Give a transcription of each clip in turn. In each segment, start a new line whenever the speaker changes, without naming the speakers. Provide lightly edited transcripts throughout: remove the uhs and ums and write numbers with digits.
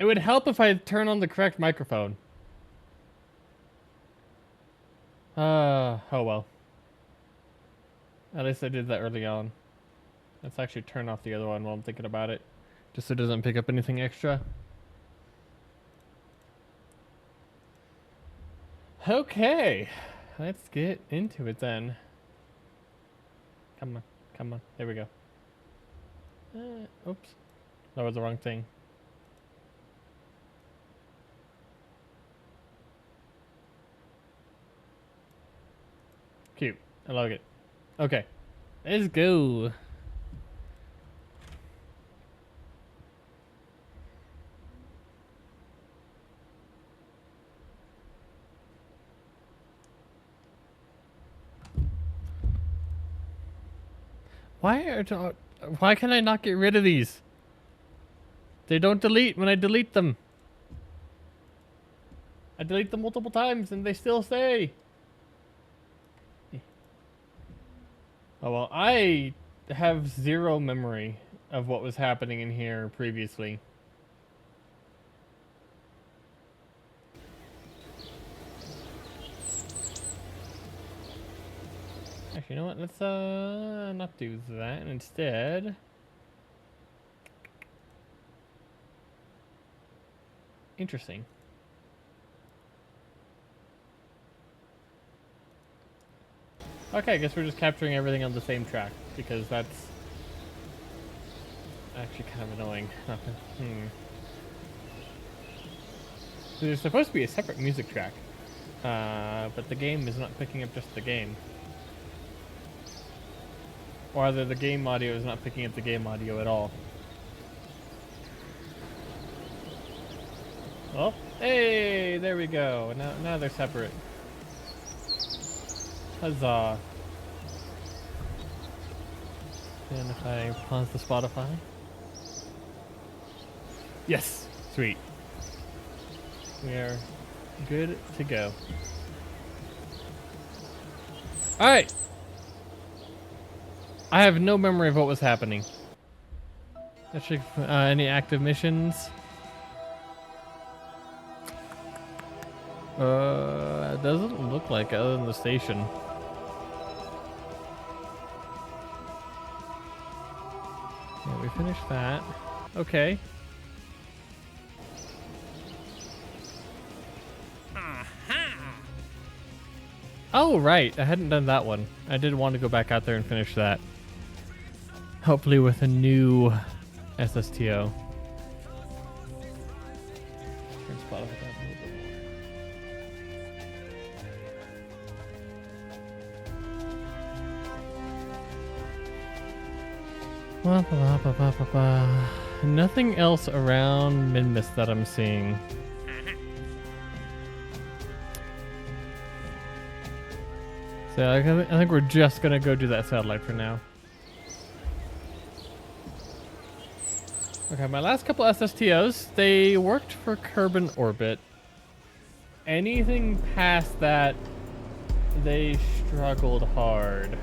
It would help if I turn on the correct microphone. Oh well. At least I did that early on. Let's actually turn off the other one while I'm thinking about it. Just so it doesn't pick up anything extra. Okay. Let's get into it then. Come on. Come on. There we go. Oops. That was the wrong thing. Cute. I like it. Okay. Let's go. Why can I not get rid of these? They don't delete when I delete them. I delete them multiple times and they still stay. Oh well, I have zero memory of what was happening in here previously. Actually, you know what? Let's not do that. Instead, interesting. Okay, I guess we're just capturing everything on the same track because that's actually kind of annoying. There's supposed to be a separate music track, but the game is not picking up just the game. Or either the game audio is not picking up the game audio at all. Oh, hey, there we go. Now they're separate. Huzzah. And if I pause the Spotify. Yes, sweet. We are good to go. All right. I have no memory of what was happening. Let's check any active missions. It doesn't look like it other than the station. Yeah, we finished that. Okay. Oh, right. I hadn't done that one. I did want to go back out there and finish that. Hopefully with a new SSTO. Turn Spotify down a little bit more. Nothing else around Minmus that I'm seeing. So I think we're just gonna go do that satellite for now. Okay, my last couple SSTOs, they worked for Kerbin Orbit. Anything past that, they struggled hard.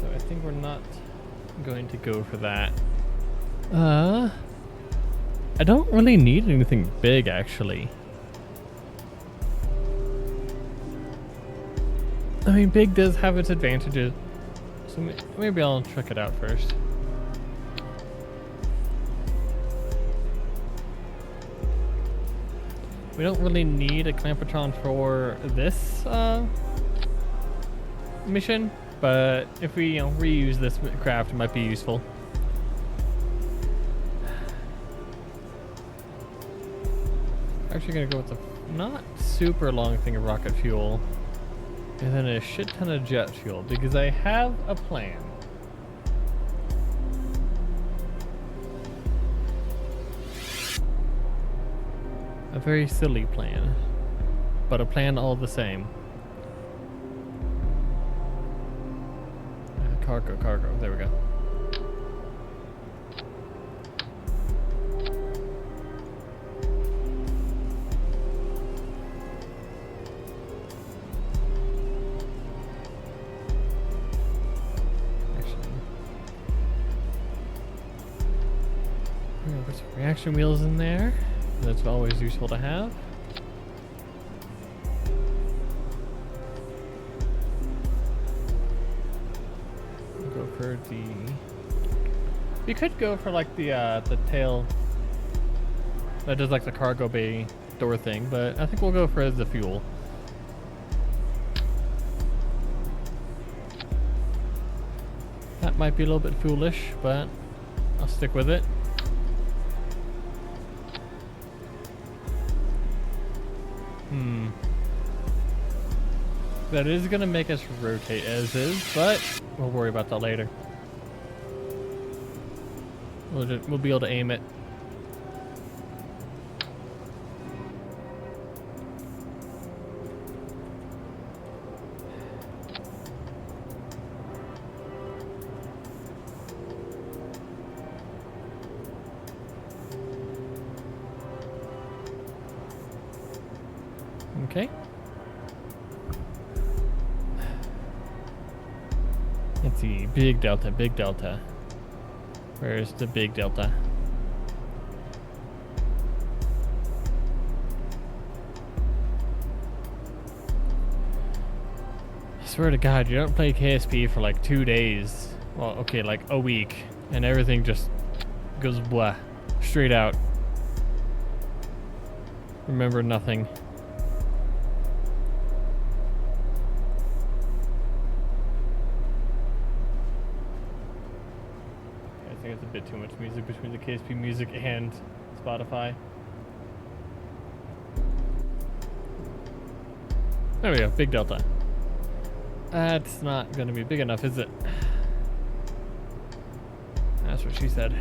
So I think we're not going to go for that. I don't really need anything big, actually. I mean, big does have its advantages. So maybe I'll check it out first. We don't really need a Clampatron for this mission, but if we reuse this craft, it might be useful. Actually gonna go with the not super long thing of rocket fuel and then a shit ton of jet fuel because I have a plan. A very silly plan, but a plan all the same. Cargo, there we go. extra wheels in there. That's always useful to have. We'll go for the... We could go for like the tail that does like the cargo bay door thing, but I think we'll go for the fuel. That might be a little bit foolish, but I'll stick with it. That is gonna make us rotate as is, but we'll worry about that later. We'll be able to aim it. Okay. Let's see. Big delta, big delta. Where's the big delta? I swear to God, you don't play KSP for like 2 days. Well, okay, like a week. And everything just goes blah. Straight out. Remember nothing. I think it's a bit too much music between the KSP music and Spotify. There we go, big delta. That's not gonna be big enough, is it? That's what she said.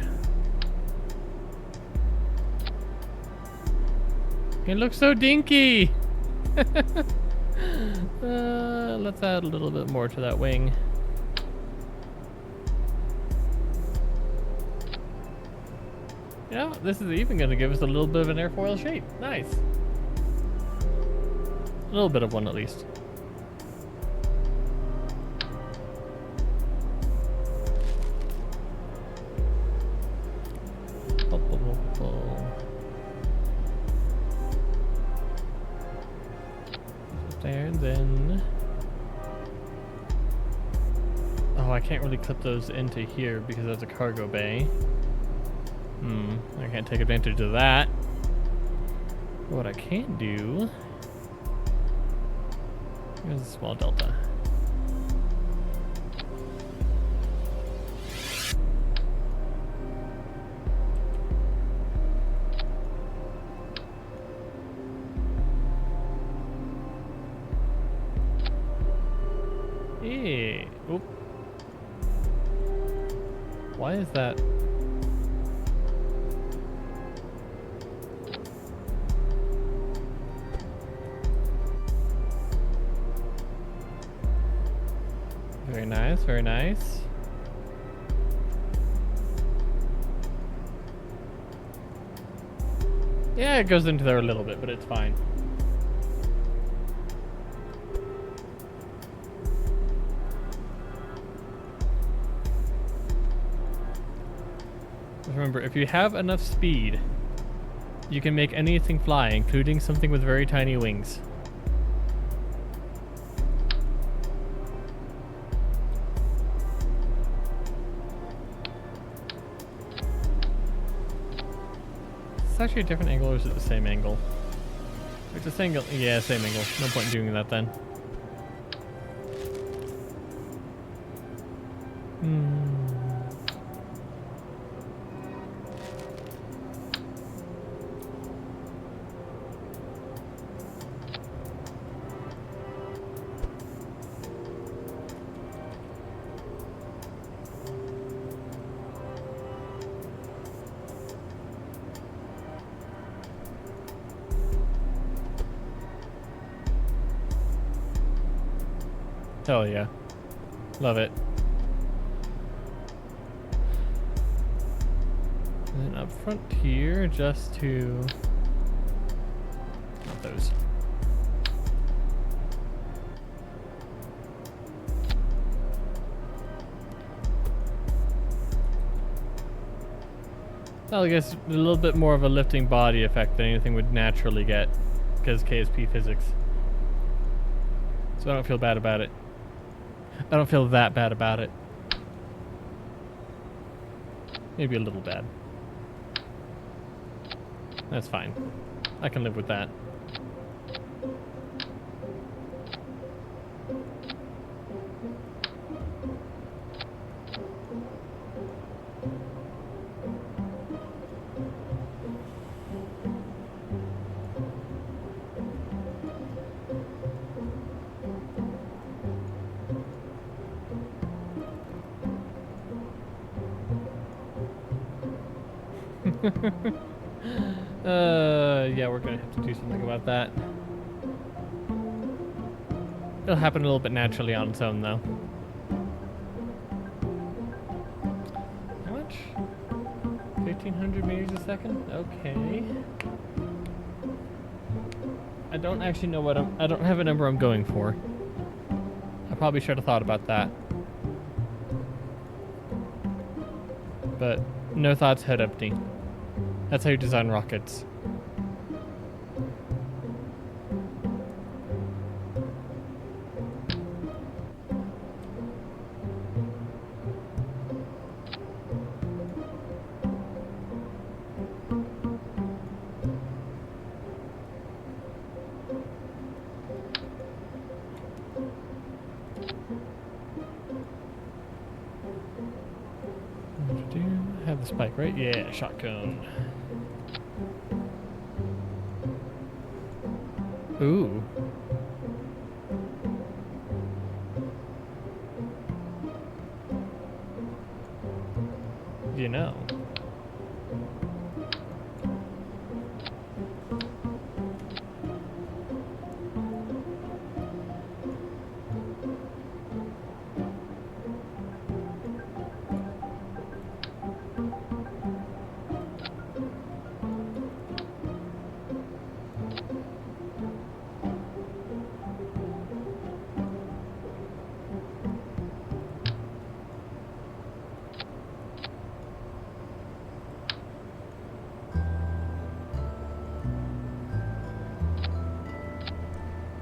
It looks so dinky! Let's add a little bit more to that wing. You know, this is even going to give us a little bit of an airfoil shape. Nice. A little bit of one at least. There and then... Oh, I can't really clip those into here because that's a cargo bay. I can't take advantage of that. What I can do... Here's a small delta. Hey, oop. Why is that? Very nice, very nice. Yeah, it goes into there a little bit, but it's fine. Remember, if you have enough speed, you can make anything fly, including something with very tiny wings. It's actually a different angle, or is it the same angle? It's the same angle. Yeah, same angle. No point in doing that then. Hell yeah. Love it. And then up front here, just to... Not those. Well, I guess a little bit more of a lifting body effect than anything would naturally get, because KSP physics. So I don't feel bad about it. I don't feel that bad about it. Maybe a little bad. That's fine. I can live with that. Yeah, we're gonna have to do something about that. It'll happen a little bit naturally on its own, though. How much? 1,500 meters a second? Okay. I don't actually know what I don't have a number I'm going for. I probably should have thought about that. But no thoughts, head empty. That's how you design rockets. Have the spike, right? Yeah, shotgun. Ooh. You know.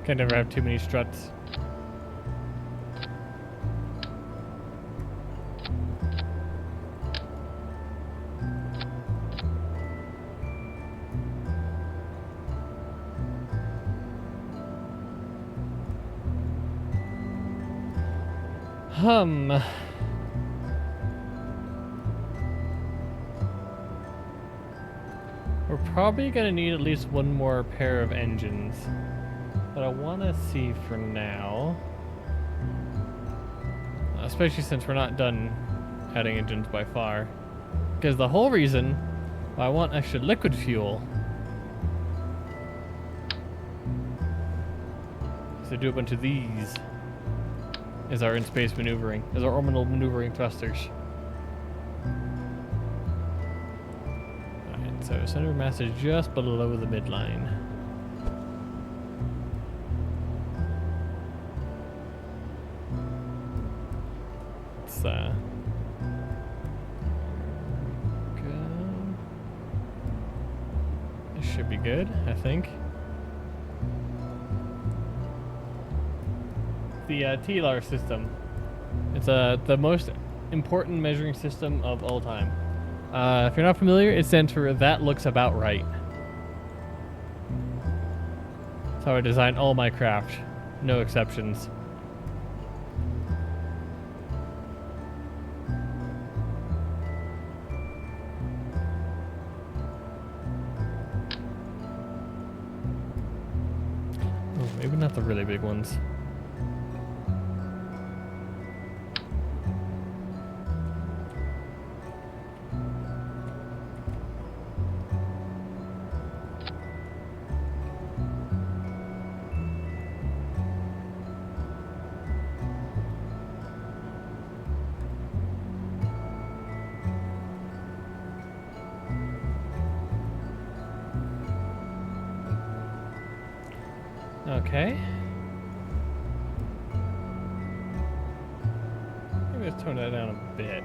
Can never have too many struts. We're probably gonna need at least one more pair of engines. But I want to see for now, especially since we're not done adding engines by far, because the whole reason why I want extra liquid fuel is to do a bunch of these as our in-space maneuvering, as our orbital maneuvering thrusters. Alright, so center of mass is just below the midline. This should be good, I think. The TLAR system. It's the most important measuring system of all time. If you're not familiar, it stands for "that looks about right." That's how I design all my craft. No exceptions. Maybe not the really big ones. Okay. Maybe let's tone that down a bit.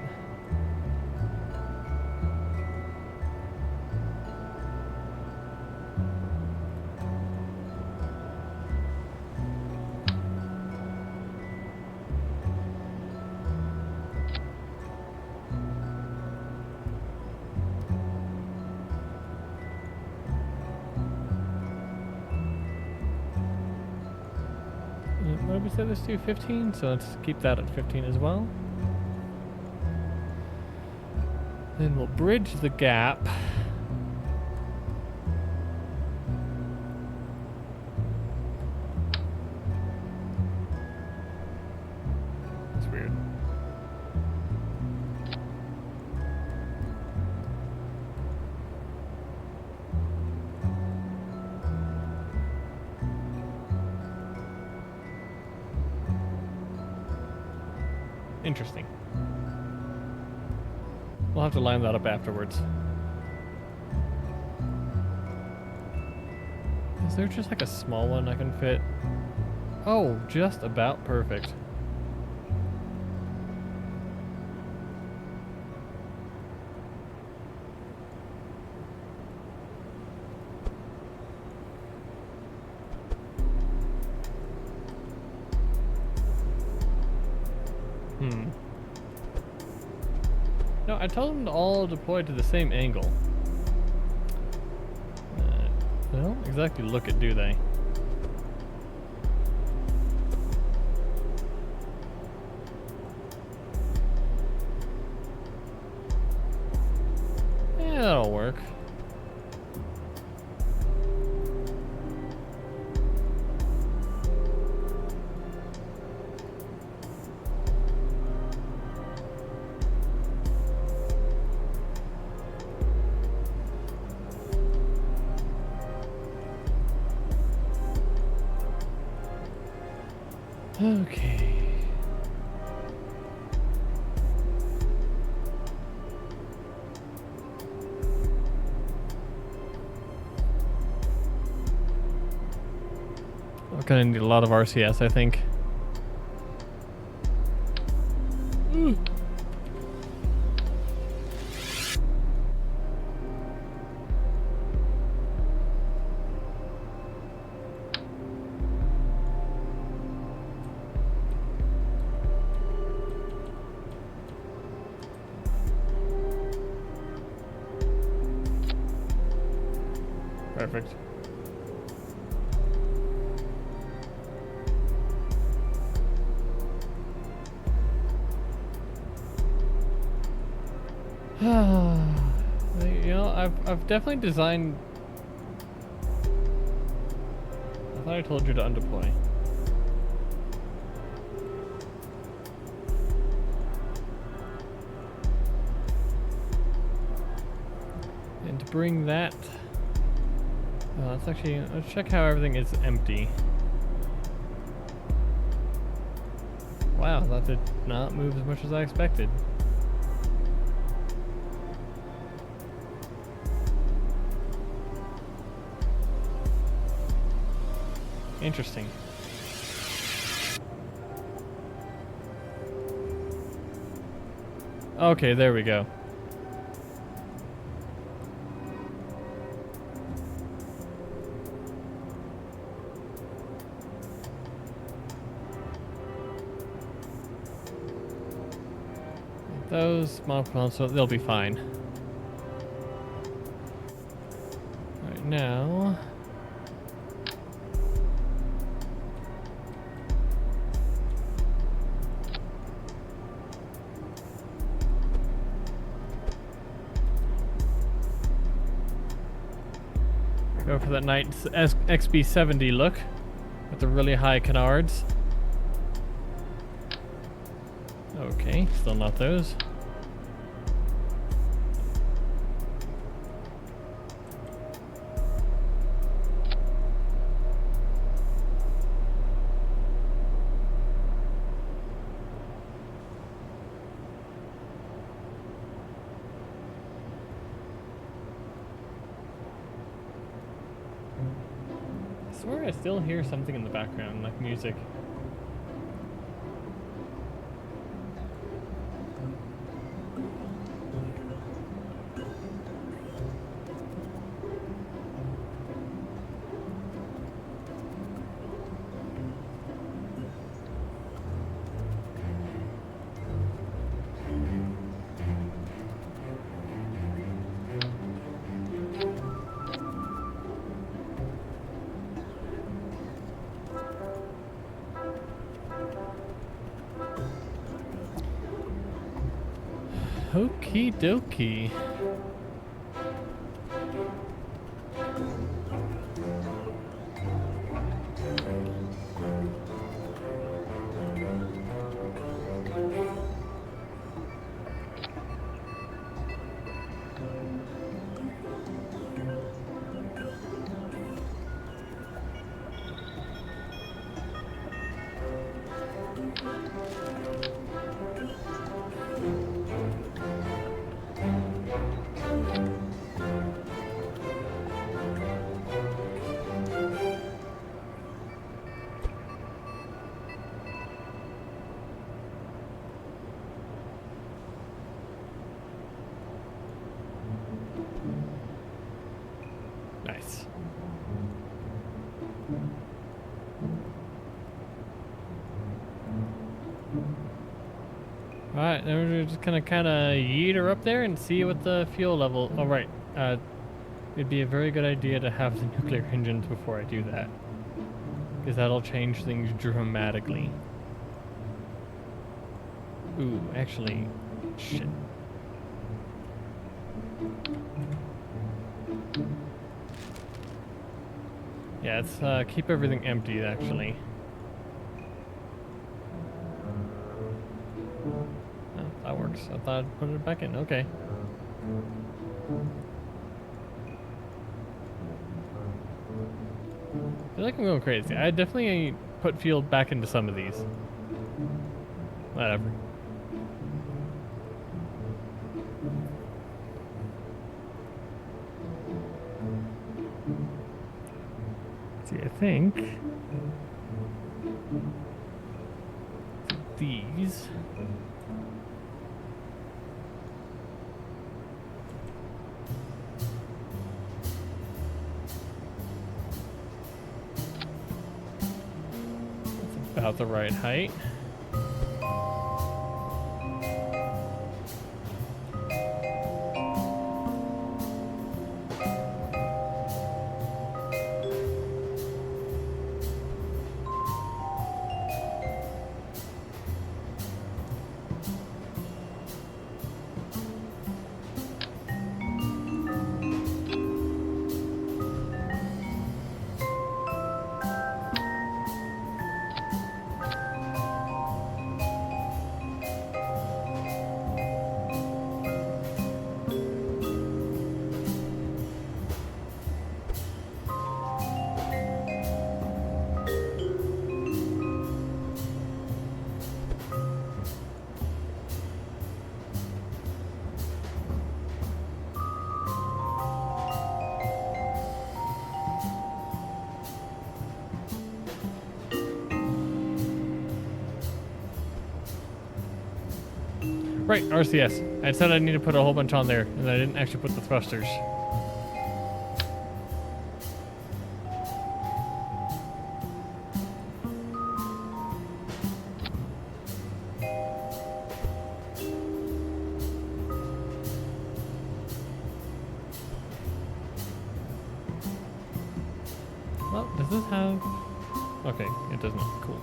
What did we say this to? 15? So let's keep that at 15 as well. Then we'll bridge the gap. That's weird. Interesting. We'll have to line that up afterwards. Is there just like a small one I can fit? Oh, just about perfect. No, I told them to all deploy to the same angle. They don't exactly look it, do they? Yeah, that'll work. Okay. I'm gonna need a lot of RCS, I think. Perfect. You know, I've definitely designed. I thought I told you to undeploy. And to bring that. Let's actually let's check how everything is empty. Wow, that did not move as much as I expected. Interesting. Okay, there we go. Those small components, they'll be fine. Right now. Go for that nice XB70 look with the really high canards. Okay, still not those. I swear I still hear something in the background, like music. Okie dokie. Nice. Alright, then we're just gonna kind of yeet her up there and see what the fuel level... Oh, right. It'd be a very good idea to have the nuclear engines before I do that. Because that'll change things dramatically. Ooh, actually... Shit. Yeah, let's keep everything empty, actually. Oh, that works. I thought I'd put it back in. Okay. I feel like I'm going crazy. I definitely put fuel back into some of these. Whatever. See, I think these. That's about the right height. Right, RCS. I said I need to put a whole bunch on there, and I didn't actually put the thrusters. Well, does this have... Okay, it does not. Cool.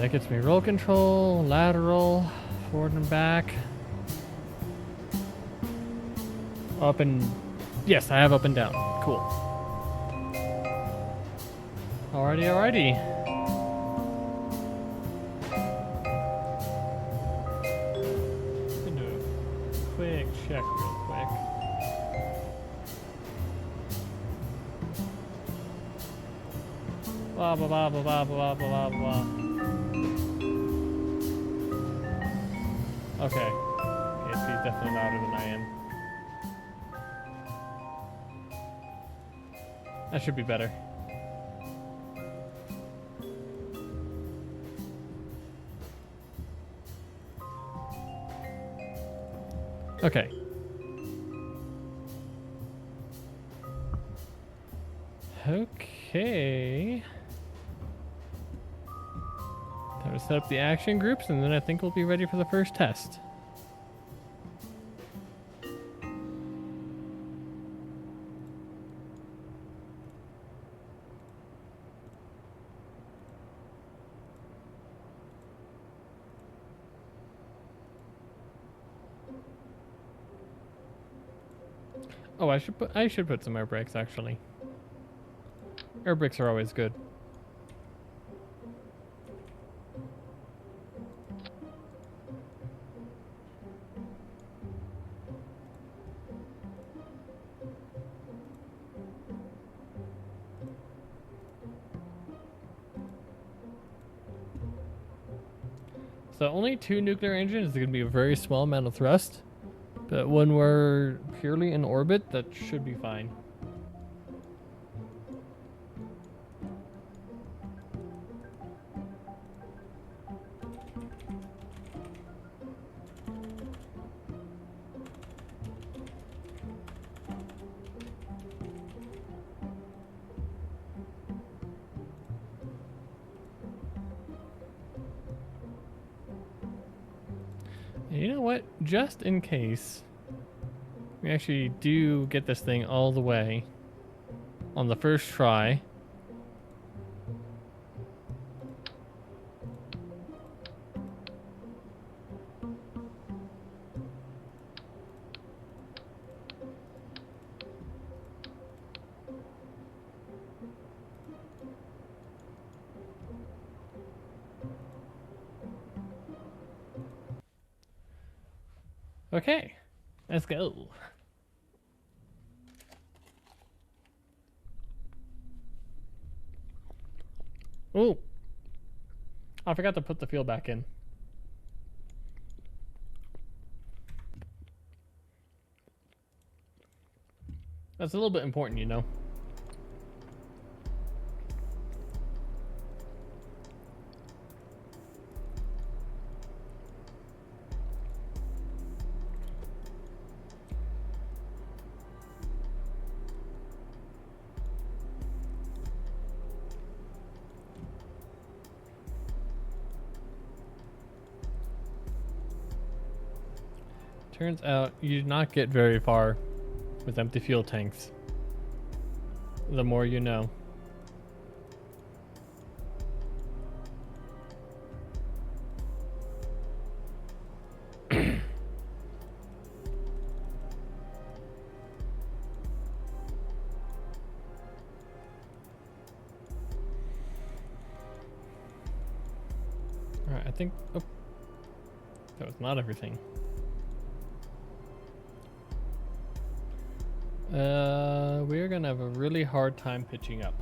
That gets me roll control, lateral, forward and back. Up and... Yes, I have up and down. Cool. Alrighty, alrighty. Gonna do a quick check real quick. Blah, blah, blah, blah, blah, blah, blah, blah. Okay. KSP is definitely louder than I am. That should be better. Okay. Okay. Time to set up the action groups, and then I think we'll be ready for the first test. Oh, I should put some air brakes actually. Air brakes are always good. So only 2 nuclear engines is going to be a very small amount of thrust, but when we're purely in orbit, that should be fine. And you know what? Just in case we actually do get this thing all the way on the first try. Okay, let's go. Oh, I forgot to put the fuel back in. That's a little bit important, you know. Turns out you do not get very far with empty fuel tanks. The more you know. Alright, I think... Oh, that was not everything. We're gonna have a really hard time pitching up.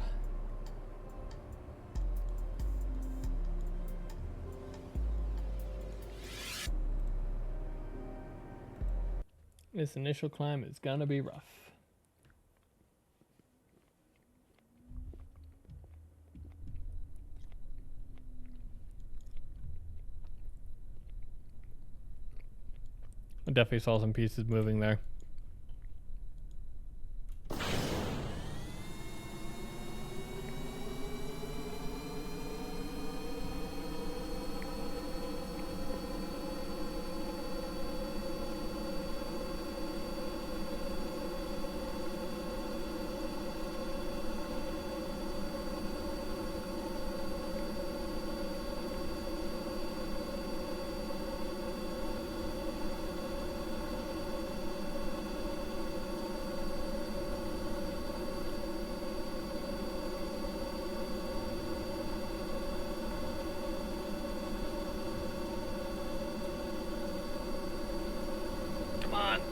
This initial climb is gonna be rough. I definitely saw some pieces moving there.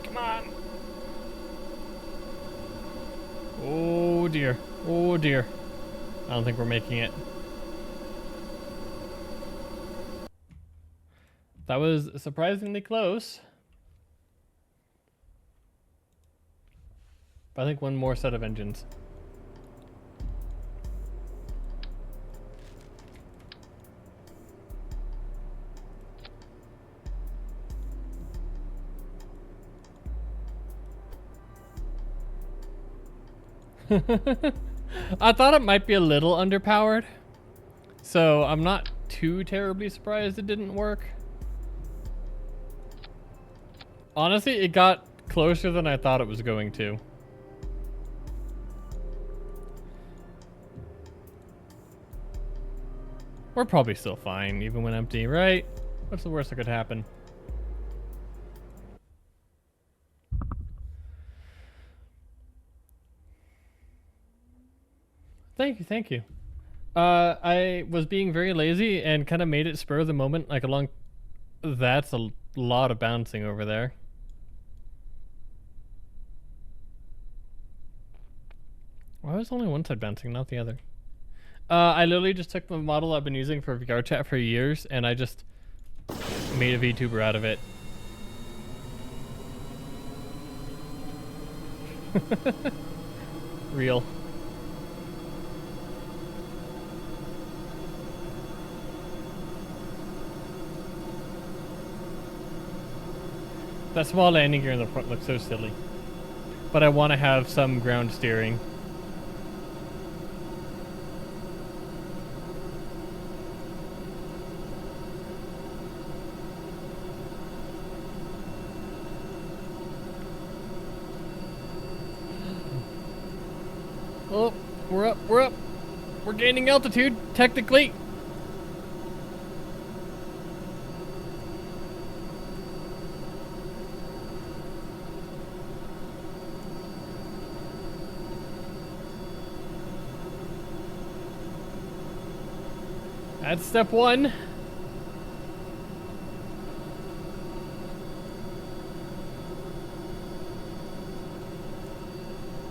Come on. Oh dear. Oh dear. I don't think we're making it. That was surprisingly close. But I think one more set of engines. I thought it might be a little underpowered, so I'm not too terribly surprised it didn't work. Honestly, it got closer than I thought it was going to. We're probably still fine, even when empty, right? What's the worst that could happen? Thank you, thank you. I was being very lazy and kind of made it spur of the moment, like along... That's a lot of bouncing over there. Why was only one side bouncing, not the other? I literally just took the model I've been using for VR chat for years, and I just made a VTuber out of it. Real. That small landing gear in the front looks so silly. But I want to have some ground steering. Oh, we're up, we're up. We're gaining altitude, technically. That's step one.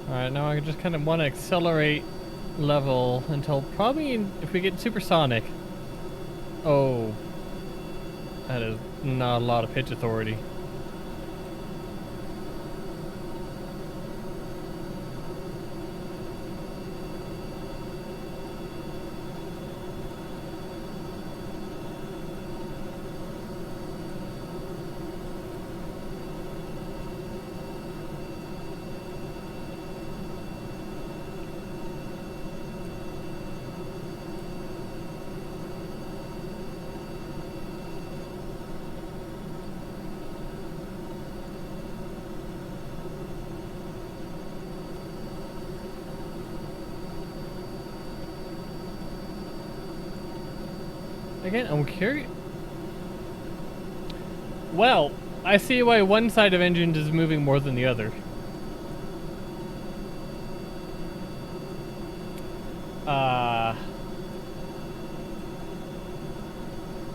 Alright, now I just kind of want to accelerate level until probably if we get supersonic. Oh. That is not a lot of pitch authority. Again, I'm curious. Well, I see why one side of engine is moving more than the other.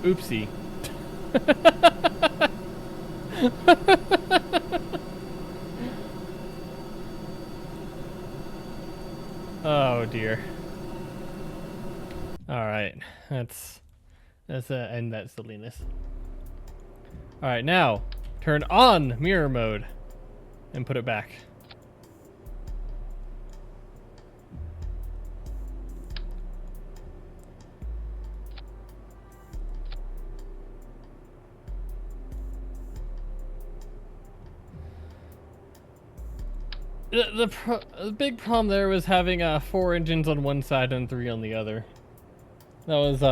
Oopsie. Oh dear. Alright, let's end that silliness. Alright, now, turn on mirror mode and put it back. The big problem there was having 4 engines on one side and 3 on the other. That was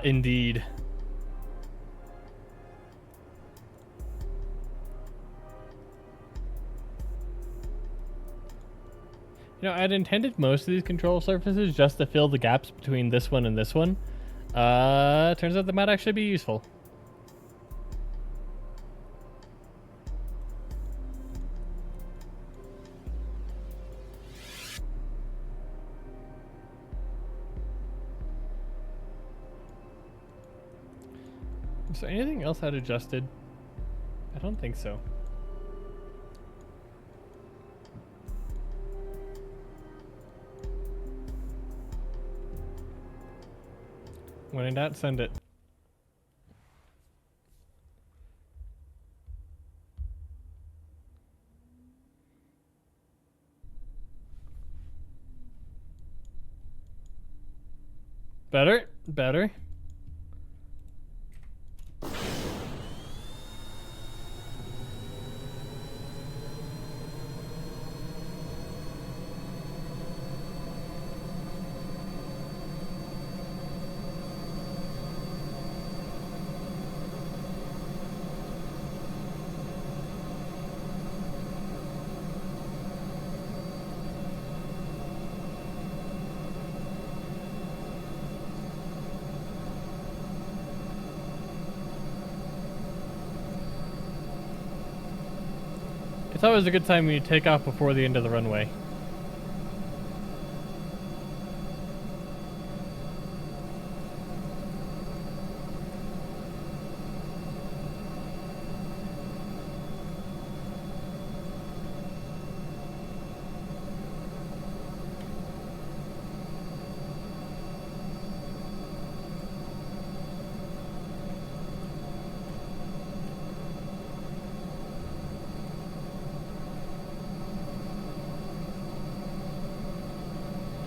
indeed. You know, I'd intended most of these control surfaces just to fill the gaps between this one and this one. Turns out they might actually be useful. Is there anything else I'd adjusted? I don't think so. When in doubt, send it. Better, better. It's always a good time when you take off before the end of the runway.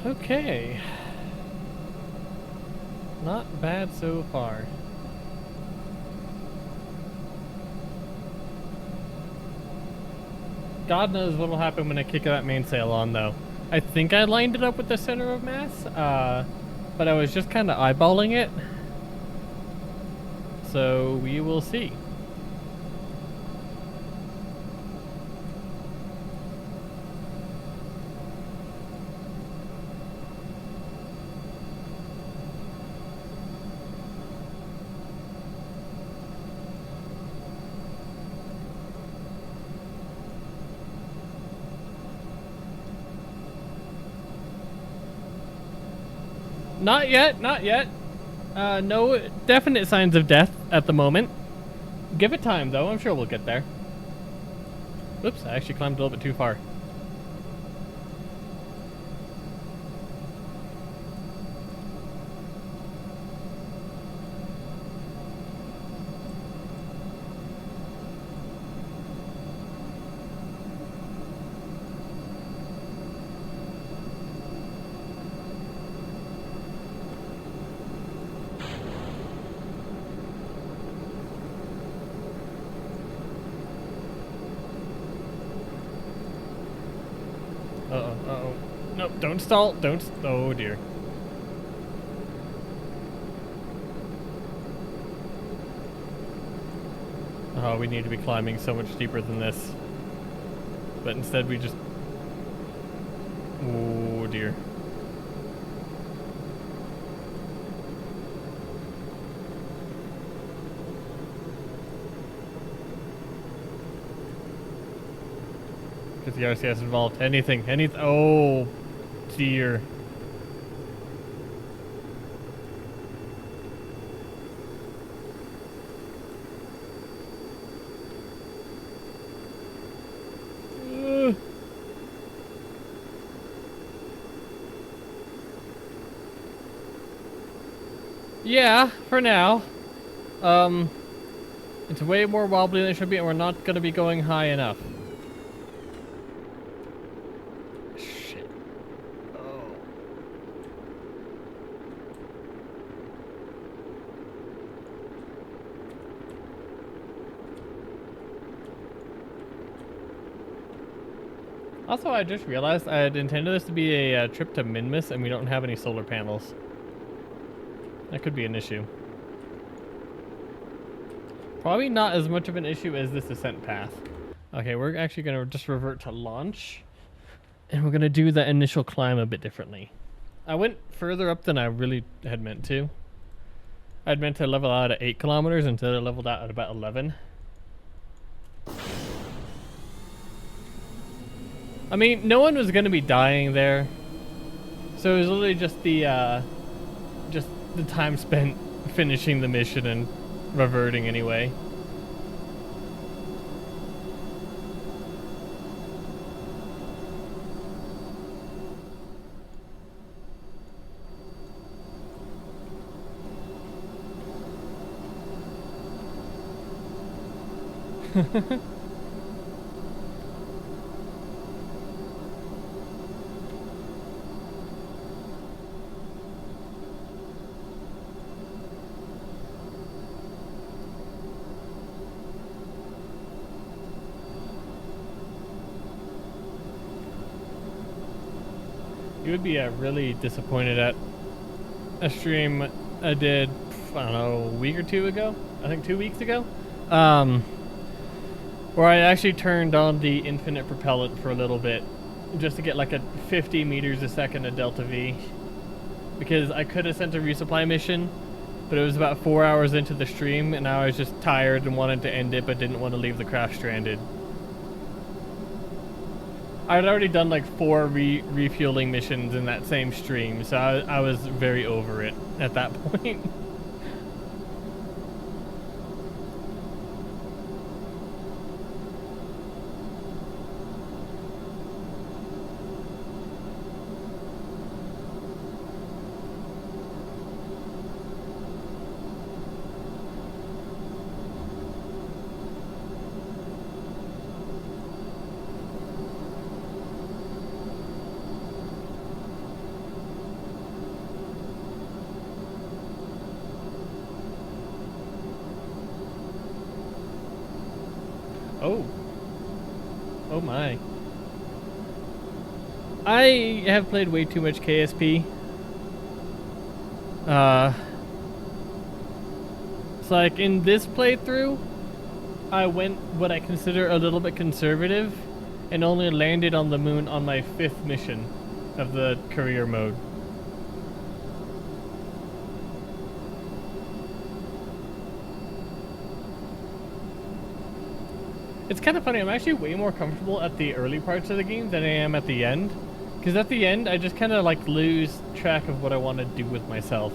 Okay. Not bad so far. God knows what'll happen when I kick that mainsail on, though. I think I lined it up with the center of mass, but I was just kind of eyeballing it. So we will see. Not yet, not yet. No definite signs of death at the moment. Give it time, though. I'm sure we'll get there. Oops, I actually climbed a little bit too far. Uh-oh. Nope, don't stall. Oh, dear. Oh, we need to be climbing so much deeper than this. But instead we just... Oh, dear. Because the RCS involved anything. Oh, dear. Yeah, for now. It's way more wobbly than it should be, and we're not going to be going high enough. Shit. Oh. Also, I just realized I had intended this to be a trip to Minmus, and we don't have any solar panels. That could be an issue. Probably not as much of an issue as this ascent path. Okay, we're actually going to just revert to launch. And we're going to do the initial climb a bit differently. I went further up than I really had meant to. I'd meant to level out at 8 kilometers instead I leveled out at about 11. I mean, no one was going to be dying there. So it was literally just the time spent finishing the mission and reverting anyway. You would be really disappointed at a stream I did, I don't know, a week or two ago. I think 2 weeks ago. Where I actually turned on the infinite propellant for a little bit, just to get like a 50 meters a second of delta V. Because I could have sent a resupply mission, but it was about 4 hours into the stream, and I was just tired and wanted to end it, but didn't want to leave the craft stranded. I'd already done like 4 refueling missions in that same stream, so I was very over it at that point. Oh my. I have played way too much KSP. It's like in this playthrough, I went what I consider a little bit conservative and only landed on the moon on my 5th mission of the career mode. It's kind of funny, I'm actually way more comfortable at the early parts of the game than I am at the end. Because at the end, I just kind of like lose track of what I want to do with myself.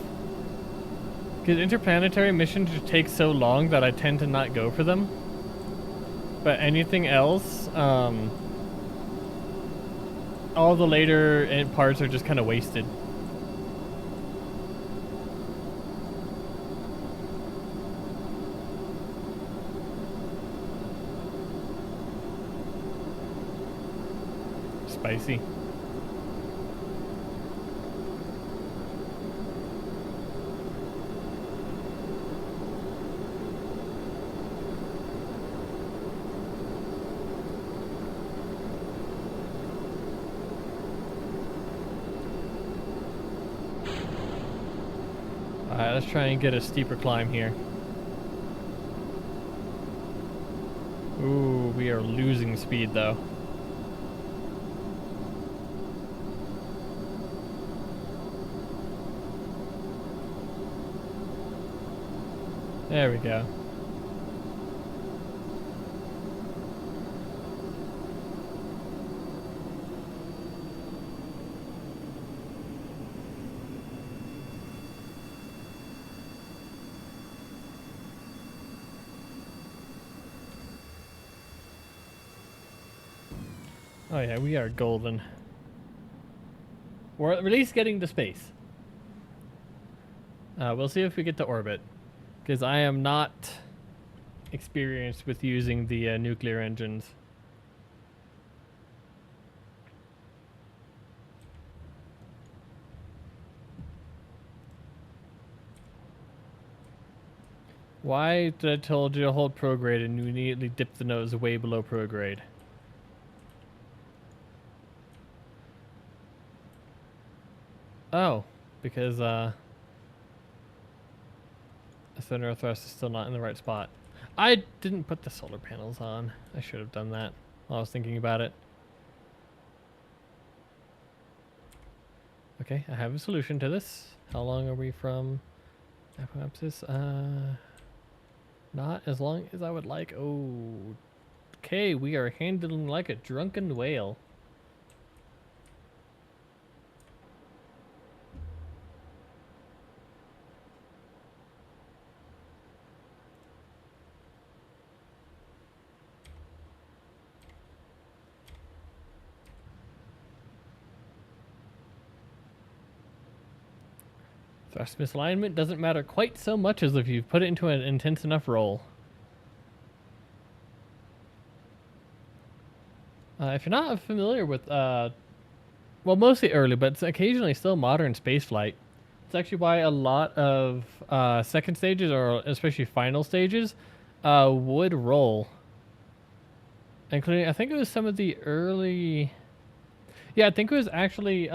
Because interplanetary missions just take so long that I tend to not go for them. But anything else, all the later parts are just kind of wasted. Spicy. Alright, let's try and get a steeper climb here. Ooh, we are losing speed though. There we go. Oh yeah, we are golden. We're at least getting to space. We'll see if we get to orbit. Because I am not experienced with using the nuclear engines. Why did I told you to hold prograde and you immediately dip the nose way below prograde? Oh, because the center of thrust is still not in the right spot. I didn't put the solar panels on. I should have done that while I was thinking about it. Okay, I have a solution to this. How long are we from apoapsis? Not as long as I would like. Oh, okay, we are handling like a drunken whale. Thrust misalignment doesn't matter quite so much as if you've put it into an intense enough roll. If you're not familiar with, well, mostly early, but occasionally still modern spaceflight, it's actually why a lot of second stages, or especially final stages, would roll. Including, I think it was some of the early... Yeah, I think it was actually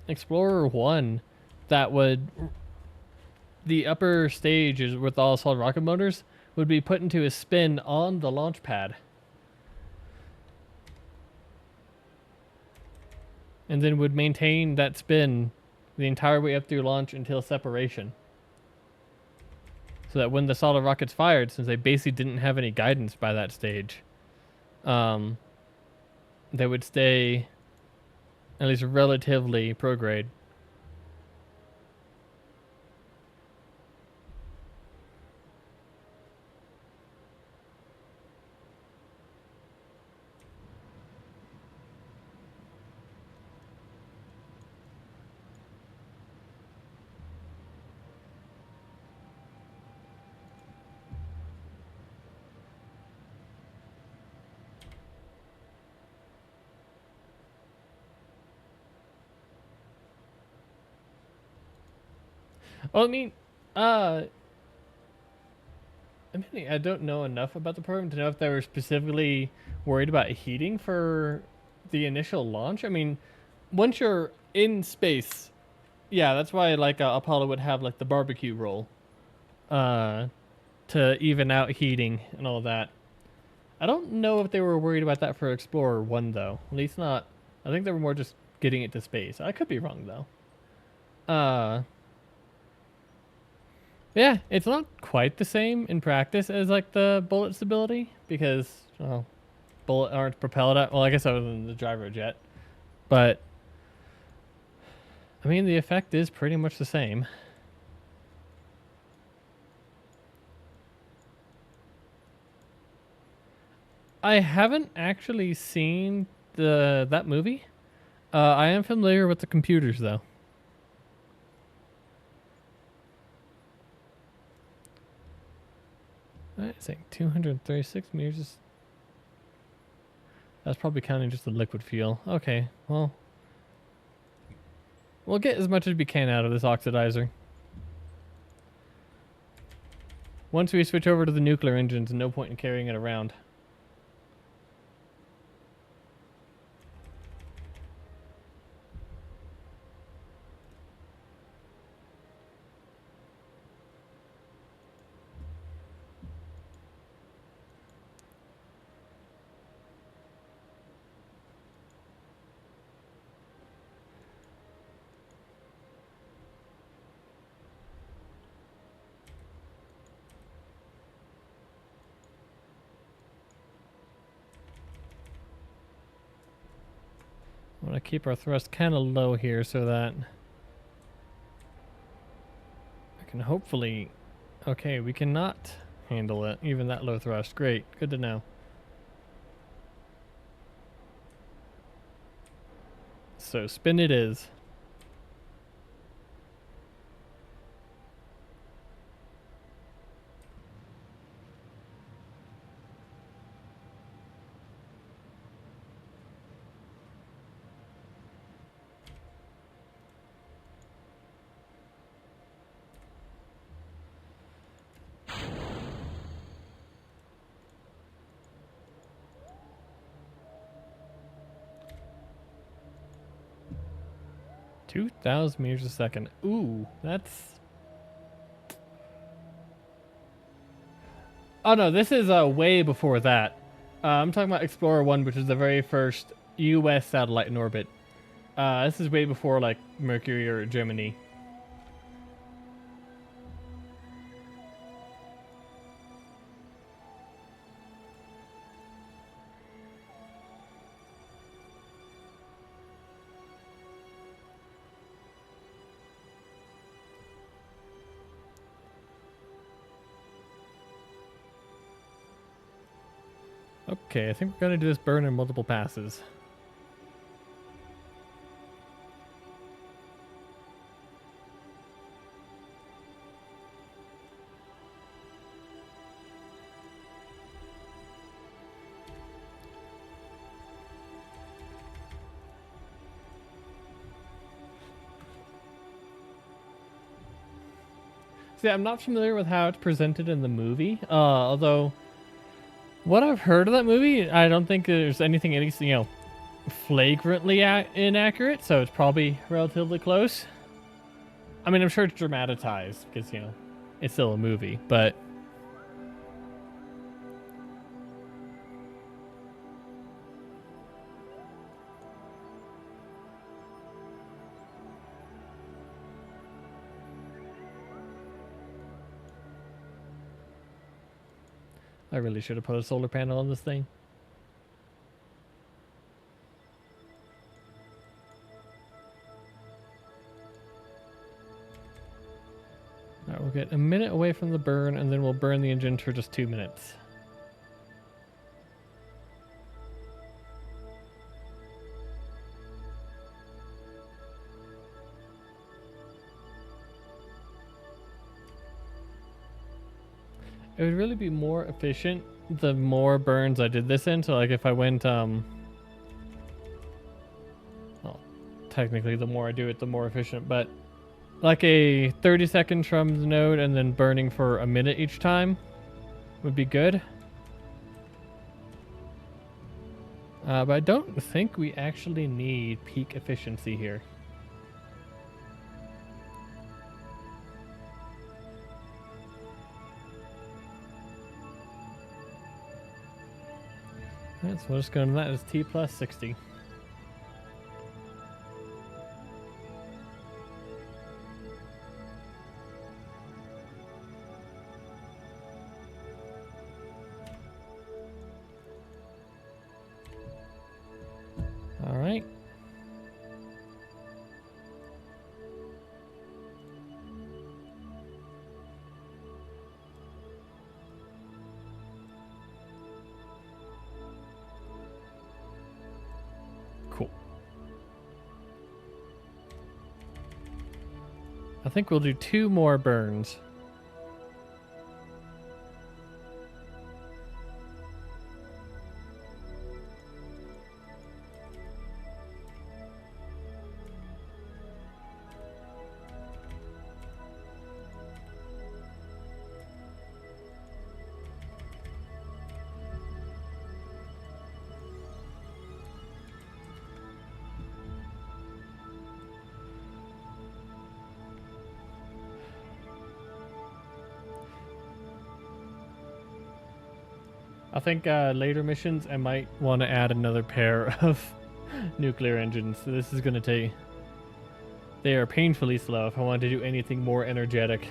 Explorer 1 that would the upper stages with all solid rocket motors would be put into a spin on the launch pad. And then would maintain that spin the entire way up through launch until separation. So that when the solid rockets fired, since they basically didn't have any guidance by that stage, they would stay at least relatively prograde. Well, uh, I don't know enough about the program to know if they were specifically worried about heating for the initial launch. I mean, once you're in space, yeah, that's why like Apollo would have like the barbecue roll, uh, to even out heating and all that. I don't know if they were worried about that for Explorer 1 though. At least not. I think they were more just getting it to space. I could be wrong though. Yeah, it's not quite the same in practice as like the bullet stability because well, bullet aren't propelled at well, I guess other than the gyro jet. But I mean the effect is pretty much the same. I haven't actually seen that movie. I am familiar with the computers though. I think 236 meters. That's probably counting just the liquid fuel. Okay, well, we'll get as much as we can out of this oxidizer. Once we switch over to the nuclear engines, no point in carrying it around. I want to keep our thrust kind of low here so that I can hopefully... Okay, we cannot handle it, even that low thrust. Great, good to know. So spin it is. $2,000 meters a second. Ooh, that's... Oh no, this is way before that. I'm talking about Explorer 1, which is the very first U.S. satellite in orbit. This is way before like Mercury or Gemini. Okay, I think we're gonna do this burn in multiple passes. See, I'm not familiar with how it's presented in the movie, although what I've heard of that movie, I don't think there's anything, at least, you know, flagrantly inaccurate, so it's probably relatively close. I mean, I'm sure it's dramatized because, you know, it's still a movie, but I really should have put a solar panel on this thing. Alright, we'll get a minute away from the burn, and then we'll burn the engine for just 2 minutes. It would really be more efficient the more burns I did this in. So like if I went, well, technically the more I do it, the more efficient, but like a 30 seconds from the node and then burning for a minute each time would be good. But I don't think we actually need peak efficiency here. Alright, so we'll just go to that as T plus 60. Alright. Cool. I think we'll do 2 more burns. I think later missions I might want to add another pair of nuclear engines. So this is going to take... They are painfully slow if I want to do anything more energetic.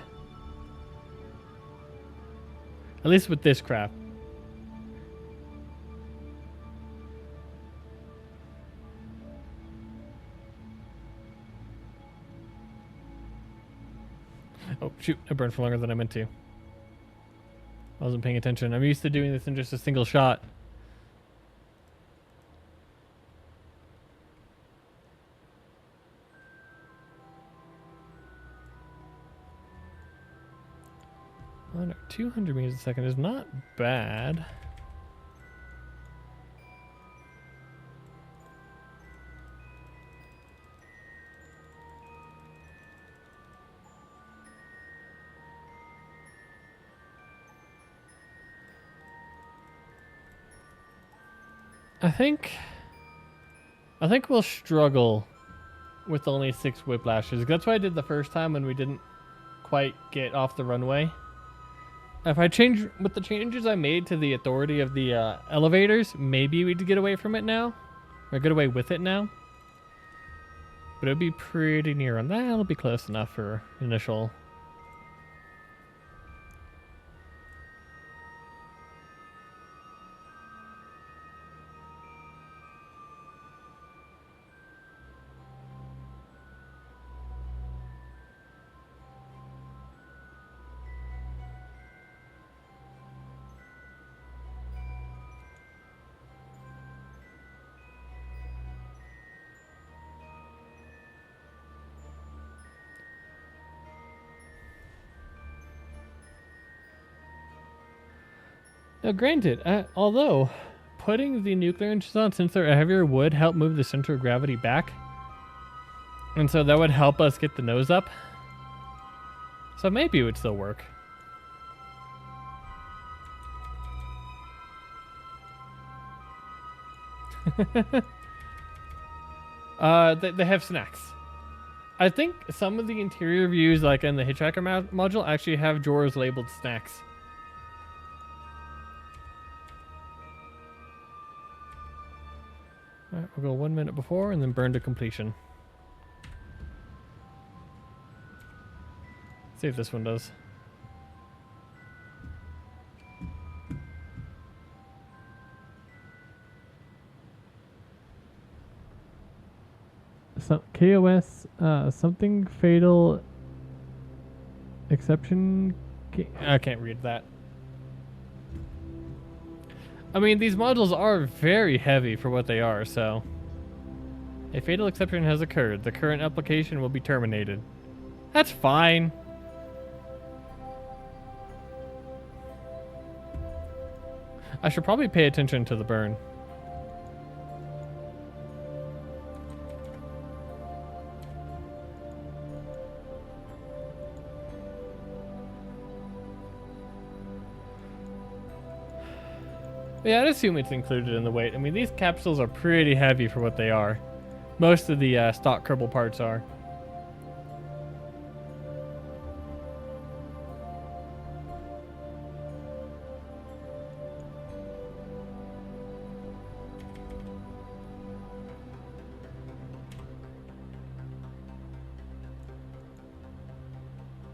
At least with this crap. Oh, shoot. I burned for longer than I meant to. I wasn't paying attention. I'm used to doing this in just a single shot. Oh no, 200 meters a second is not bad. I think we'll struggle with only 6 whiplashes. That's what I did the first time when we didn't quite get off the runway. If I change with the changes I made to the authority of the elevators, maybe we'd get away from it now, or get away with it now. But it'd be pretty near on that. It'll be close enough for initial. Now, granted, although putting the nuclear engines on, since they're heavier, would help move the center of gravity back. And so that would help us get the nose up. So maybe it would still work. They have snacks. I think some of the interior views, like in the Hitchhiker module, actually have drawers labeled snacks. Alright, we'll go 1 minute before and then burn to completion. See if this one does. So, KOS, something fatal exception. I can't read that. I mean, these modules are very heavy for what they are, so. A fatal exception has occurred. The current application will be terminated. That's fine. I should probably pay attention to the burn. Yeah, I'd assume it's included in the weight. I mean, these capsules are pretty heavy for what they are. Most of the stock Kerbal parts are.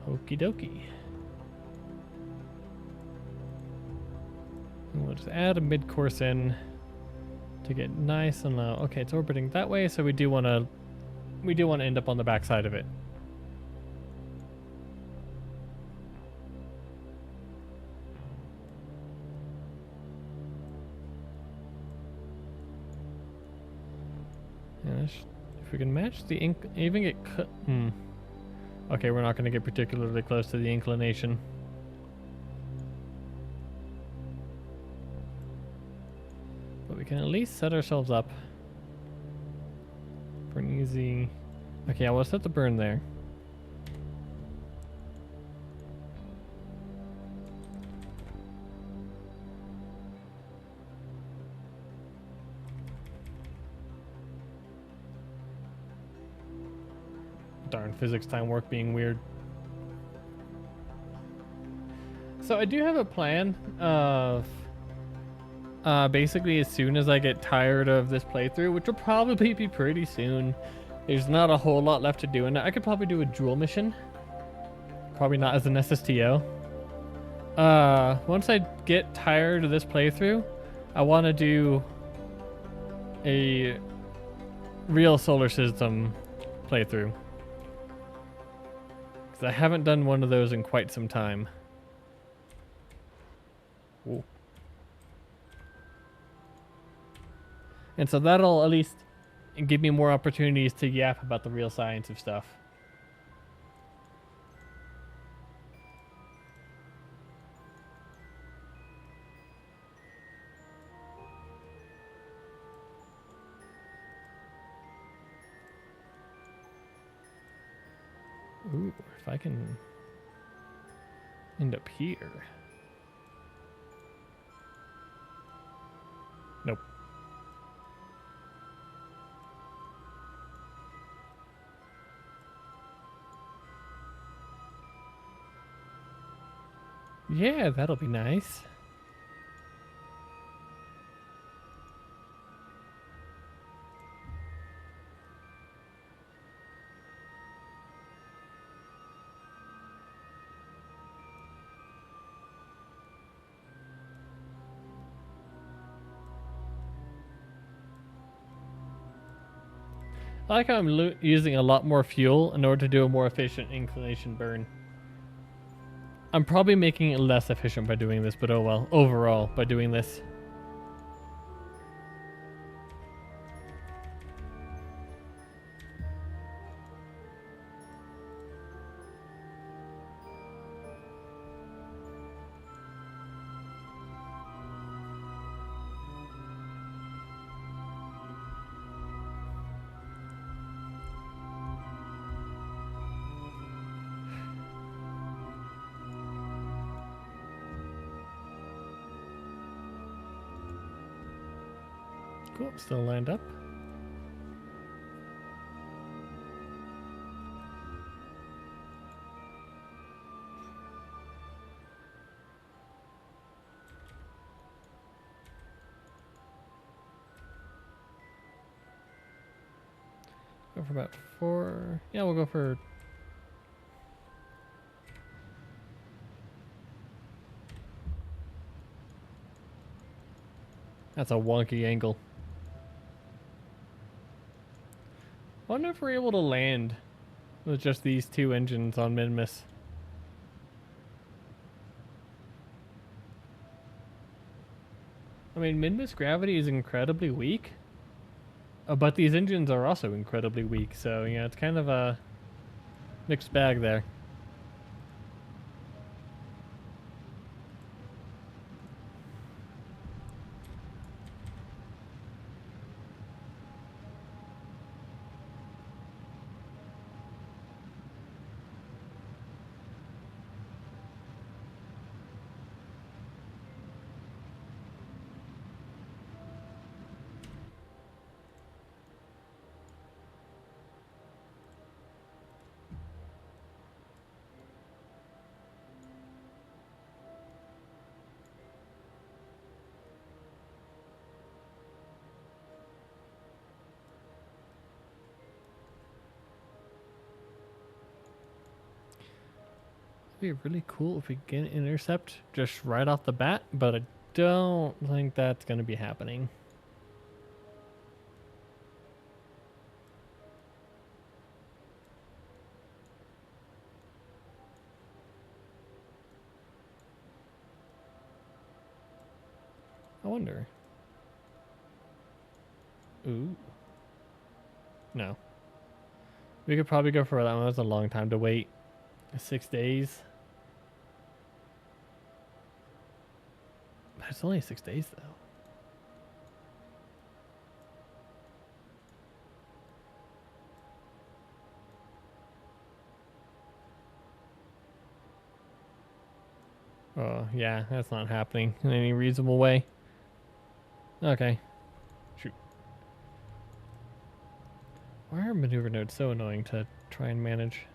Okie dokie. And we'll just add a mid-course in to get nice and low. Okay, it's orbiting that way, so we do want to end up on the back side of it. Yeah, if we can match the even get okay, we're not going to get particularly close to the inclination. But we can at least set ourselves up for an easy... Okay, I will set the burn there. Darn, physics time work being weird. So I do have a plan of basically as soon as I get tired of this playthrough, which will probably be pretty soon. There's not a whole lot left to do, and I could probably do a dual mission. Probably not as an SSTO. Once I get tired of this playthrough, I want to do a real solar system playthrough. Because I haven't done one of those in quite some time. Ooh. And so that'll at least give me more opportunities to yap about the real science of stuff. Ooh, if I can end up here. Nope. Yeah, that'll be nice. I like how I'm using a lot more fuel in order to do a more efficient inclination burn. I'm probably making it less efficient by doing this, but oh well, overall, by doing this. Cool, still lined up. Go for about 4. Yeah, we'll go for... That's a wonky angle. I wonder if we're able to land with just these 2 engines on Minmus. I mean, Minmus gravity is incredibly weak, but these engines are also incredibly weak, so yeah, it's kind of a mixed bag there. It'd be really cool if we get an intercept just right off the bat, but I don't think that's going to be happening. I wonder. Ooh. No. We could probably go for that one. That's a long time to wait. 6 days. But it's only 6 days though. Oh, yeah, that's not happening in any reasonable way. Okay. Shoot. Why are maneuver nodes so annoying to try and manage?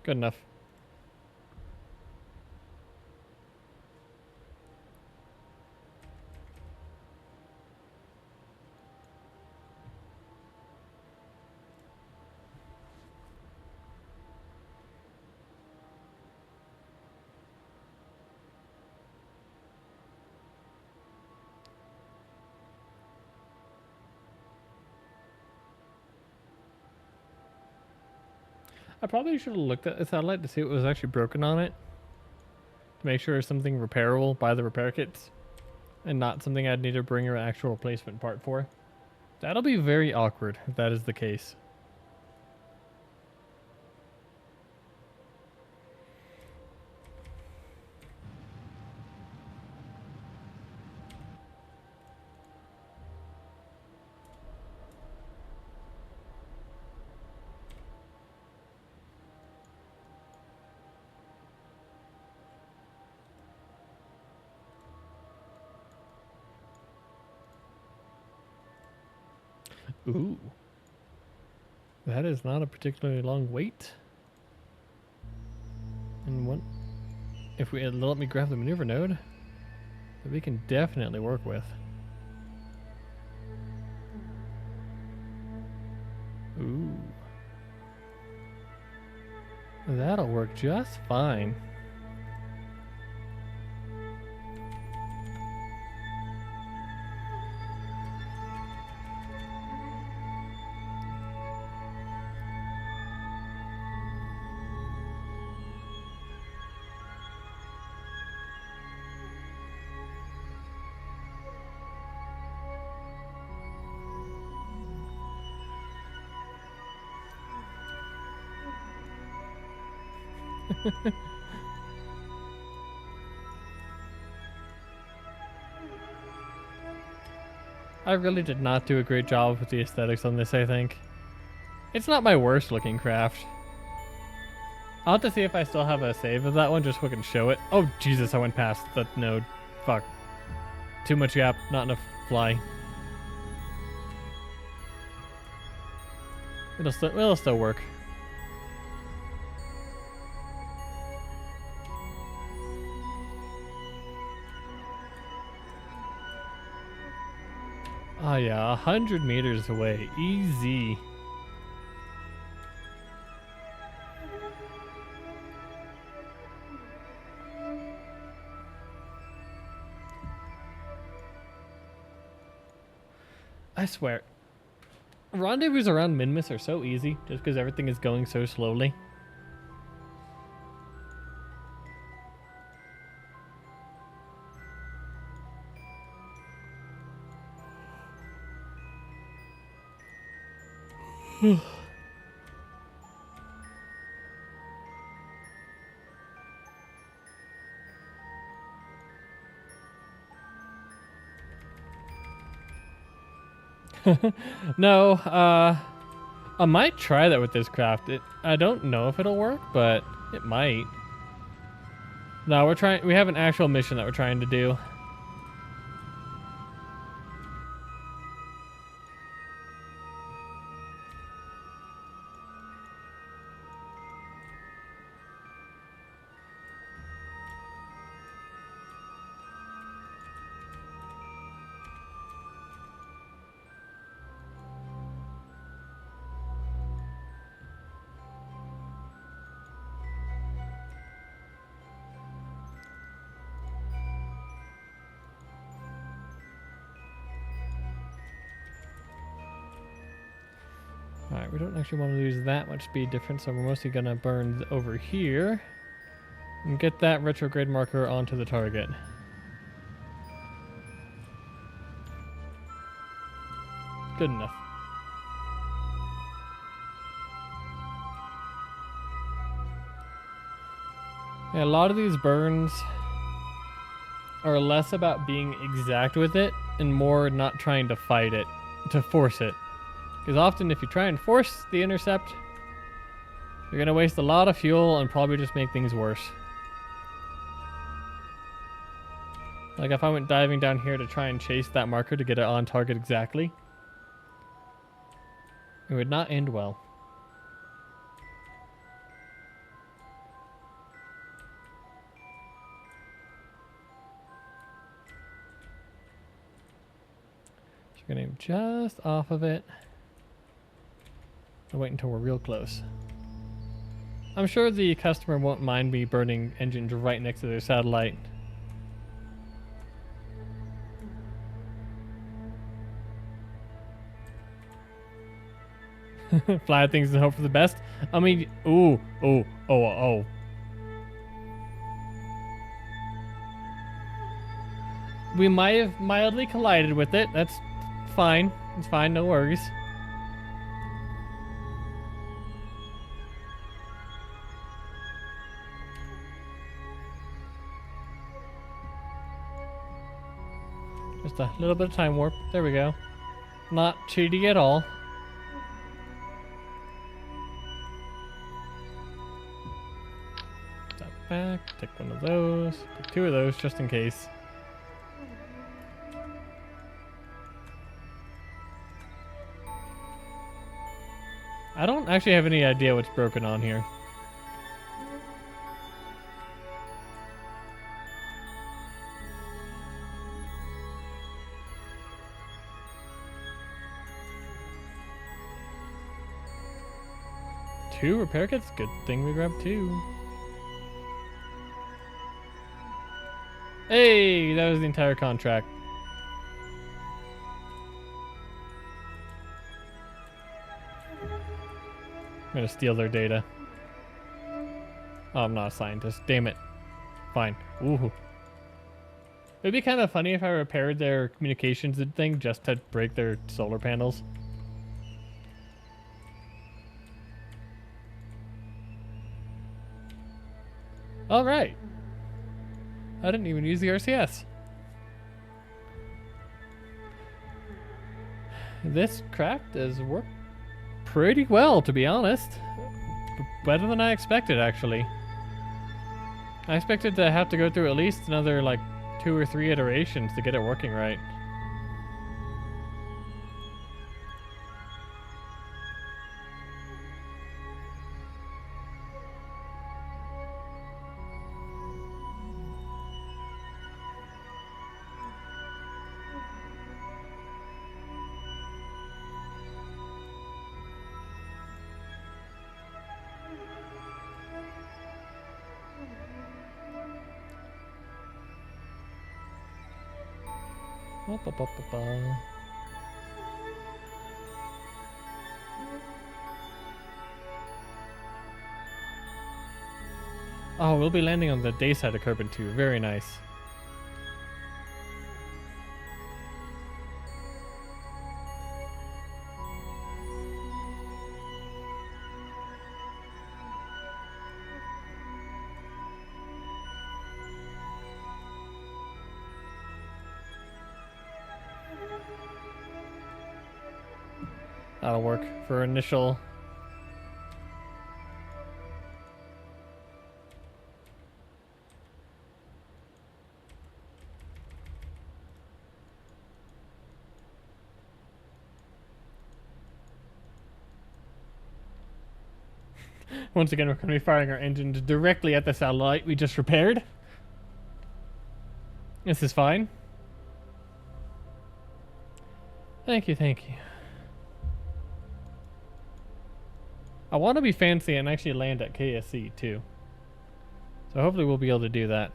Good enough. I probably should have looked at the satellite to see what was actually broken on it. To make sure it's something repairable by the repair kits. And not something I'd need to bring an actual replacement part for. That'll be very awkward if that is the case. Ooh. That is not a particularly long wait. And what if we let me grab the maneuver node that we can definitely work with. Ooh. That'll work just fine. I really did not do a great job with the aesthetics on this, I think. It's not my worst looking craft. I'll have to see if I still have a save of that one just so I can show it. Oh, Jesus, I went past the node. Fuck. Too much gap, not enough fly. It'll still work. Oh yeah, 100 meters away. Easy. I swear, rendezvous around Minmus are so easy just because everything is going so slowly. No, I might try that with this craft. I don't know if it'll work, but it might. No, we have an actual mission that we're trying to do. Alright, we don't actually want to lose that much speed difference, so we're mostly going to burn over here and get that retrograde marker onto the target. Good enough. Yeah, a lot of these burns are less about being exact with it and more not trying to fight it, to force it. Because often if you try and force the intercept, you're going to waste a lot of fuel and probably just make things worse. Like if I went diving down here to try and chase that marker to get it on target exactly, it would not end well. So you're going to aim just off of it. I'll wait until we're real close. I'm sure the customer won't mind me burning engines right next to their satellite. Fly things and hope for the best. I mean, oh. We might have mildly collided with it. That's fine. It's fine, no worries. Just a little bit of time warp. There we go. Not cheaty at all. Step back, take one of those, take two of those just in case. I don't actually have any idea what's broken on here. Two repair kits? Good thing we grabbed two. Hey, that was the entire contract. I'm gonna steal their data. Oh, I'm not a scientist. Damn it. Fine. Ooh. It'd be kind of funny if I repaired their communications thing just to break their solar panels. All right. I didn't even use the RCS. This craft has worked pretty well, to be honest. Better than I expected, actually. I expected to have to go through at least another, like, 2 or 3 iterations to get it working right. Ba, ba, ba, ba, ba. Oh, we'll be landing on the day side of Kerbin too. Very nice. That'll work for initial. Once again, we're going to be firing our engines directly at the satellite we just repaired. This is fine. Thank you, thank you. I want to be fancy and actually land at KSC too. So hopefully we'll be able to do that.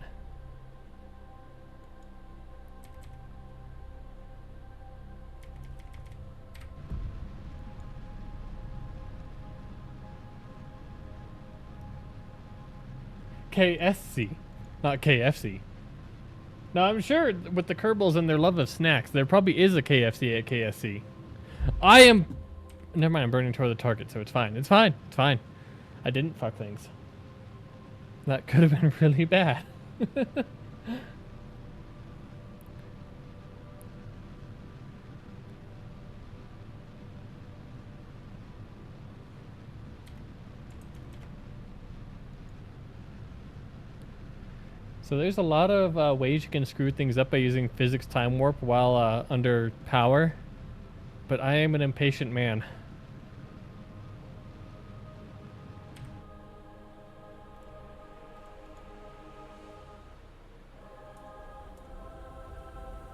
KSC, not KFC. Now I'm sure with the Kerbals and their love of snacks, there probably is a KFC at KSC. I am... Never mind, I'm burning toward the target, so it's fine. It's fine. It's fine. I didn't fuck things. That could have been really bad. So there's a lot of ways you can screw things up by using physics time warp while under power. But I am an impatient man.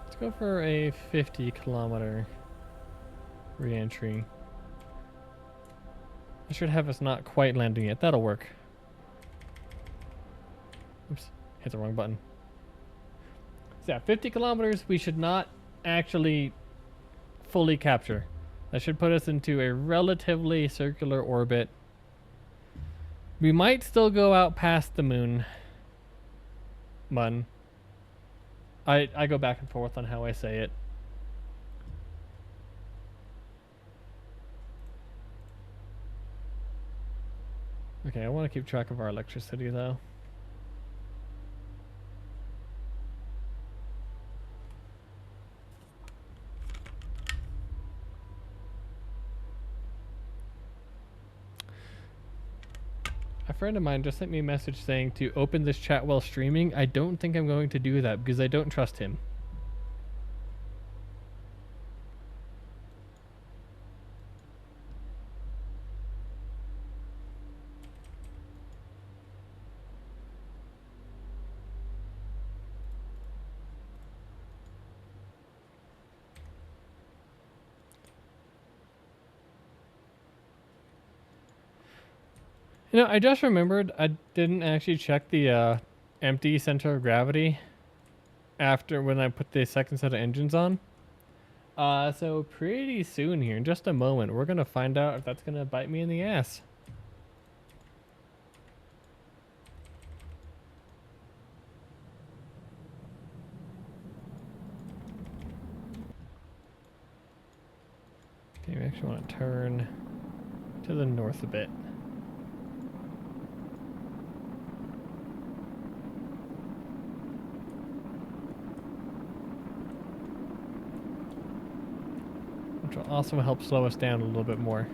Let's go for a 50-kilometer re-entry. I should have us not quite landing yet. That'll work. Oops, hit the wrong button. So yeah, 50 kilometers we should not actually fully capture. That should put us into a relatively circular orbit. We might still go out past the moon. I go back and forth on how I say it. Okay, I want to keep track of our electricity though. A friend of mine just sent me a message saying to open this chat while streaming. I don't think I'm going to do that because I don't trust him. You know, I just remembered I didn't actually check the empty center of gravity after when I put the second set of engines on. So pretty soon here, in just a moment, we're going to find out if that's going to bite me in the ass. Okay, we actually want to turn to the north a bit. Which will also help slow us down a little bit more.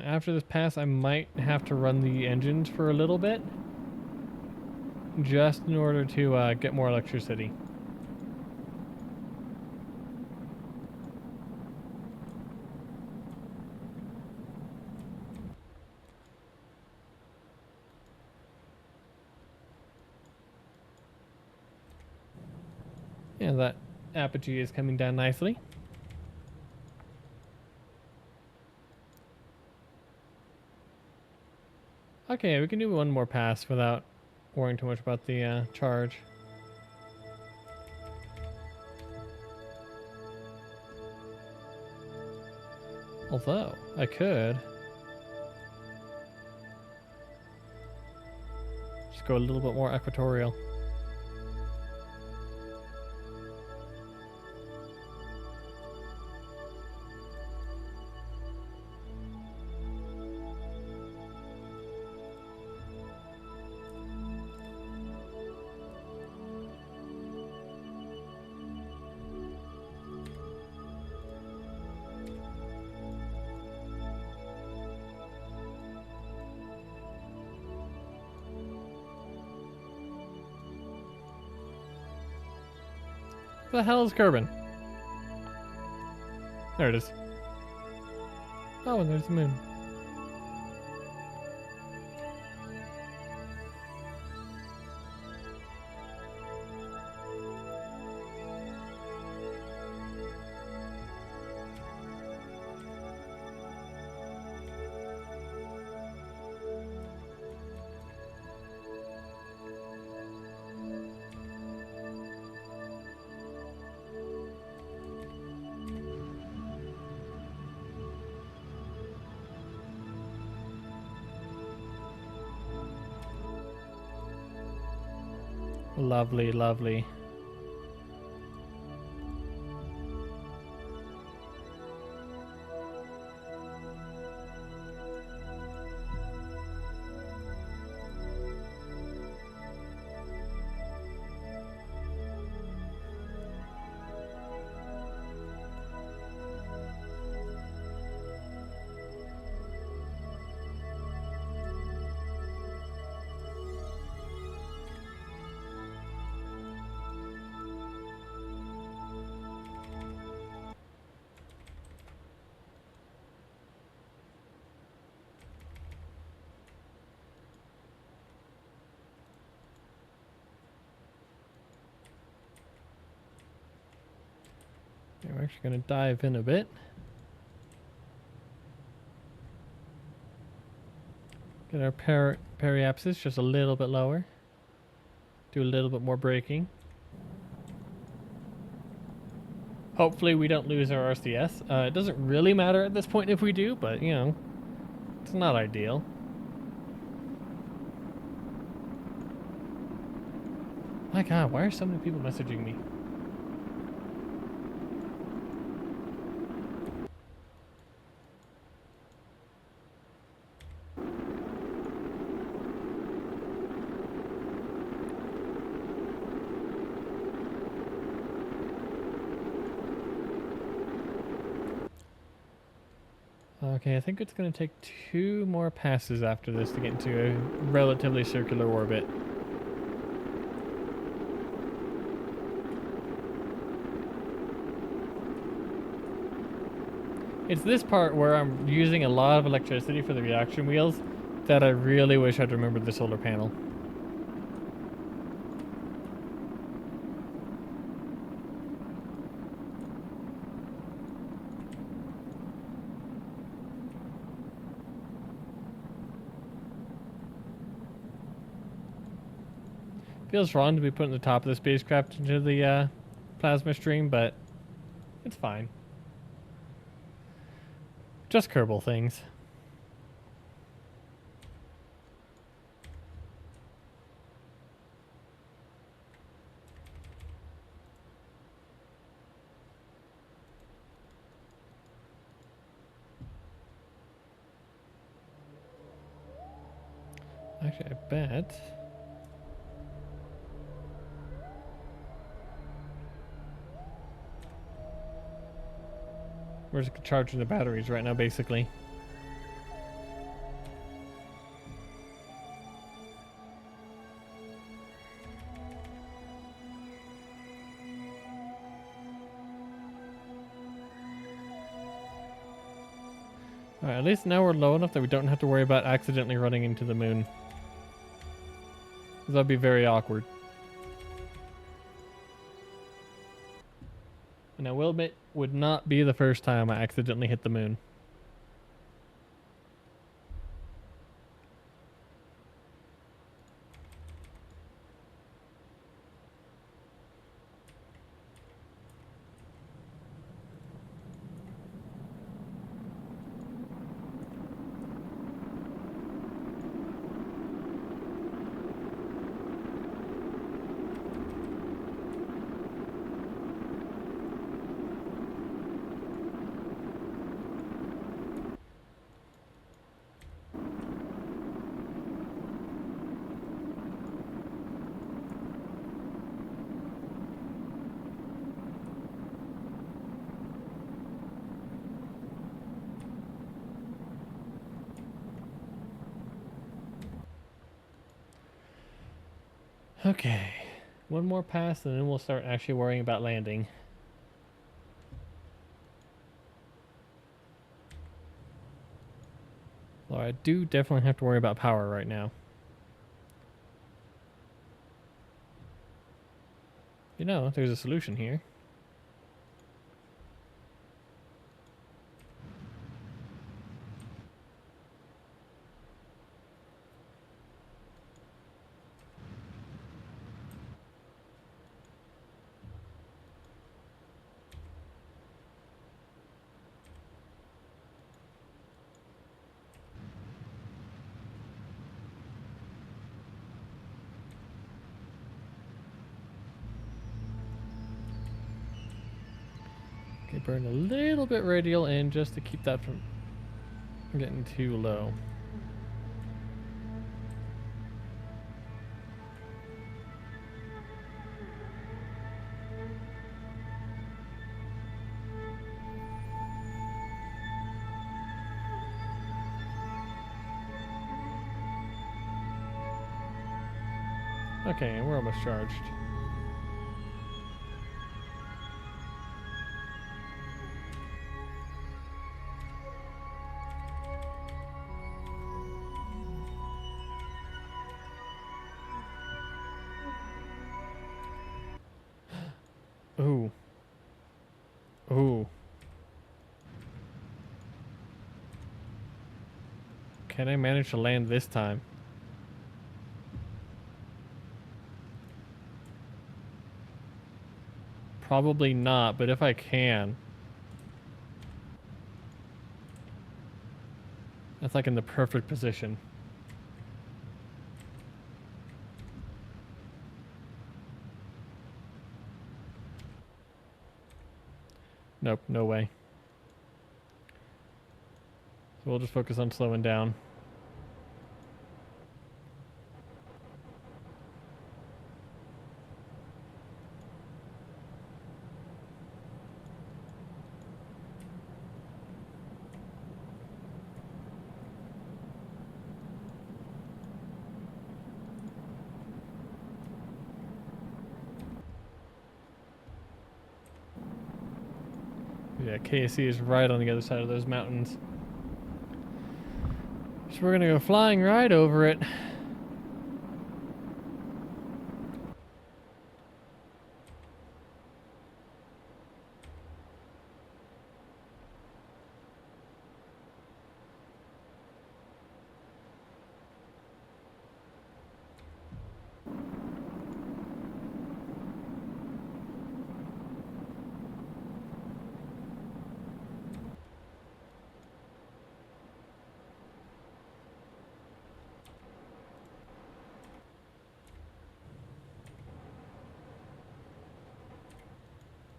After this pass, I might have to run the engines for a little bit, just in order to get more electricity. Yeah, that apogee is coming down nicely. Okay, we can do one more pass without worrying too much about the charge. Although, I could just go a little bit more equatorial. What the hell is Kerbin? There it is. Oh, and there's the moon. Lovely, lovely. Okay, we're actually going to dive in a bit. Get our periapsis just a little bit lower. Do a little bit more braking. Hopefully we don't lose our RCS. It doesn't really matter at this point if we do, but you know, it's not ideal. My god, why are so many people messaging me? Okay, I think it's going to take 2 more passes after this to get into a relatively circular orbit. It's this part where I'm using a lot of electricity for the reaction wheels that I really wish I'd remembered the solar panel. Feels wrong to be putting the top of the spacecraft into the plasma stream, but it's fine. Just Kerbal things. Actually, I bet. We're just charging the batteries right now, basically. Alright, at least now we're low enough that we don't have to worry about accidentally running into the moon. Because that'd be very awkward. And I will admit, would not be the first time I accidentally hit the moon. Okay. One more pass and then we'll start actually worrying about landing. Well, I do definitely have to worry about power right now. You know, there's a solution here. Okay, burn a little bit radial in just to keep that from getting too low. Okay, we're almost charged. Ooh. Ooh. Can I manage to land this time? Probably not, but if I can. That's like in the perfect position. Nope, no way. So we'll just focus on slowing down. Yeah, KSP is right on the other side of those mountains. So we're gonna go flying right over it.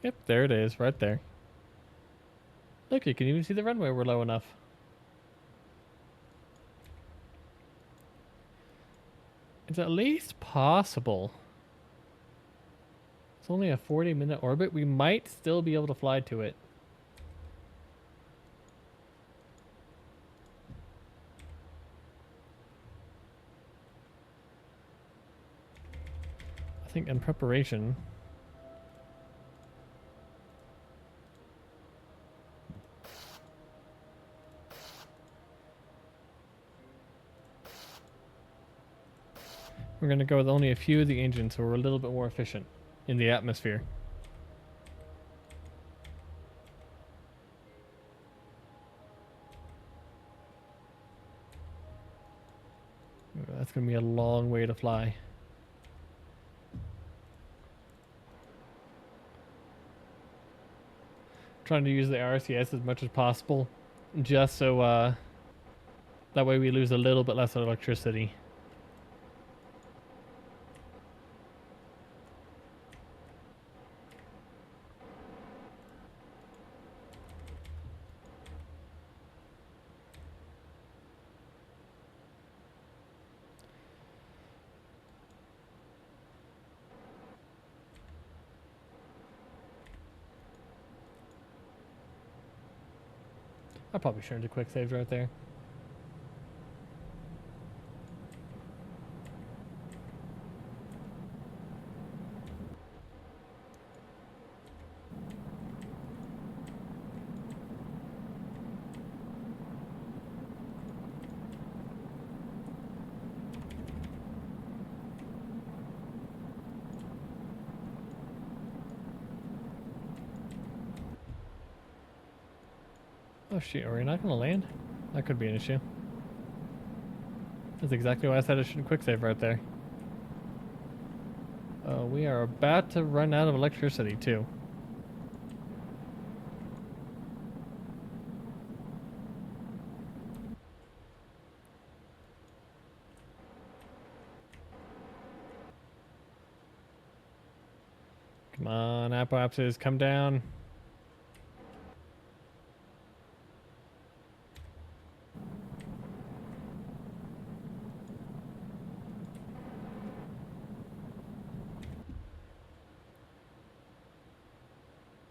Yep, there it is, right there. Look, you can even see the runway. We're low enough. It's at least possible. It's only a 40-minute orbit. We might still be able to fly to it. I think in preparation. We're going to go with only a few of the engines, so we're a little bit more efficient in the atmosphere. That's going to be a long way to fly. Trying to use the RCS as much as possible, just so that way we lose a little bit less electricity. I probably should have quick saves right there. Oh shit, are we not gonna land? That could be an issue. That's exactly why I said I shouldn't quick save right there. We are about to run out of electricity too. Come on, apoapsis, come down.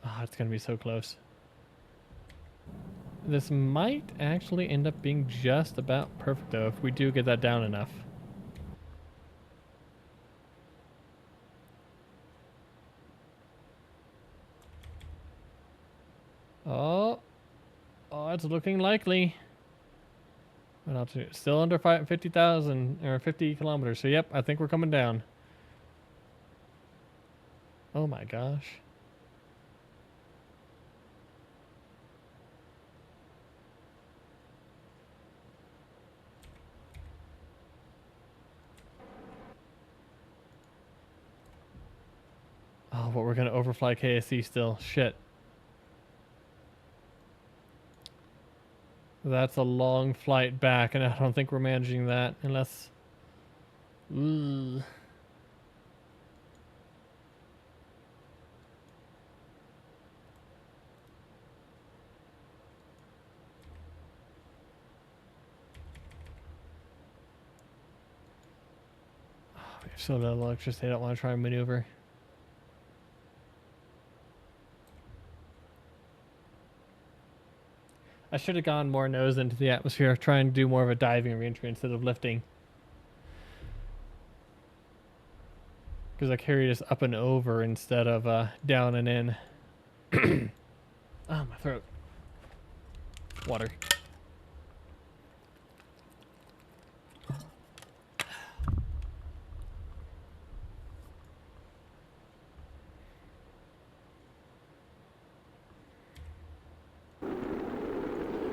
Ah, it's gonna be so close. This might actually end up being just about perfect though, if we do get that down enough. Oh, it's looking likely. What altitude? Still under 50,000 or 50 kilometers. So yep, I think we're coming down. Oh my gosh. Oh, but we're gonna overfly KSC still. Shit. That's a long flight back, and I don't think we're managing that unless. Ugh. Oh, we have so little electricity. I don't want to try and maneuver. I should have gone more nose into the atmosphere, trying to do more of a diving reentry instead of lifting. Because I carried us up and over instead of down and in. Oh, my throat. Water.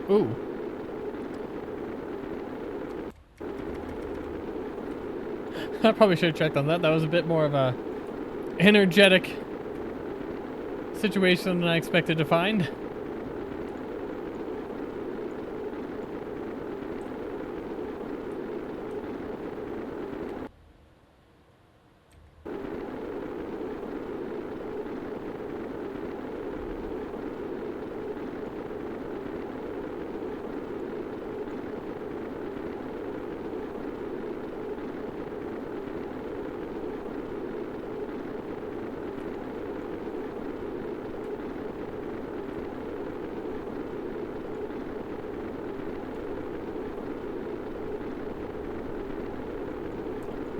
Ooh. I probably should have checked on that. That was a bit more of a energetic situation than I expected to find.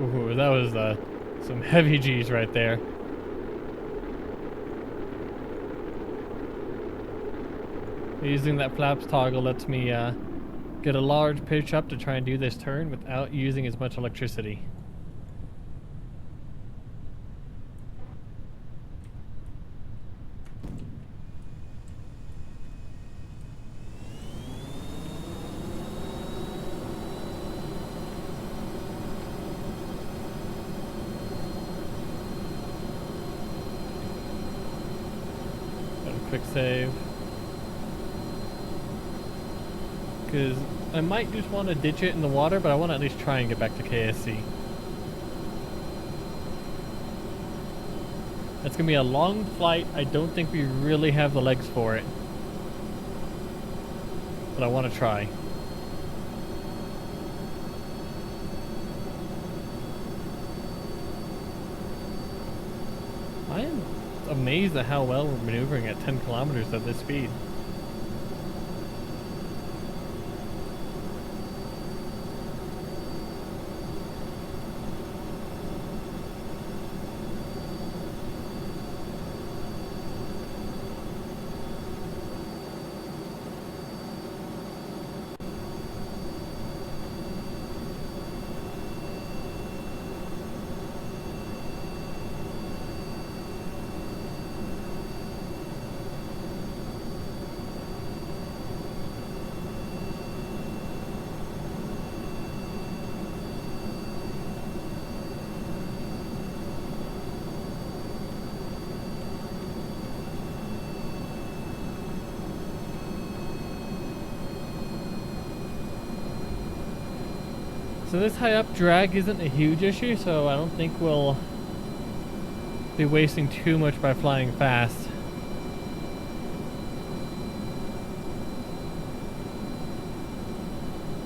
Ooh, that was some heavy G's right there. Using that flaps toggle lets me get a large pitch up to try and do this turn without using as much electricity. Quick save. Because I might just want to ditch it in the water, but I want to at least try and get back to KSC. That's going to be a long flight. I don't think we really have the legs for it. But I want to try. I am amazed at how well we're maneuvering at 10 kilometers at this speed. So this high up drag isn't a huge issue, so I don't think we'll be wasting too much by flying fast.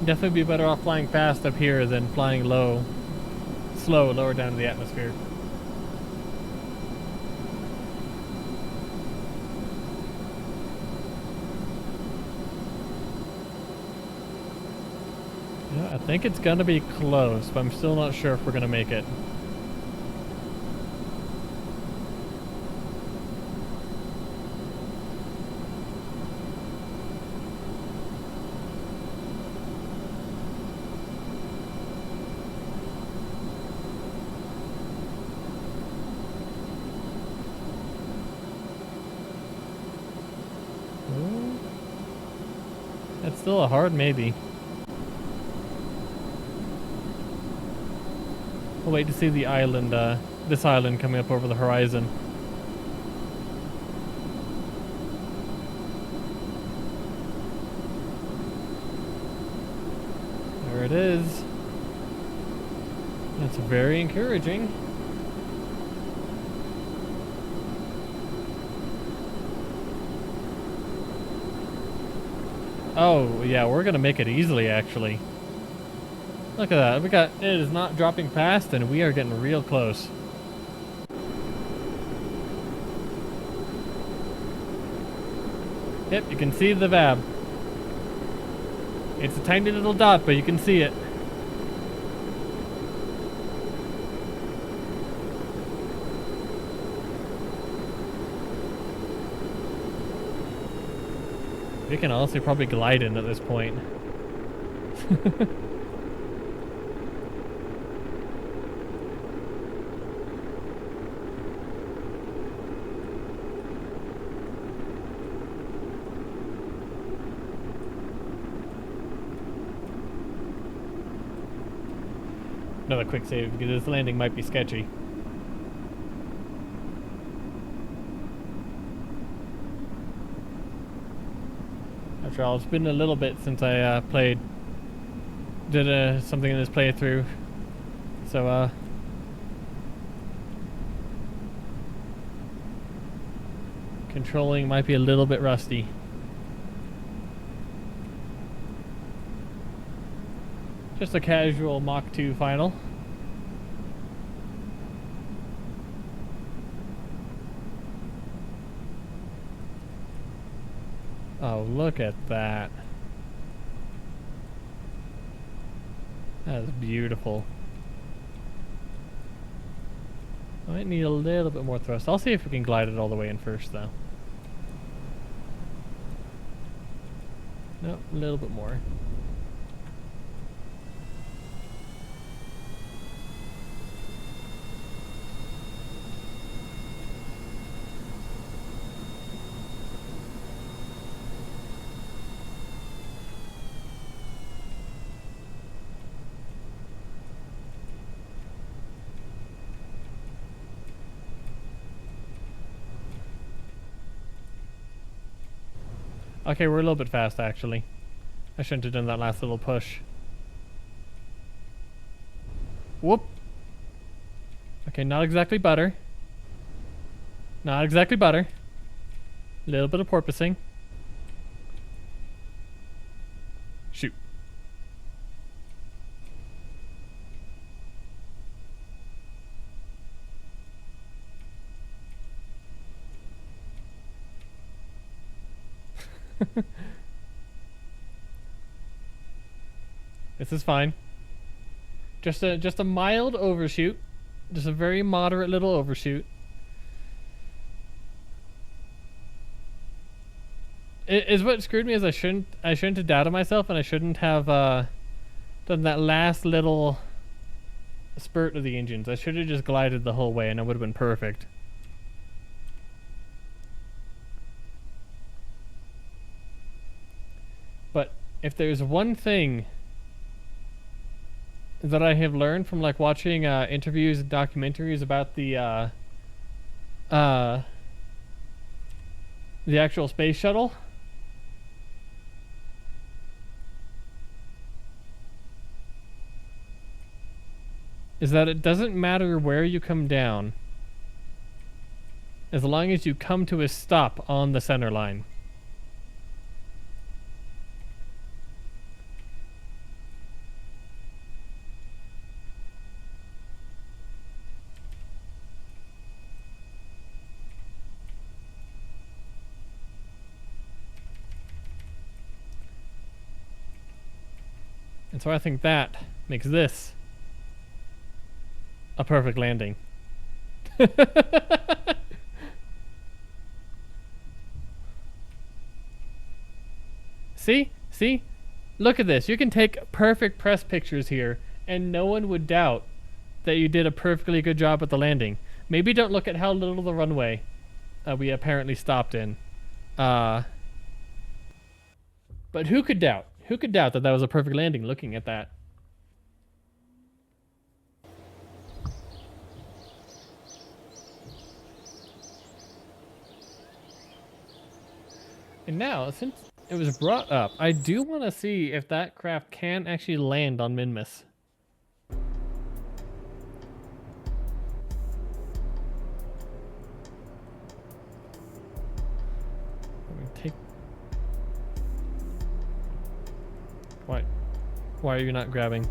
Definitely be better off flying fast up here than flying slow, lower down in the atmosphere. Yeah, I think it's gonna be close, but I'm still not sure if we're gonna make it. Ooh. That's still a hard maybe. We'll wait to see the island, this island coming up over the horizon. There it is. That's very encouraging. Oh, yeah, we're gonna make it easily, actually. Look at that. It is not dropping fast, and we are getting real close. Yep, you can see the VAB. It's a tiny little dot, but you can see it. We can also probably glide in at this point. Another quick save because this landing might be sketchy. After all, it's been a little bit since I did something in this playthrough, so controlling might be a little bit rusty. Just a casual Mach 2 final. Oh, look at that. That is beautiful. I might need a little bit more thrust. I'll see if we can glide it all the way in first, though. Nope, a little bit more. Okay, we're a little bit fast, actually. I shouldn't have done that last little push. Whoop. Okay, not exactly butter. Not exactly butter. A little bit of porpoising. Shoot. This is fine. Just a mild overshoot. Just a very moderate little overshoot. Is what screwed me is I shouldn't have doubted myself, and I shouldn't have done that last little spurt of the engines. I should have just glided the whole way and it would have been perfect. But if there's one thing that I have learned from like watching interviews and documentaries about the actual space shuttle, is that it doesn't matter where you come down as long as you come to a stop on the center line. And so I think that makes this a perfect landing. See? See? Look at this. You can take perfect press pictures here, and no one would doubt that you did a perfectly good job at the landing. Maybe don't look at how little the runway we apparently stopped in. But who could doubt? Who could doubt that that was a perfect landing looking at that? And now, since it was brought up, I do want to see if that craft can actually land on Minmus. Take... Why are you not grabbing?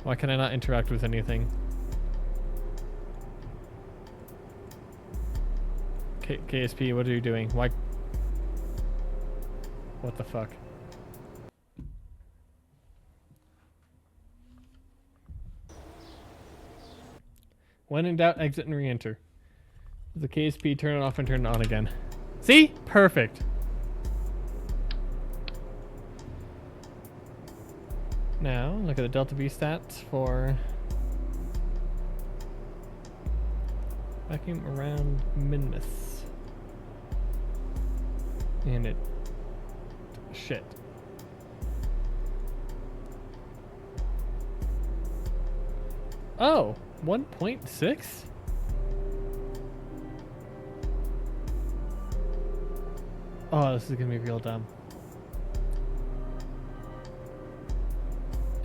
Why can I not interact with anything? KSP, what are you doing? Why? What the fuck? When in doubt, exit and re-enter. The KSP, turn it off and turn it on again. See? Perfect. Now, look at the Delta V stats for vacuum around Minmus. And it... shit. Oh, 1.6? Oh, this is gonna be real dumb.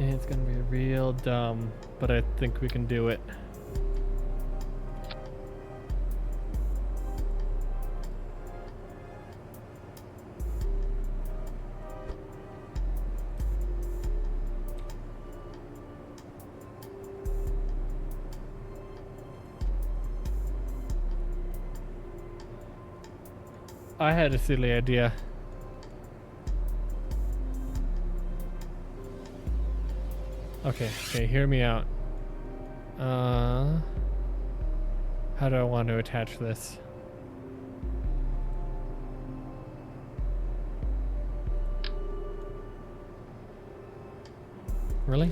It's gonna be real dumb, but I think we can do it. I had a silly idea. Okay, hear me out. How do I want to attach this? Really?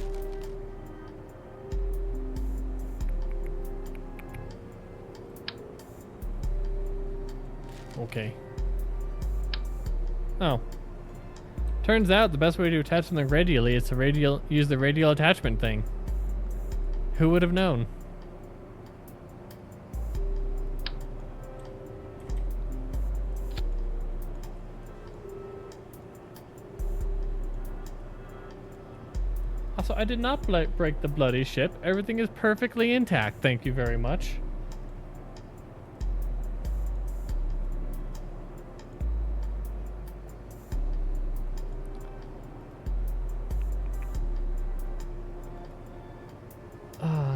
Okay. Oh. Turns out the best way to attach something radially is to use the radial attachment thing. Who would have known? Also, I did not break the bloody ship. Everything is perfectly intact. Thank you very much.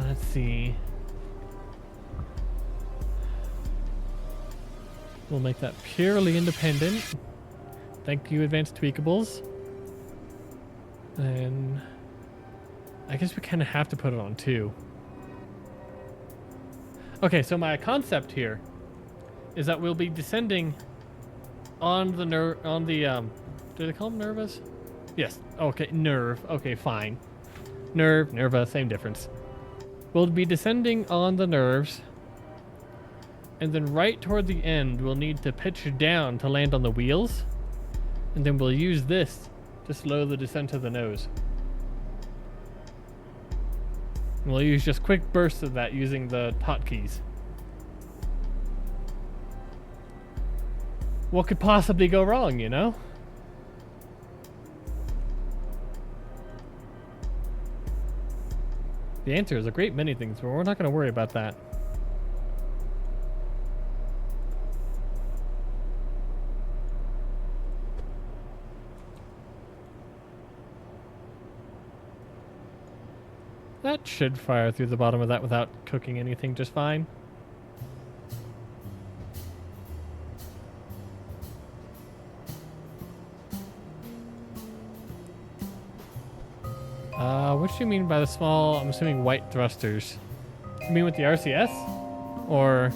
Let's see. We'll make that purely independent. Thank you, Advanced Tweakables. And I guess we kind of have to put it on 2. Okay, so my concept here is that we'll be descending on the do they call them nervas? Yes. Okay, nerve. Okay, fine. Nerva, same difference. We'll be descending on the nerves, and then right toward the end, we'll need to pitch down to land on the wheels, and then we'll use this to slow the descent to the nose. And we'll use just quick bursts of that using the hotkeys. What could possibly go wrong, you know? The answer is a great many things, but we're not going to worry about that. That should fire through the bottom of that without cooking anything just fine. What do you mean by the small, I'm assuming white thrusters? You mean with the RCS? Or...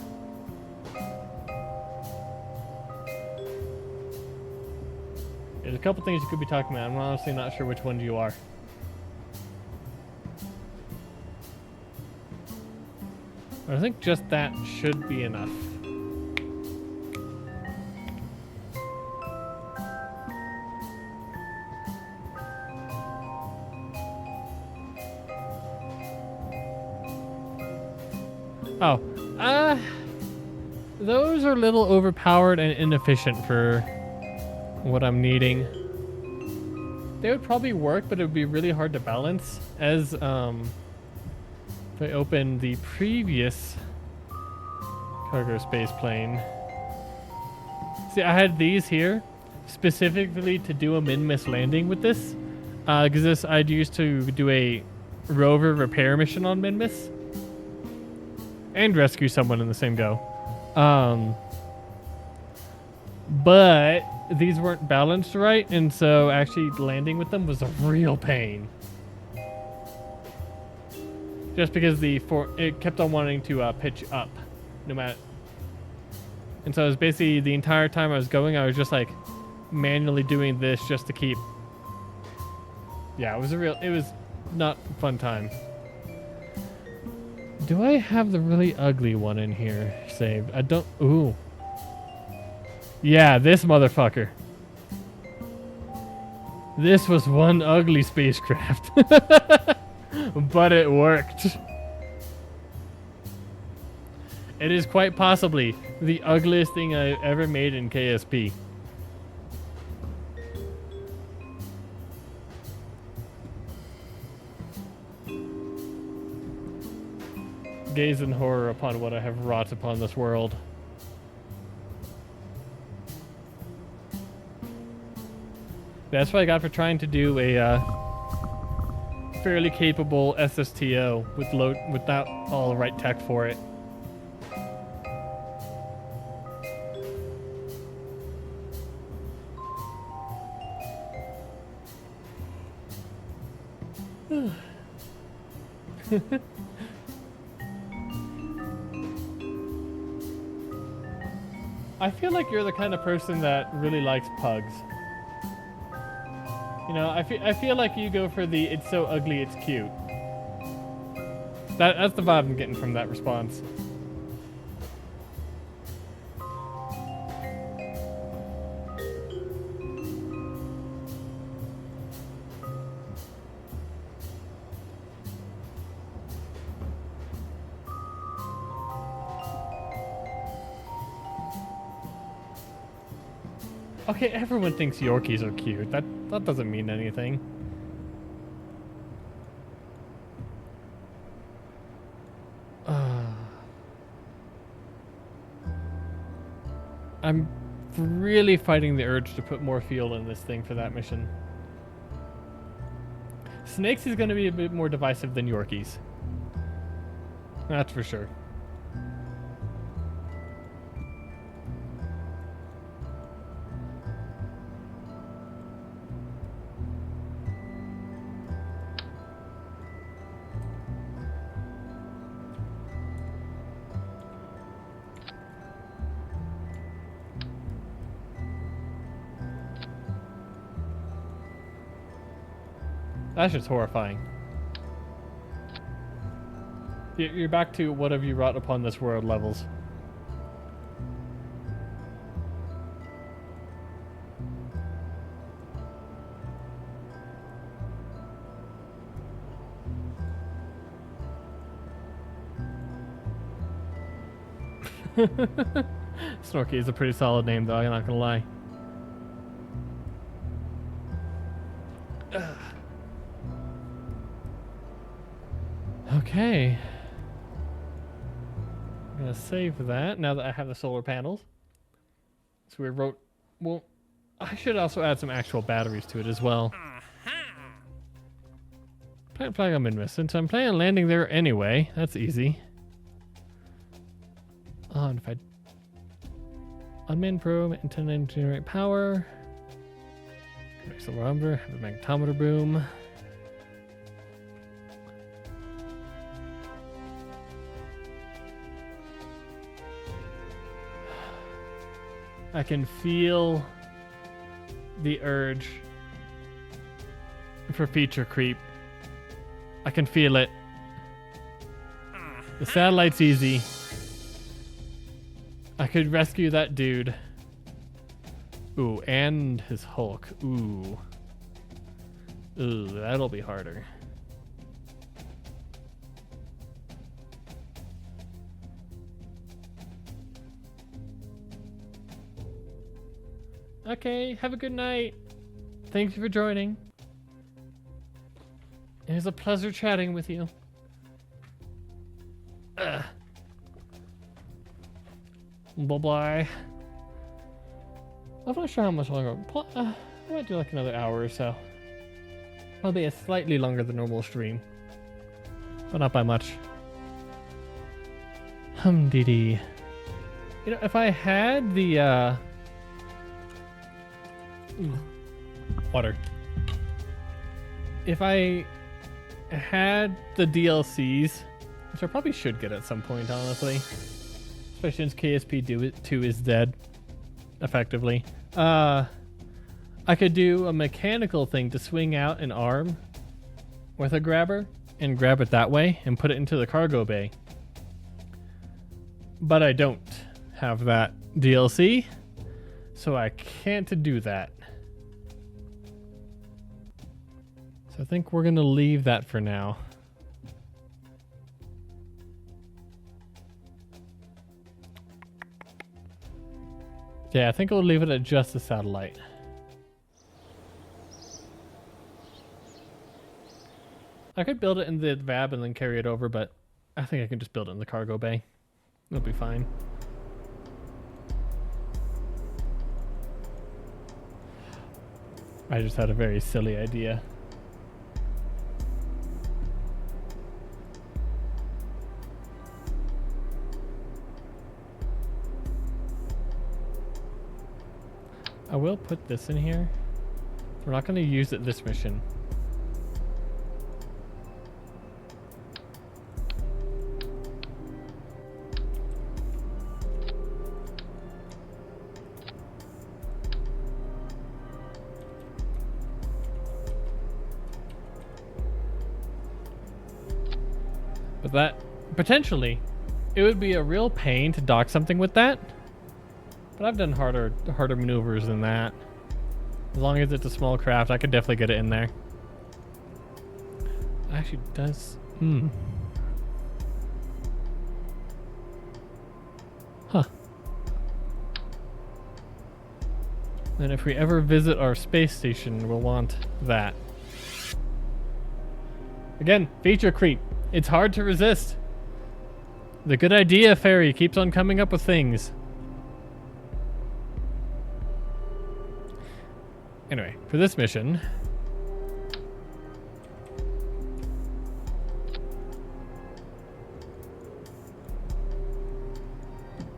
There's a couple things you could be talking about. I'm honestly not sure which ones you are. I think just that should be enough. Oh, those are a little overpowered and inefficient for what I'm needing. They would probably work, but it would be really hard to balance. As if I open the previous cargo space plane. See, I had these here specifically to do a min-miss landing with this, because this I'd used to do a rover repair mission on min-miss and rescue someone in the same go. But these weren't balanced right, and so actually landing with them was a real pain. Just because it kept on wanting to pitch up, no matter. And so it was basically the entire time I was going, I was just like manually doing this just to keep. Yeah, it was not a fun time. Do I have the really ugly one in here saved? I don't. Ooh. Yeah, this motherfucker. This was one ugly spacecraft. But it worked. It is quite possibly the ugliest thing I've ever made in KSP. Gaze in horror upon what I have wrought upon this world. That's what I got for trying to do a fairly capable SSTO without all the right tech for it. I feel like you're the kind of person that really likes pugs. You know, I feel like you go for the it's so ugly it's cute. That's the vibe I'm getting from that response. Okay, everyone thinks Yorkies are cute. That doesn't mean anything. I'm really fighting the urge to put more fuel in this thing for that mission. Snakes is going to be a bit more divisive than Yorkies. That's for sure. That's just horrifying. You're back to what have you wrought upon this world levels. Snorky is a pretty solid name, though, I'm not gonna lie. Okay. I'm gonna save that now that I have the solar panels. So we wrote, well, I should also add some actual batteries to it as well. Plant flag I'm in since I'm planning on landing there anyway. That's easy. Oh, and if I unmanned probe, antenna to generate power. Accelerometer, have a magnetometer boom. I can feel the urge for feature creep. I can feel it. The satellite's easy. I could rescue that dude. Ooh, and his Hulk. Ooh. Ooh, that'll be harder. Okay, have a good night. Thank you for joining. It was a pleasure chatting with you. Bye-bye. I'm not sure how much longer. I might do like another hour or so. It'll be a slightly longer than normal stream. But not by much. Hum-dee-dee. You know, if I had the, water. If I had the DLCs, which I probably should get at some point, honestly. Especially since KSP 2 is dead, effectively. I could do a mechanical thing to swing out an arm with a grabber and grab it that way and put it into the cargo bay. But I don't have that DLC, so I can't do that. So I think we're gonna leave that for now. Yeah, I think we'll leave it at just the satellite. I could build it in the VAB and then carry it over, but I think I can just build it in the cargo bay. It'll be fine. I just had a very silly idea. I will put this in here. We're not going to use it this mission. But that, potentially, it would be a real pain to dock something with that. But I've done harder maneuvers than that. As long as it's a small craft, I could definitely get it in there. Actually, does... Huh. Then if we ever visit our space station, we'll want that. Again, feature creep. It's hard to resist. The good idea fairy keeps on coming up with things. Anyway, for this mission...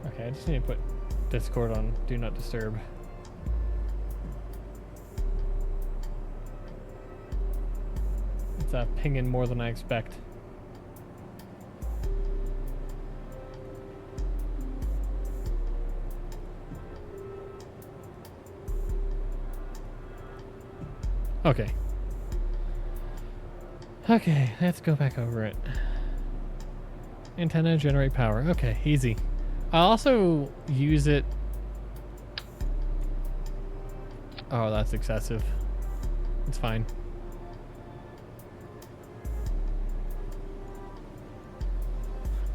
Okay, I just need to put Discord on Do Not Disturb. It's pinging more than I expect. Okay. Okay, let's go back over it. Antenna, generate power. Okay, easy. I'll also use it... Oh, that's excessive. It's fine.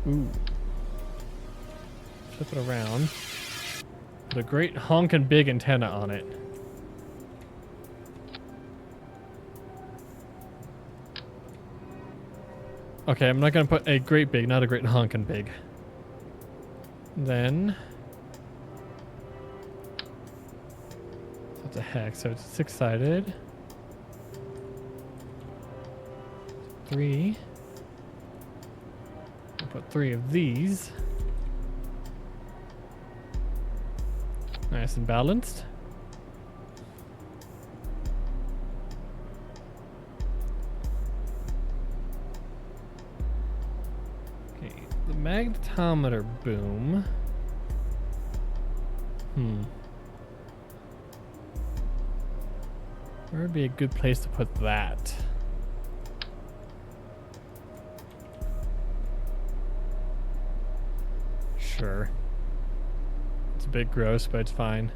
Ooh. Flip it around. Put a great honkin' big antenna on it. Okay, I'm not gonna put a great big, not a great honkin' big. Then what the heck? So it's 6-sided. 3. I'll put 3 of these. Nice and balanced. Okay, the magnetometer boom. Where would be a good place to put that? Sure. It's a bit gross, but it's fine.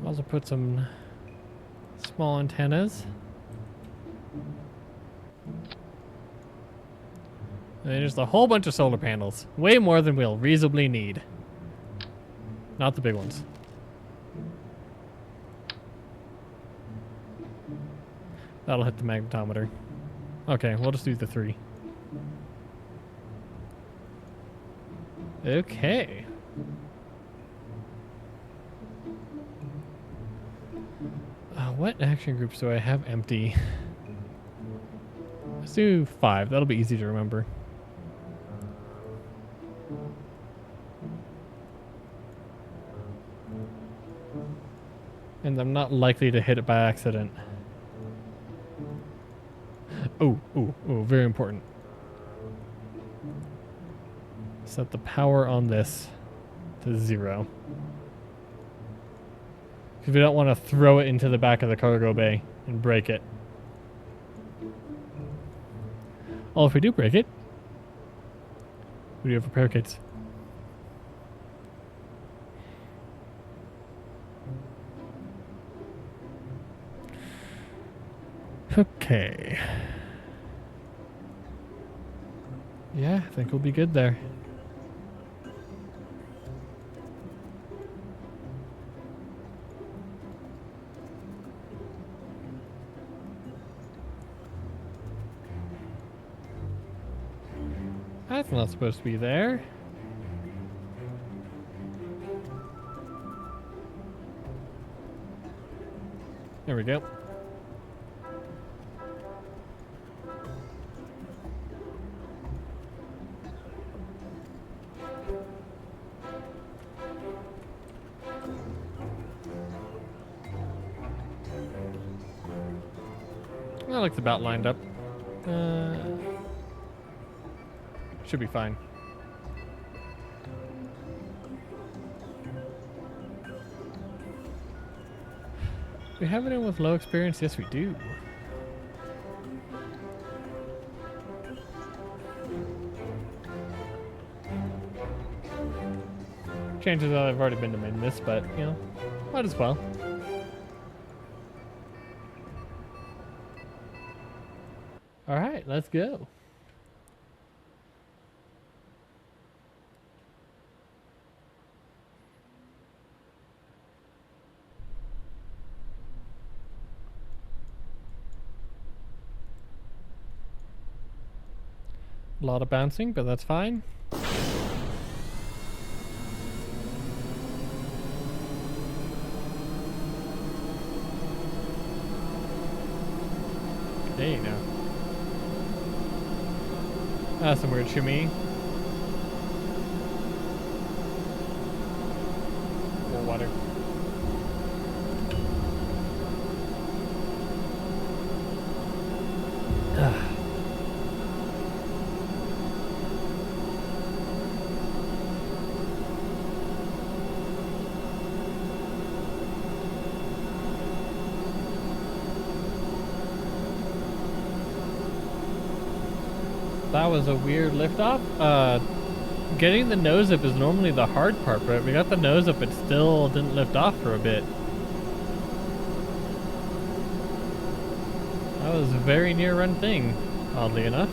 Also put some small antennas. And then just a whole bunch of solar panels. Way more than we'll reasonably need. Not the big ones. That'll hit the magnetometer. Okay, we'll just do the 3. Okay. What action groups do I have empty? Let's do 5. That'll be easy to remember. And I'm not likely to hit it by accident. Oh, very important. Set the power on this to 0. Because we don't want to throw it into the back of the cargo bay and break it. Oh, if we do break it, we do have repair kits. Okay. Yeah, I think we'll be good there. That's not supposed to be there. There we go. That looks about lined up. Should be fine. We have anyone with low experience? Yes, we do. Chances are I've already been to this, but, you know, might as well. Alright, let's go. A lot of bouncing, but that's fine. There you go. That's some weird shimmy. More water. That was a weird liftoff. Getting the nose up is normally the hard part, but we got the nose up, it still didn't lift off for a bit. That was a very near run thing, oddly enough.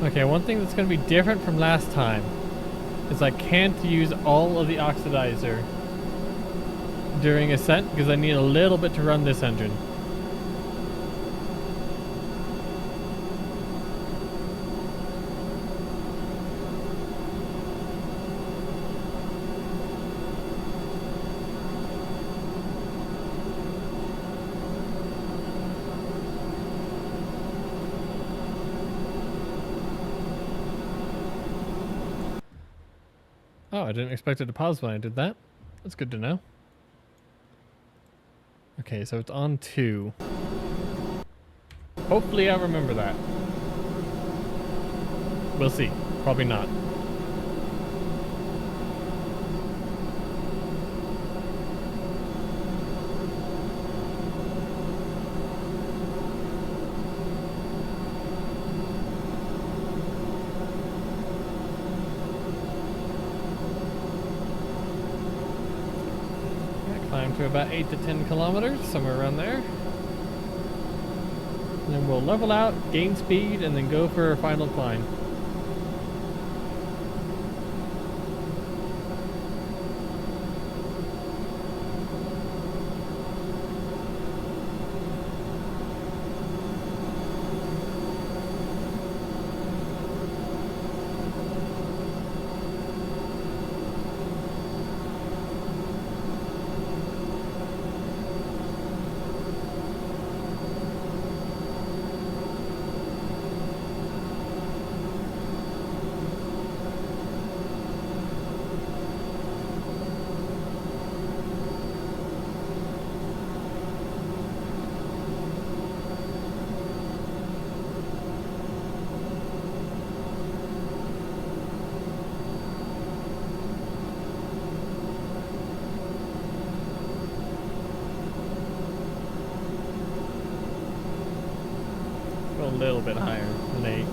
Okay, one thing that's going to be different from last time is I can't use all of the oxidizer during ascent because I need a little bit to run this engine. Oh, I didn't expect it to pause when I did that. That's good to know. Okay, so it's on 2. Hopefully I remember that. We'll see. Probably not. Climb to about 8 to 10 kilometers, somewhere around there. And then we'll level out, gain speed, and then go for a final climb. Go a little bit higher than 8.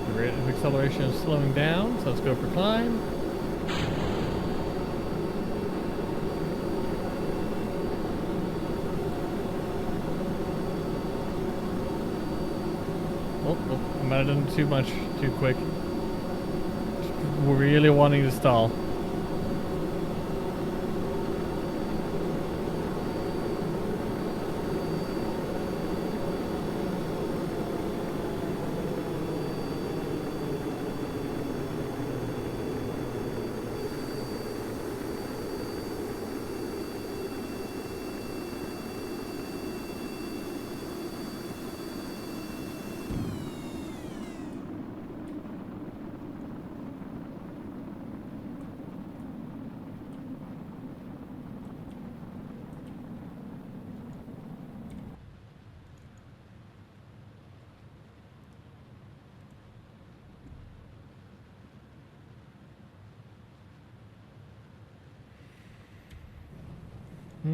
The rate of acceleration is slowing down, so let's go for climb. Oh, I might have done too much too quick. We're really wanting to stall.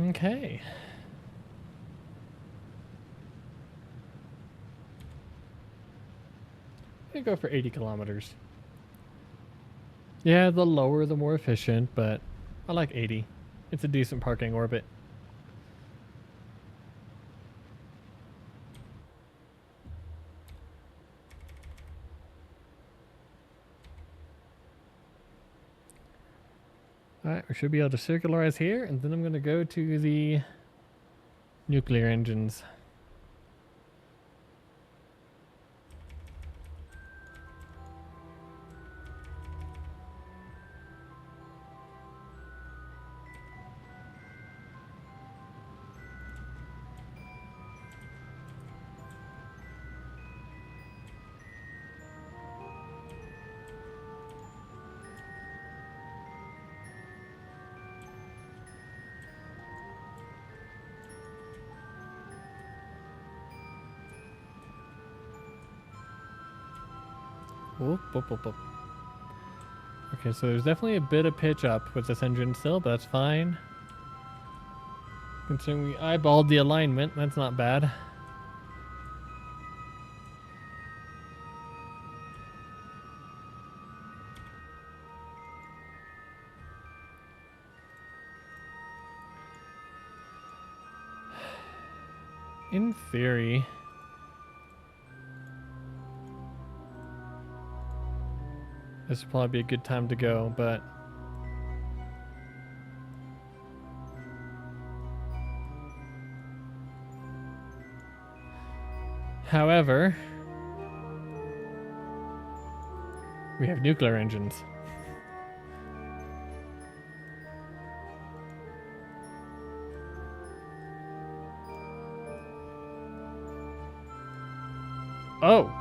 Okay. I'm gonna go for 80 kilometers. Yeah, the lower the more efficient, but I like 80. It's a decent parking orbit. Alright, we should be able to circularize here, and then I'm going to go to the nuclear engines. Whoop, whoop, whoop, whoop. Okay, so there's definitely a bit of pitch up with this engine still, but that's fine. Considering we eyeballed the alignment, that's not bad. In theory, this would probably be a good time to go, but however, we have nuclear engines. Oh!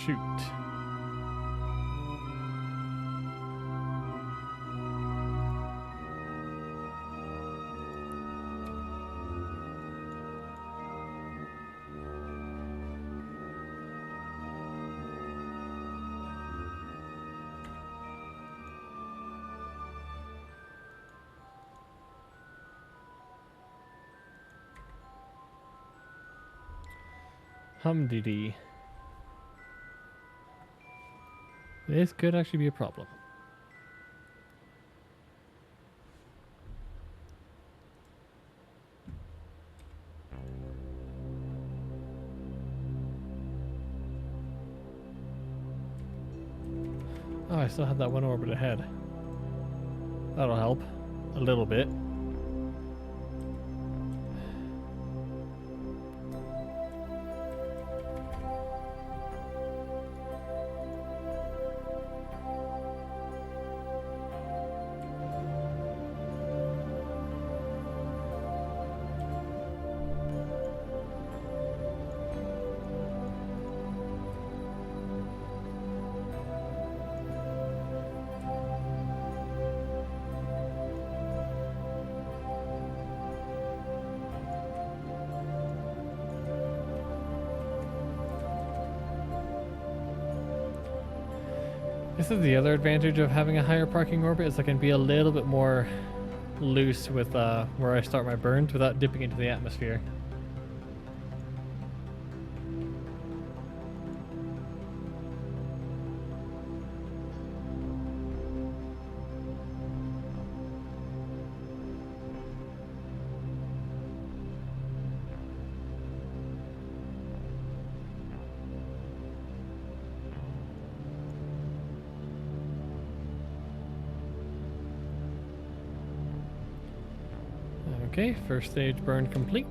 Shoot. Humdiddly. This could actually be a problem. Oh, I still have that one orbit ahead. That'll help. A little bit. This is the other advantage of having a higher parking orbit, is I can be a little bit more loose with where I start my burns without dipping into the atmosphere. Okay, first stage burn complete.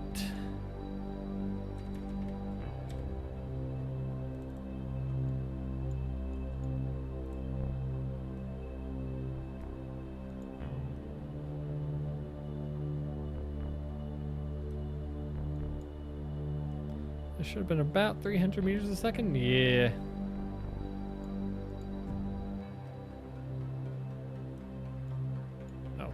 This should have been about 300 meters a second. Yeah. Oh.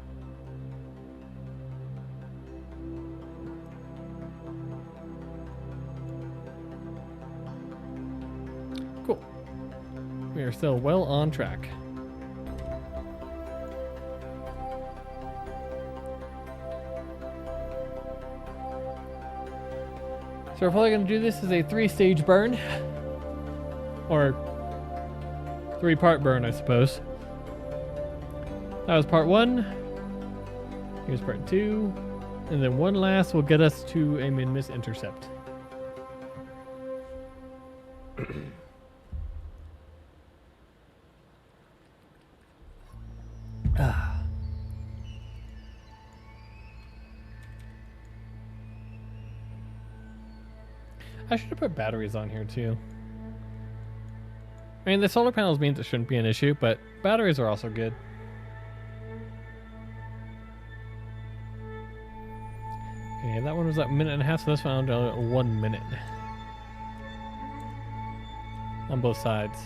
Cool. We are still well on track. So we're probably going to do this as a 3-stage burn. Or 3-part burn, I suppose. That was part 1. Here's part 2. And then one last will get us to a min-miss intercept. I should have put batteries on here too. I mean, the solar panels means it shouldn't be an issue, but batteries are also good. Okay, that one was at 1.5 minutes, so this one under 1 minute. On both sides.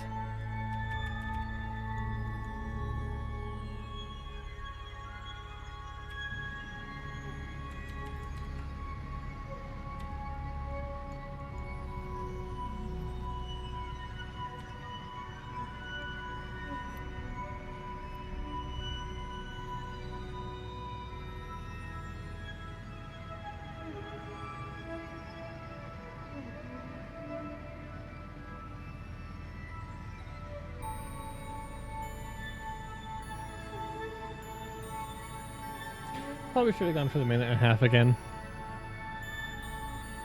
probably should have gone for the minute and a half again.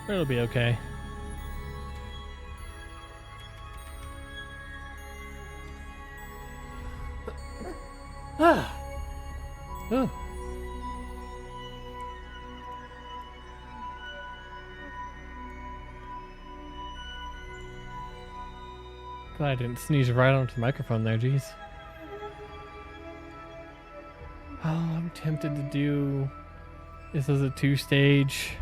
But it'll be okay. Oh. Glad I didn't sneeze right onto the microphone there, jeez. Oh, I'm tempted to do this as a 2-stage.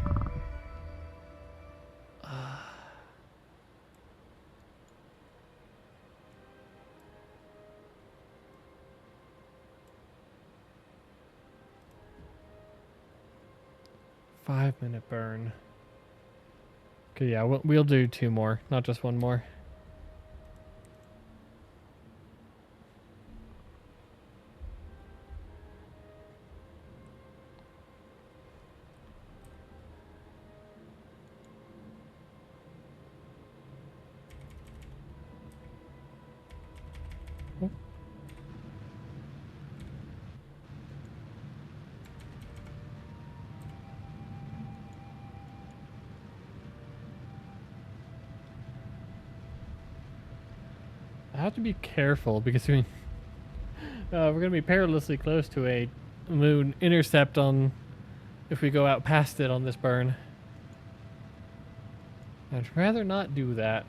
5-minute burn. Okay, yeah, we'll do 2 more, not just 1 more. I have to be careful because we're going to be perilously close to a moon intercept on if we go out past it on this burn. I'd rather not do that.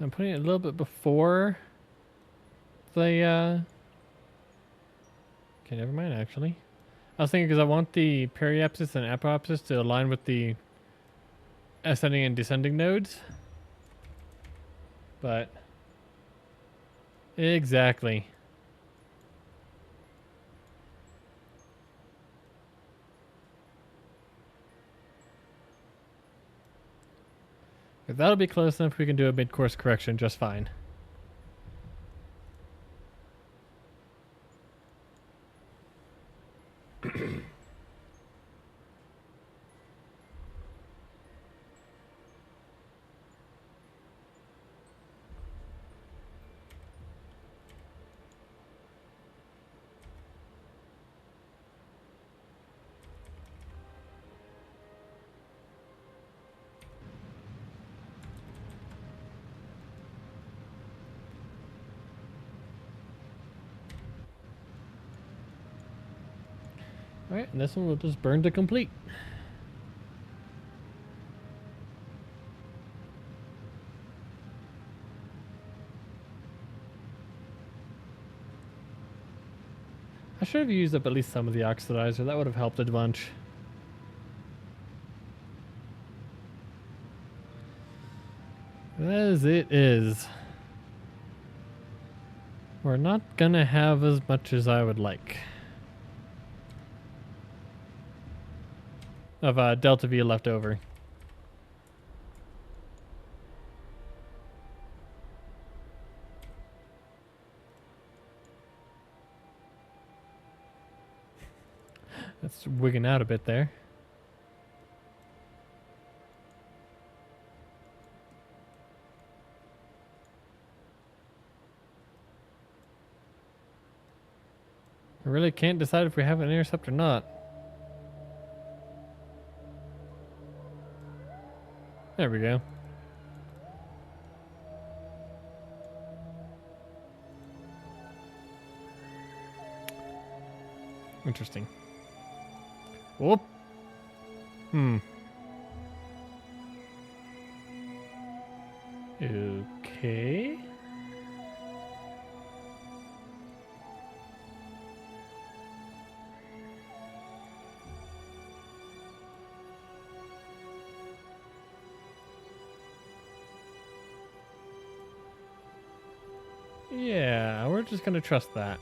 I'm putting it a little bit before the, okay, never mind, actually. I was thinking because I want the periapsis and apoapsis to align with the ascending and descending nodes. But, exactly. If that'll be close enough, we can do a mid-course correction just fine. Alright, and this one will just burn to complete. I should have used up at least some of the oxidizer. That would have helped a bunch. As it is, we're not gonna have as much as I would like of Delta V left over. That's wigging out a bit there. I really can't decide if we have an intercept or not. There we go. Interesting. Whoop. Okay. Yeah, we're just gonna trust that.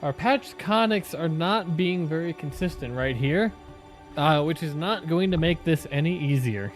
Our patched conics are not being very consistent right here, which is not going to make this any easier.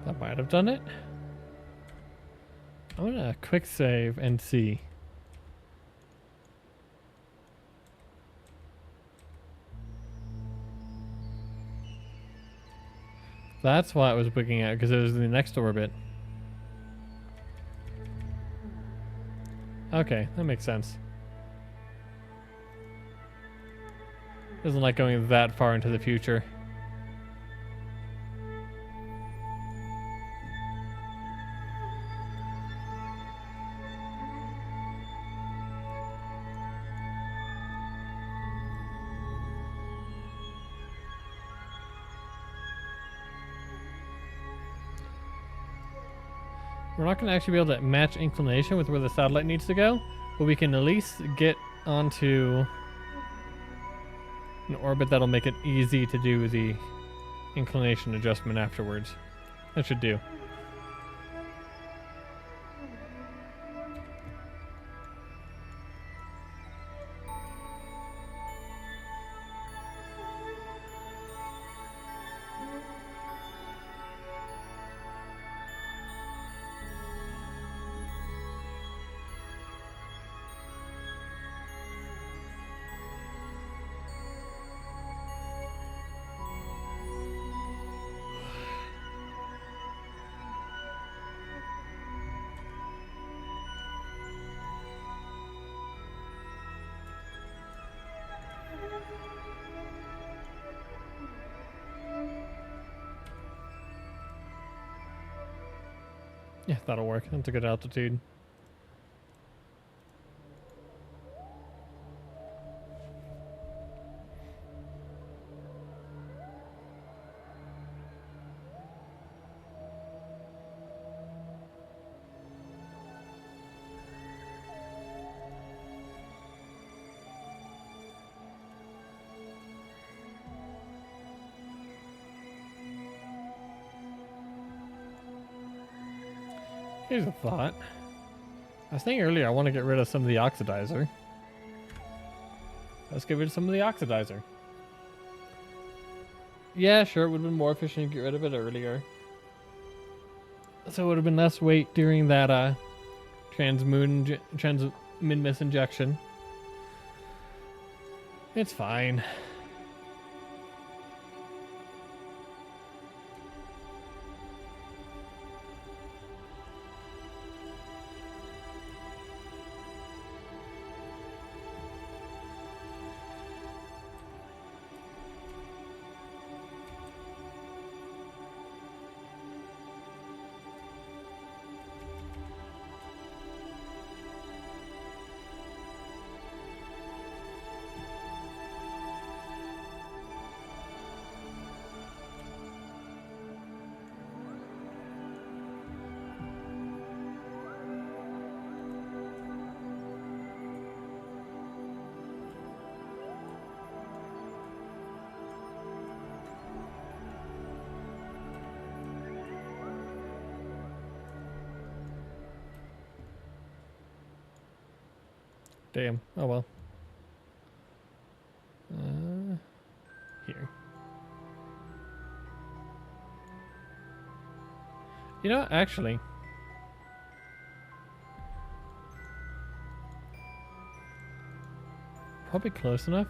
That might have done it. I'm gonna quick save and see. That's why it was wigging out, because it was in the next orbit. Okay, that makes sense. Doesn't like going that far into the future. We're not going to actually be able to match inclination with where the satellite needs to go, but we can at least get onto an orbit that'll make it easy to do the inclination adjustment afterwards. That should do. Yeah, that'll work. That's a good altitude. Here's a thought. I was thinking earlier I want to get rid of some of the oxidizer. Let's get rid of some of the oxidizer. Yeah, sure, it would have been more efficient to get rid of it earlier. So it would have been less weight during that trans-min-miss injection. It's fine. Damn. Oh well. Here. You know, actually, probably close enough.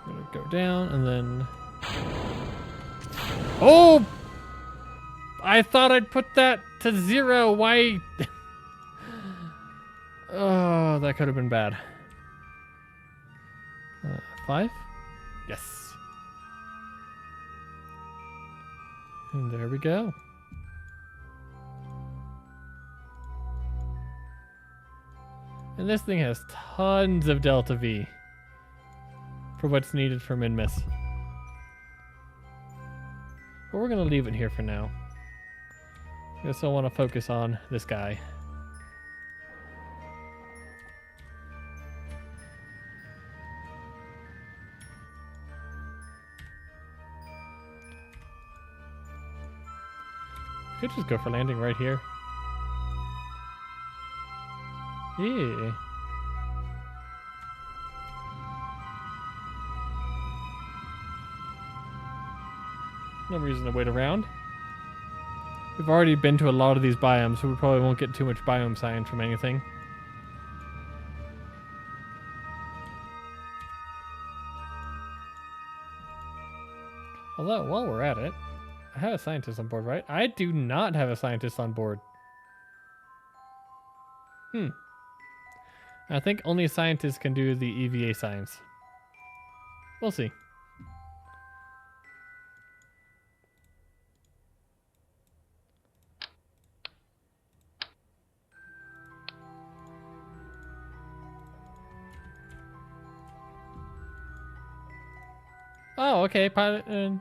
Gonna go down and then. Oh! I thought I'd put that to 0. Why? Oh, that could have been bad. 5? Yes. And there we go. And this thing has tons of delta V for what's needed for min-miss. But we're going to leave it here for now. I guess I want to focus on this guy. Could just go for landing right here. Yeah. No reason to wait around. We've already been to a lot of these biomes, so we probably won't get too much biome science from anything. Although, while we're at it, I have a scientist on board, right? I do not have a scientist on board. I think only scientists can do the EVA science. We'll see. Oh, okay. Pilot and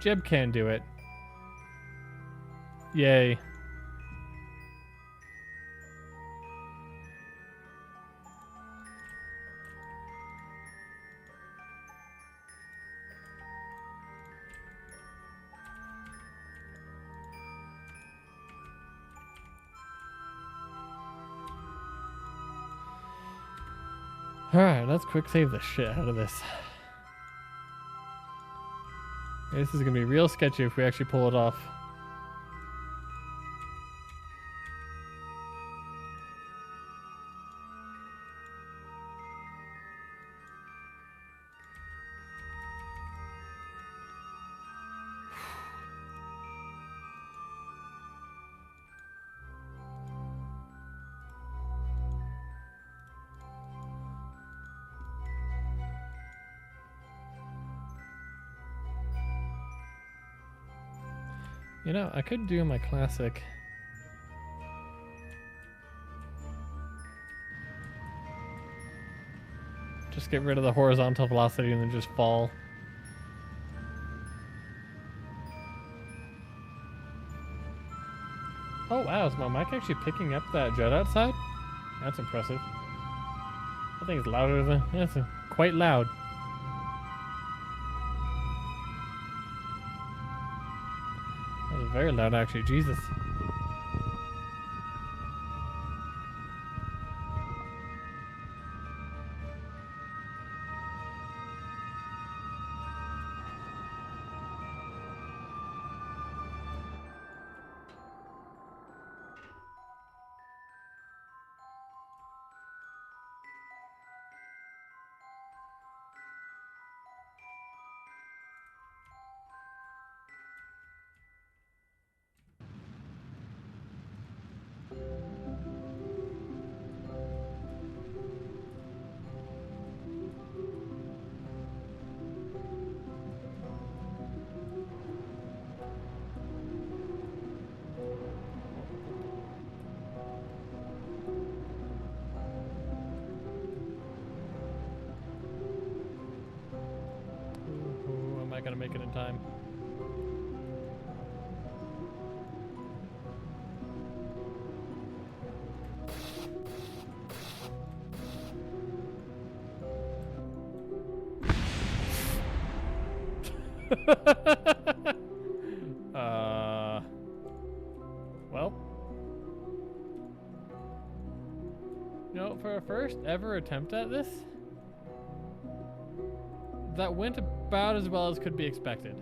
Jeb can do it. Yay. Alright, let's quick save the shit out of this. This is gonna be real sketchy if we actually pull it off. You know, I could do my classic. Just get rid of the horizontal velocity and then just fall. Oh wow, is my mic actually picking up that jet outside? That's impressive. I think it's louder than, that's quite loud. That was very loud actually, Jesus. Ooh, am I gonna make it in time? Well, you know, for a first ever attempt at this, that went about as well as could be expected.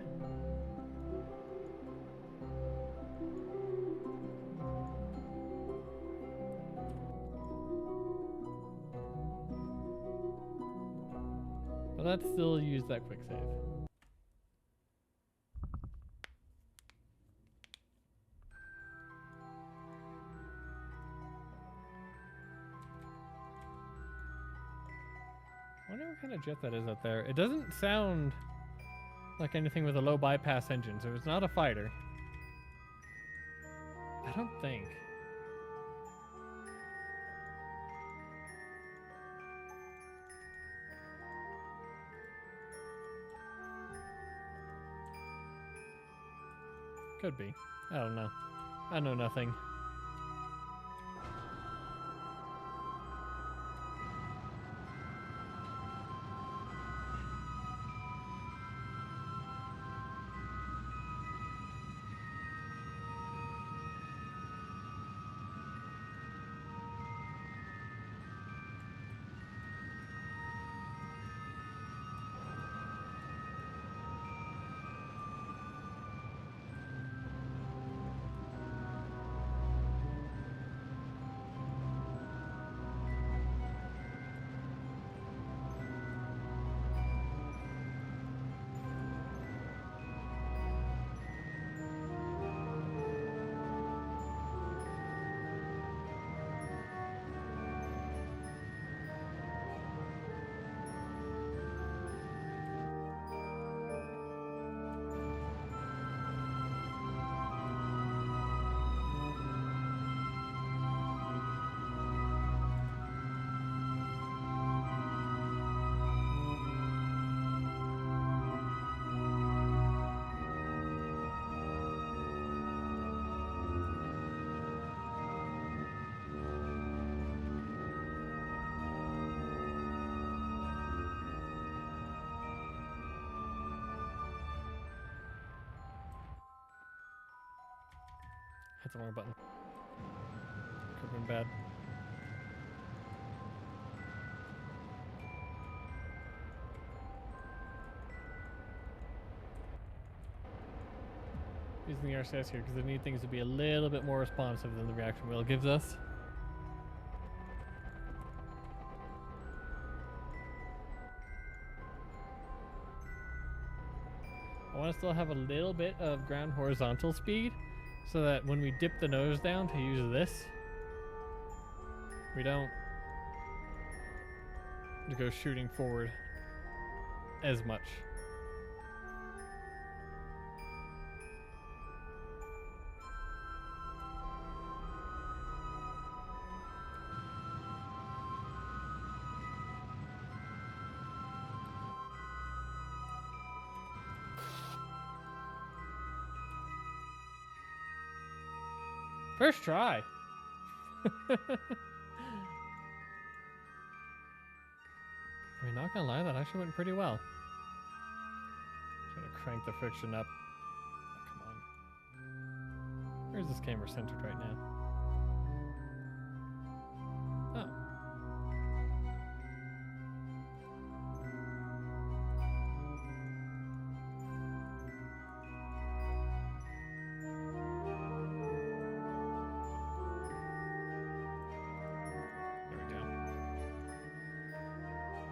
But let's still use that quick save. kind of jet that is up there. It doesn't sound like anything with a low bypass engine, so it's not a fighter. I don't think. Could be. I don't know. I know nothing. Hit the wrong button. Could've been bad. Using the RCS here because I need things to be a little bit more responsive than the reaction wheel gives us. I want to still have a little bit of ground horizontal speed so that when we dip the nose down to use this, we don't go shooting forward as much. First try. I mean, not gonna lie, that actually went pretty well. Trying to crank the friction up. Oh, come on. Where's this camera centered right now? Oh.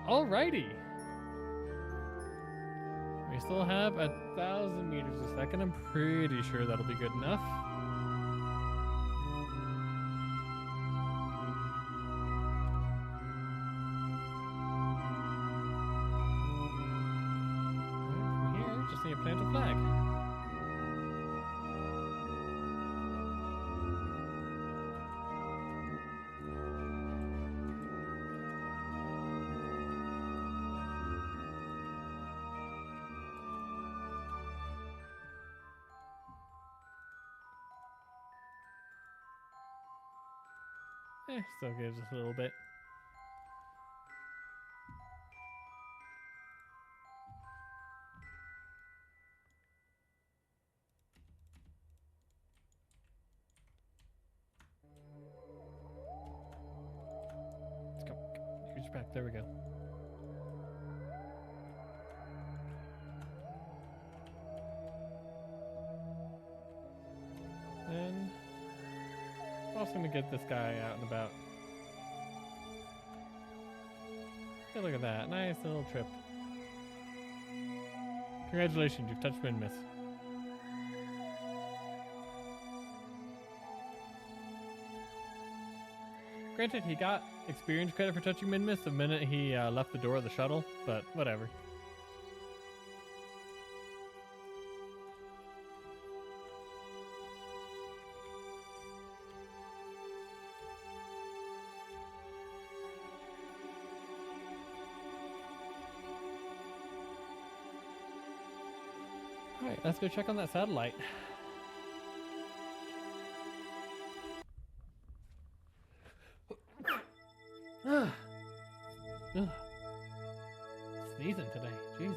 Alrighty. We still have 1,000 meters a second. I'm pretty sure that'll be good enough. Alright, from here, just need to plant a flag. Still gives us a little bit. Let's go. Huge back. There we go. And I'm also gonna get this guy out and about. Hey, look at that. Nice little trip. Congratulations, you've touched Min Miss. Granted, he got experience credit for touching Minmus the minute he left the door of the shuttle, but whatever. Alright, let's go check on that satellite. Sneezing today, Jesus.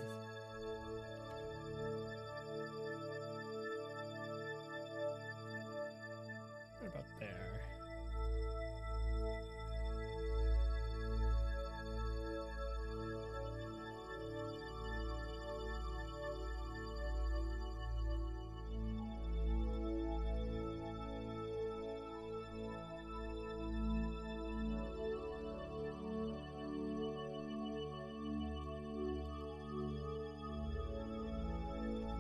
What about there?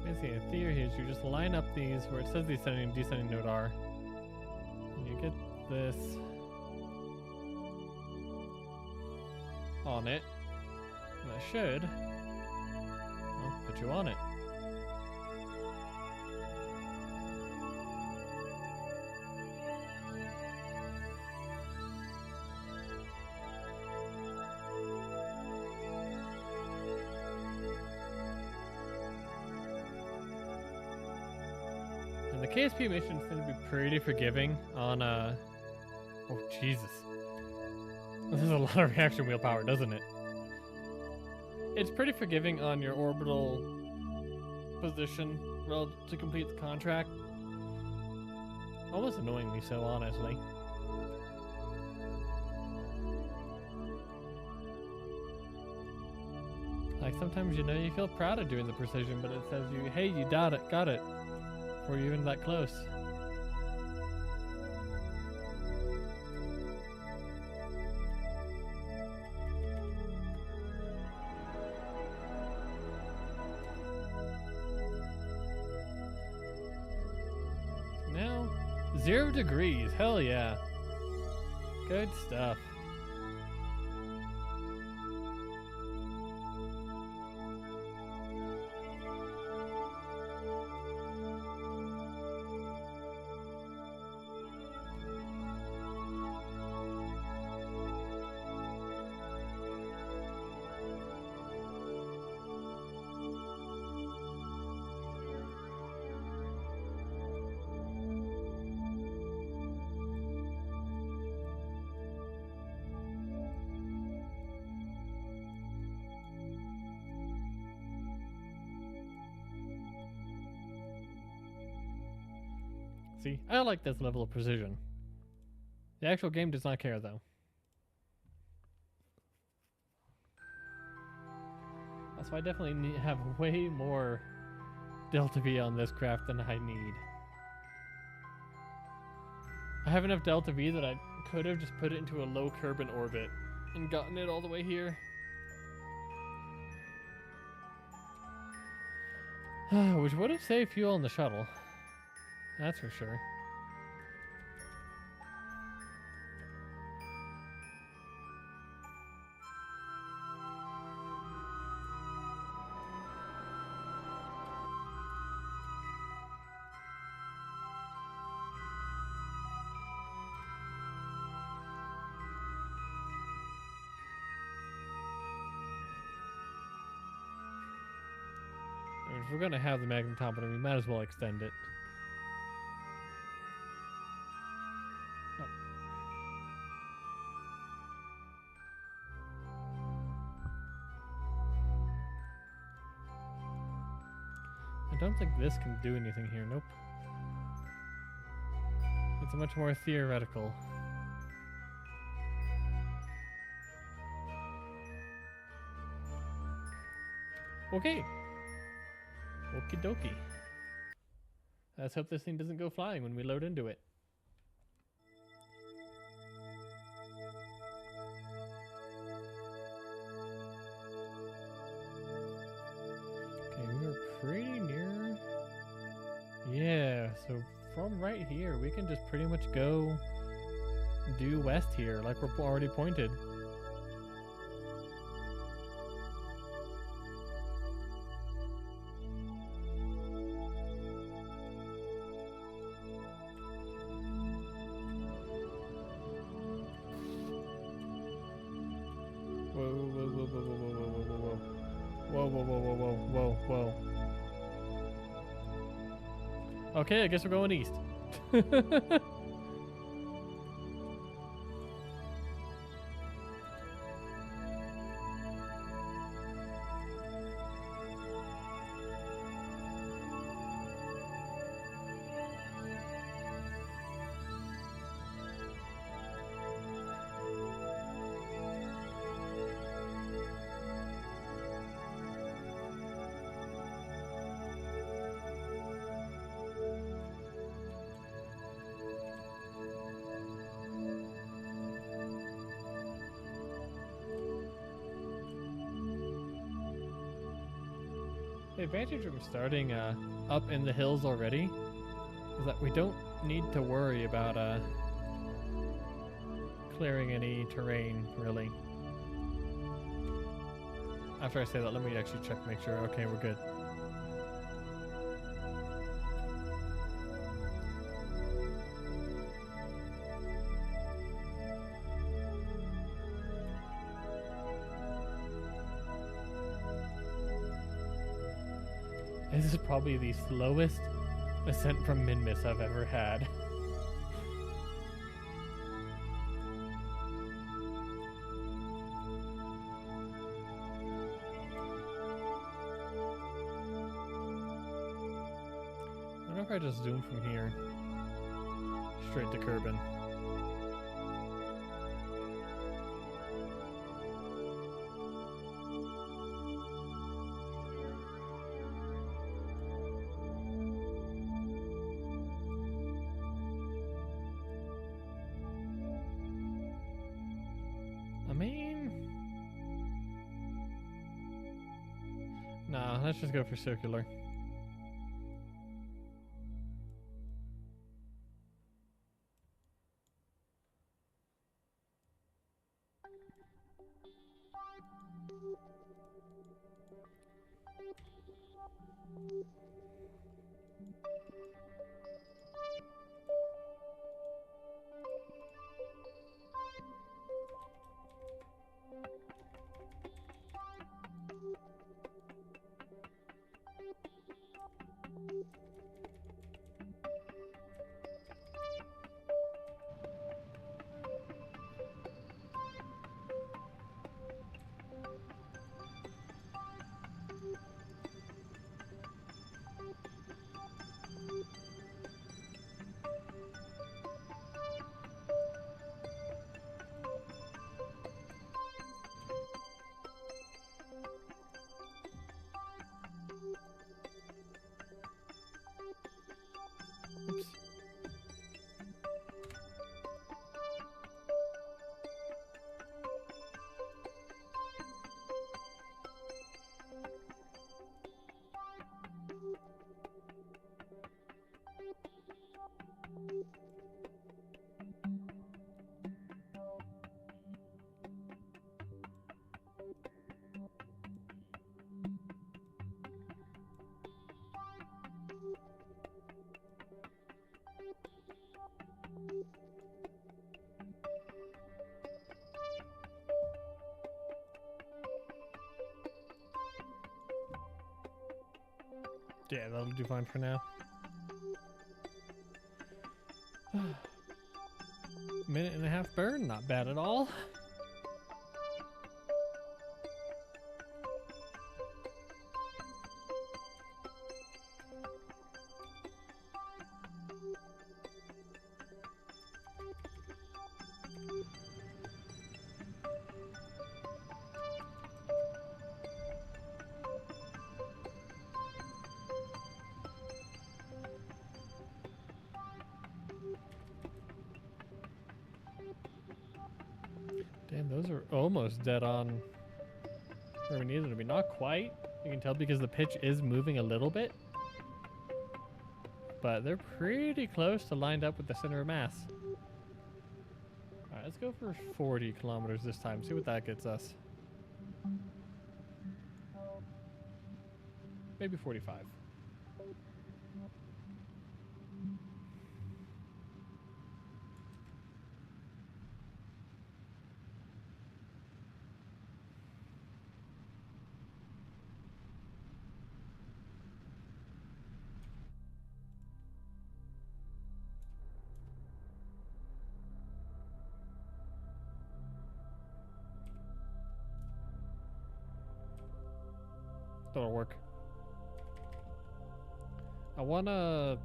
Basically, a theory is you just line up these where it says the ascending and descending node are, and you get this on it, and that should, well, put you on it. The KSP missions tend to be pretty forgiving on, oh, Jesus. This is a lot of reaction wheel power, doesn't it? It's pretty forgiving on your orbital position to complete the contract. Almost annoyingly so, honestly. Like, sometimes, you know, you feel proud of doing the precision, but it says you, hey, you got it. Before you're even that close. Now, 0 degrees. Hell yeah. Good stuff. See, I like this level of precision. The actual game does not care, though. So I definitely have way more Delta V on this craft than I need. I have enough Delta V that I could have just put it into a low Kerbin orbit and gotten it all the way here. Which would have saved fuel on the shuttle. That's for sure. I mean, if we're gonna have the magnetometer, we might as well extend it. I don't think this can do anything here. Nope. It's much more theoretical. Okay. Okie dokie. Let's hope this thing doesn't go flying when we load into it. Okay, we're pretty near. Yeah, so from right here, we can just pretty much go due west here, like we're already pointed. Whoa, whoa, whoa, whoa, whoa, whoa, whoa, whoa, whoa. Whoa, whoa, whoa, whoa, whoa, whoa, whoa. Okay, I guess we're going east. The advantage from starting up in the hills already is that we don't need to worry about clearing any terrain, really. After I say that, let me actually check, make sure. Okay, we're good. This is probably the slowest ascent from Minmus I've ever had. I wonder if I just zoom from here straight to Kerbin. Nah, let's just go for circular. Oops. Yeah, that'll do fine for now. Minute and a half burn, not bad at all. Damn, those are almost dead on where we need them to be. Not quite. You can tell because the pitch is moving a little bit. But they're pretty close to lined up with the center of mass. Alright, let's go for 40 kilometers this time. See what that gets us. Maybe 45. That'll work. I wanna...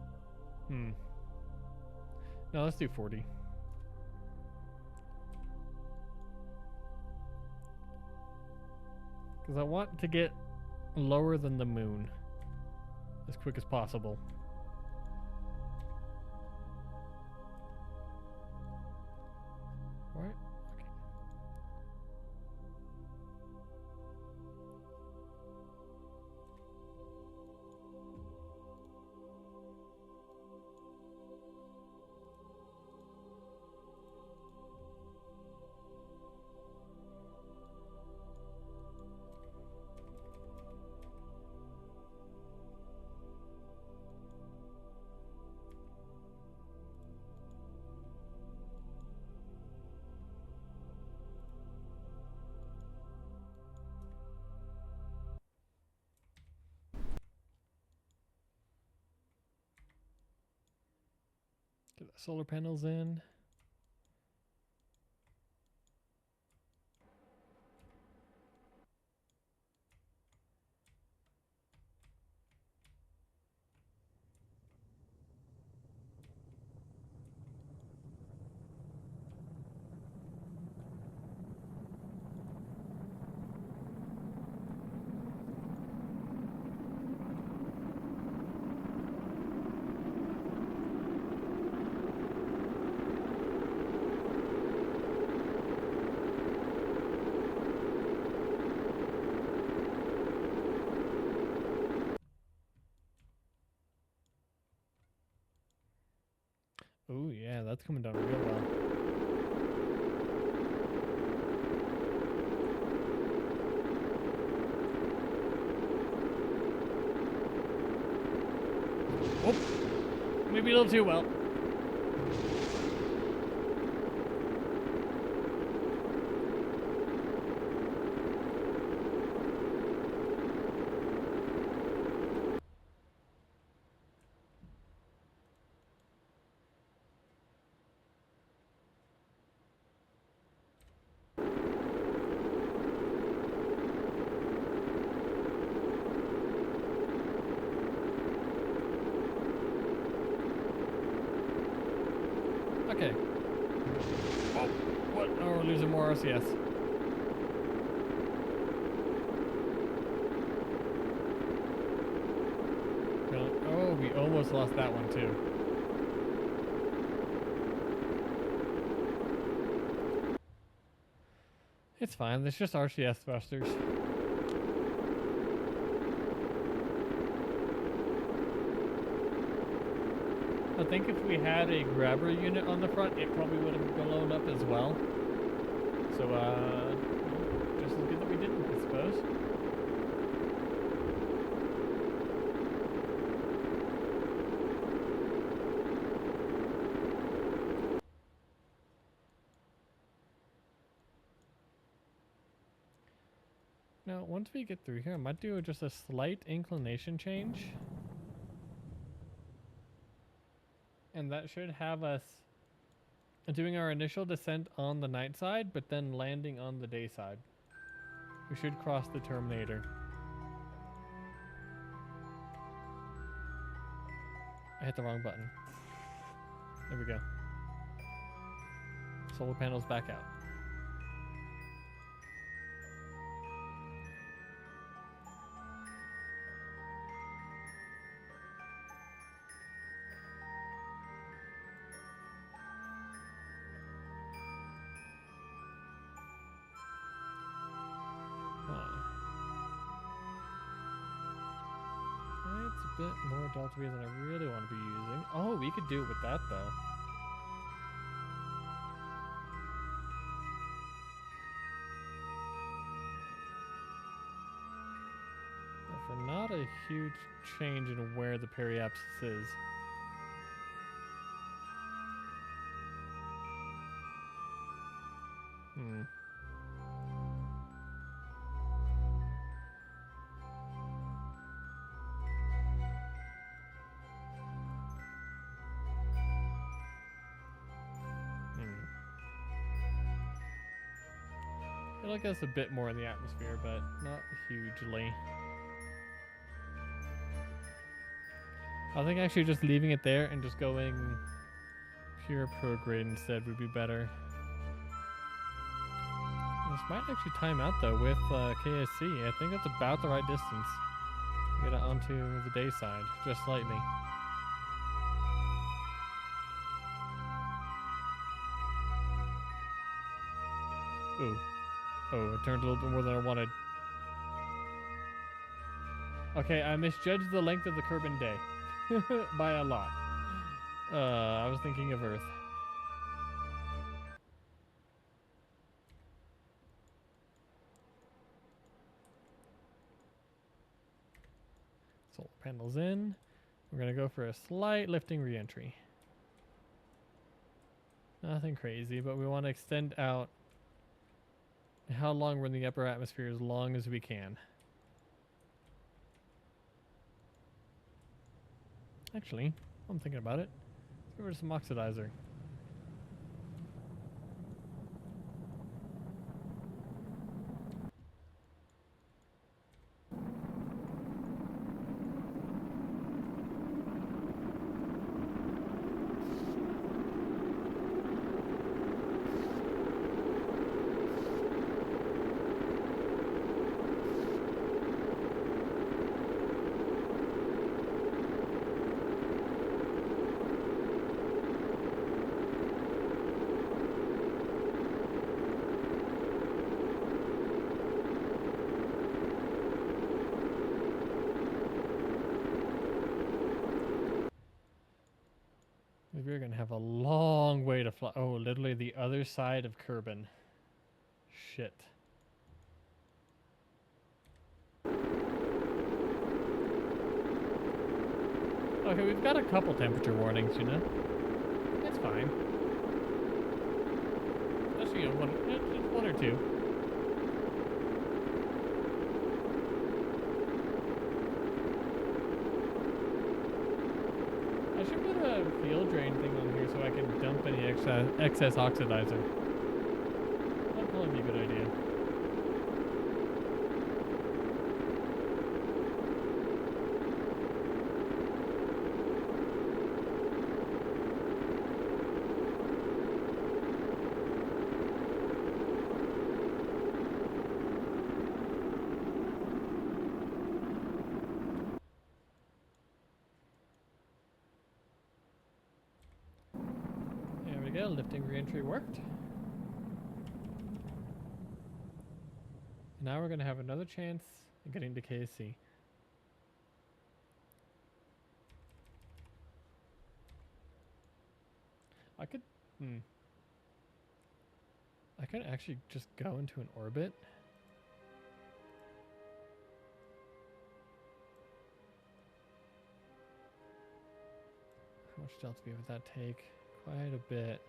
No, let's do 40. Because I want to get lower than the moon as quick as possible. Right? Okay. Get the solar panels in. Ooh, yeah, that's coming down real well. Oh, maybe a little too well. Okay. Oh, what? Oh, we're losing more RCS. Oh, we almost lost that one too. It's fine. There's just RCS thrusters. I think if we had a grabber unit on the front, it probably would have blown up as well. So, just as good that we didn't, I suppose. Now, once we get through here, I might do just a slight inclination change. And that should have us doing our initial descent on the night side, but then landing on the day side. We should cross the Terminator. I hit the wrong button. There we go. Solar panels back out. It's a bit more Delta V than I really want to be using. Oh, we could do it with that though. a huge change in where the periapsis is. Hmm. I feel like that's a bit more in the atmosphere, but not hugely. I think actually just leaving it there and just going pure pro grid instead would be better. This might actually time out though with KSC. I think that's about the right distance. Get it onto the day side, just slightly. Ooh. Oh, it turned a little bit more than I wanted. Okay, I misjudged the length of the Kerbin day. By a lot. I was thinking of Earth. Solar panels in. We're going to go for a slight lifting re-entry. Nothing crazy, but we want to extend out how long we're in the upper atmosphere as long as we can. Actually, I'm thinking about it. Let's go over to some oxidizer. We're going to have a long way to fly. Oh, literally the other side of Kerbin. Shit. Okay, we've got a couple temperature warnings, you know? That's fine. Especially, you know, one or two. I should put a fuel drain thing on here so I can dump any excess oxidizer. That'd probably be a good idea. There we go, lifting re-entry worked. Now we're going to have another chance at getting to KSC. I could actually just go into an orbit. How much delta V would that take? Quite a bit.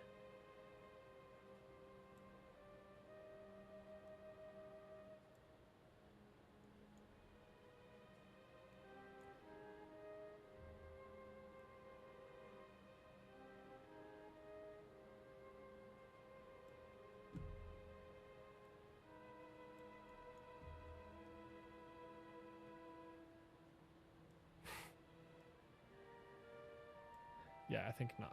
Yeah, I think not.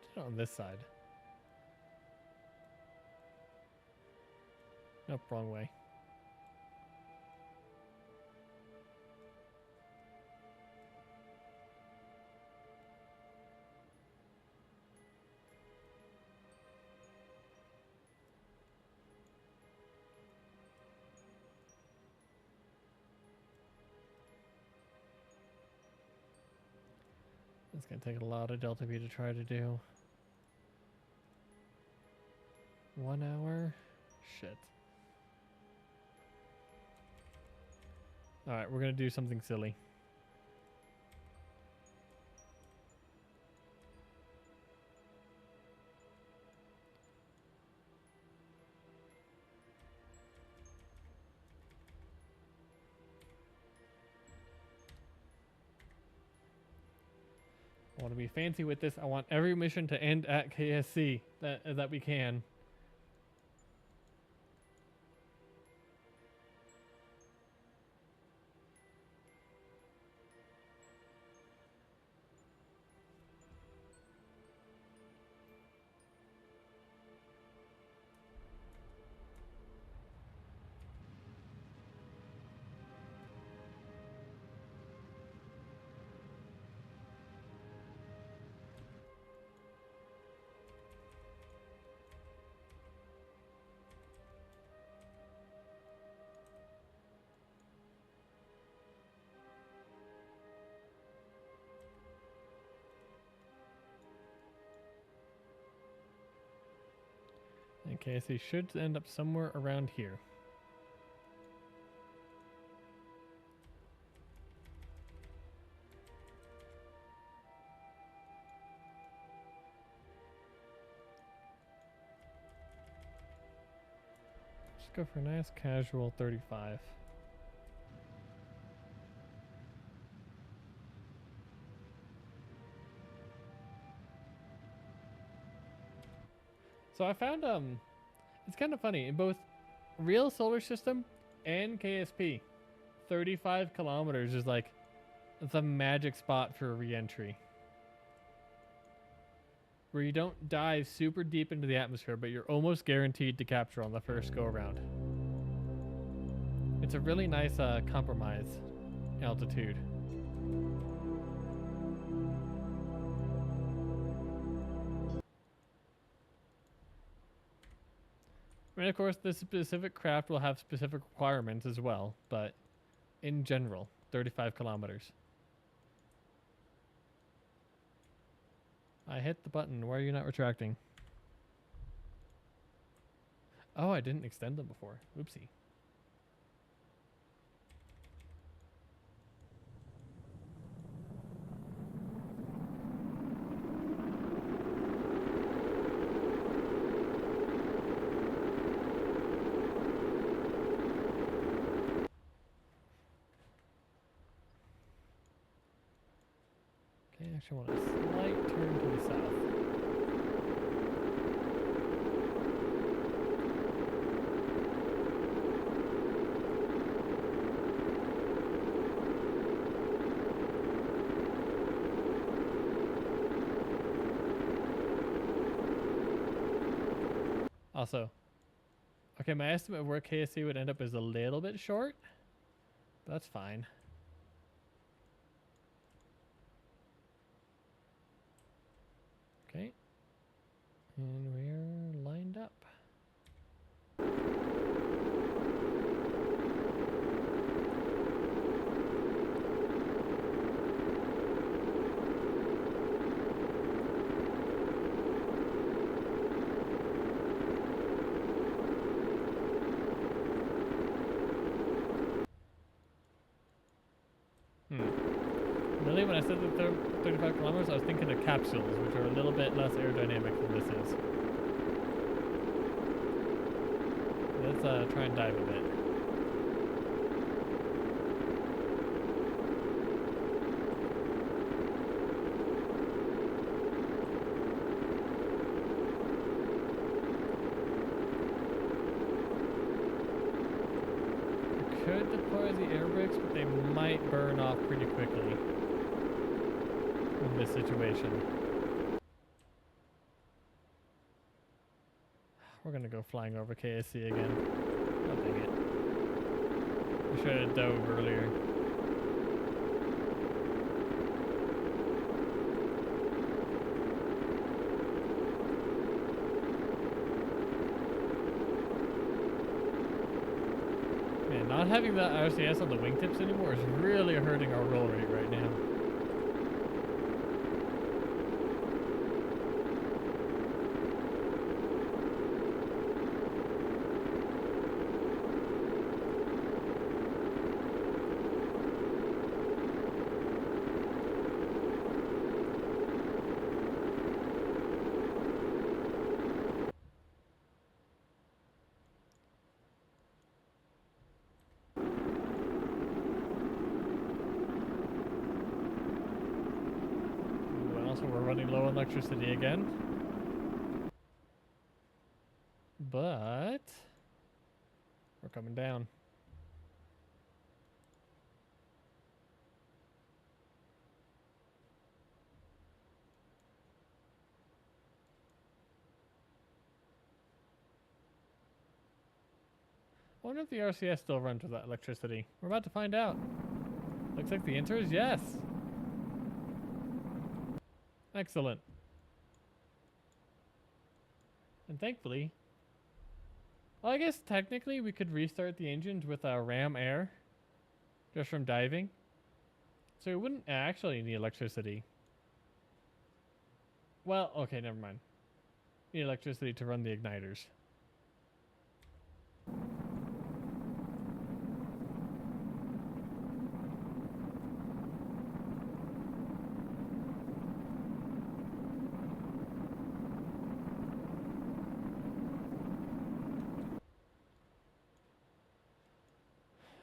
If I did it on this side. Nope, wrong way. It's gonna take a lot of Delta V to try to do. 1 hour? Shit. Alright, we're gonna do something silly. I want to be fancy with this. I want every mission to end at KSC that we can. And KSC should end up somewhere around here. Just go for a nice casual 35. So I found it's kind of funny in both real solar system and KSP, 35 kilometers is like the magic spot for re-entry, where you don't dive super deep into the atmosphere, but you're almost guaranteed to capture on the first go around. It's a really nice compromise altitude. I mean, of course, this specific craft will have specific requirements as well, but in general, 35 kilometers. I hit the button. Why are you not retracting? Oh, I didn't extend them before. Oopsie. Okay, I actually want a slight turn to the south. Also, okay, my estimate of where KSC would end up is a little bit short, but that's fine. Okay, and we're lined up. Really, when I said the 35 kilometers, I was thinking of capsules, which are a little bit less aerodynamic than this is. Let's try and dive a bit. I could deploy the air brakes, but they might burn off pretty quickly in this situation. We're gonna go flying over KSC again. Oh, dang it. We should have dove earlier. Man, not having that RCS on the wingtips anymore is really hurting our roll rate right now. so we're running low on electricity again. But we're coming down. I wonder if the RCS still runs with that electricity. We're about to find out. Looks like the answer is yes. Excellent. And thankfully, well, I guess technically we could restart the engines with ram air just from diving. So we wouldn't actually need electricity. Well, okay, never mind. We need electricity to run the igniters.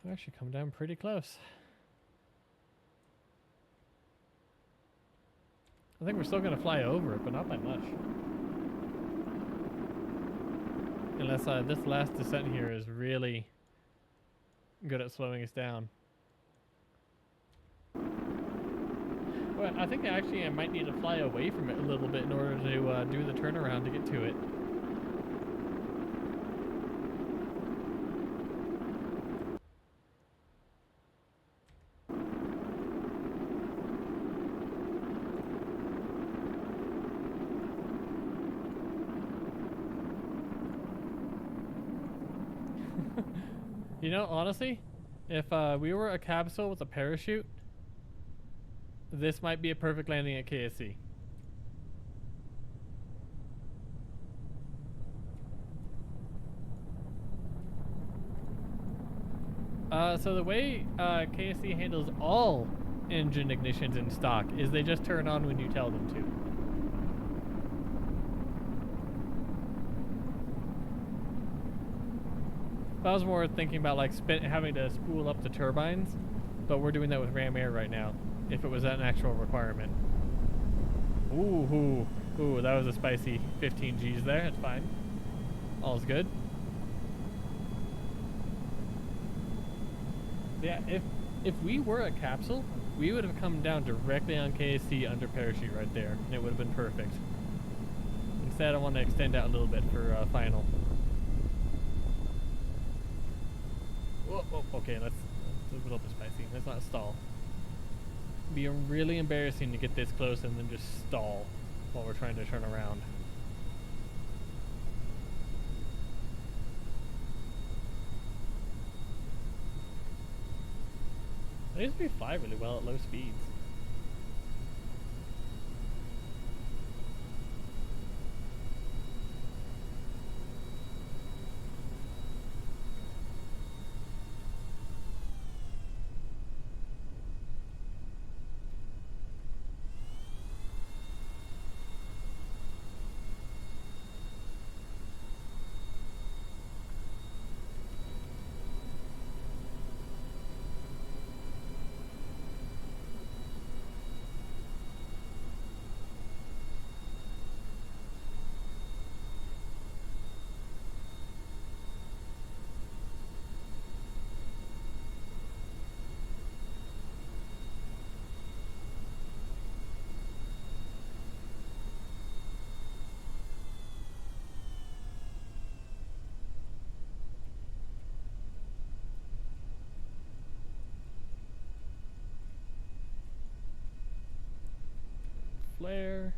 I've actually come down pretty close. I think we're still going to fly over it, but not by much. Unless this last descent here is really good at slowing us down. Well, I think actually I might need to fly away from it a little bit in order to do the turnaround to get to it. You know, honestly, if we were a capsule with a parachute, this might be a perfect landing at KSC. So the way KSC handles all engine ignitions in stock is they just turn on when you tell them to. I was more thinking about like having to spool up the turbines, but we're doing that with ram air right now. If it was an actual requirement. Ooh, that was a spicy 15 G's there. It's fine. All's good. Yeah, if we were a capsule, we would have come down directly on KSC under parachute right there, and it would have been perfect. Instead, I want to extend out a little bit for final. Whoa, okay, that's a little bit spicy. Let's not stall. It'd be really embarrassing to get this close and then just stall while we're trying to turn around. I used to fly really well at low speeds. Flare.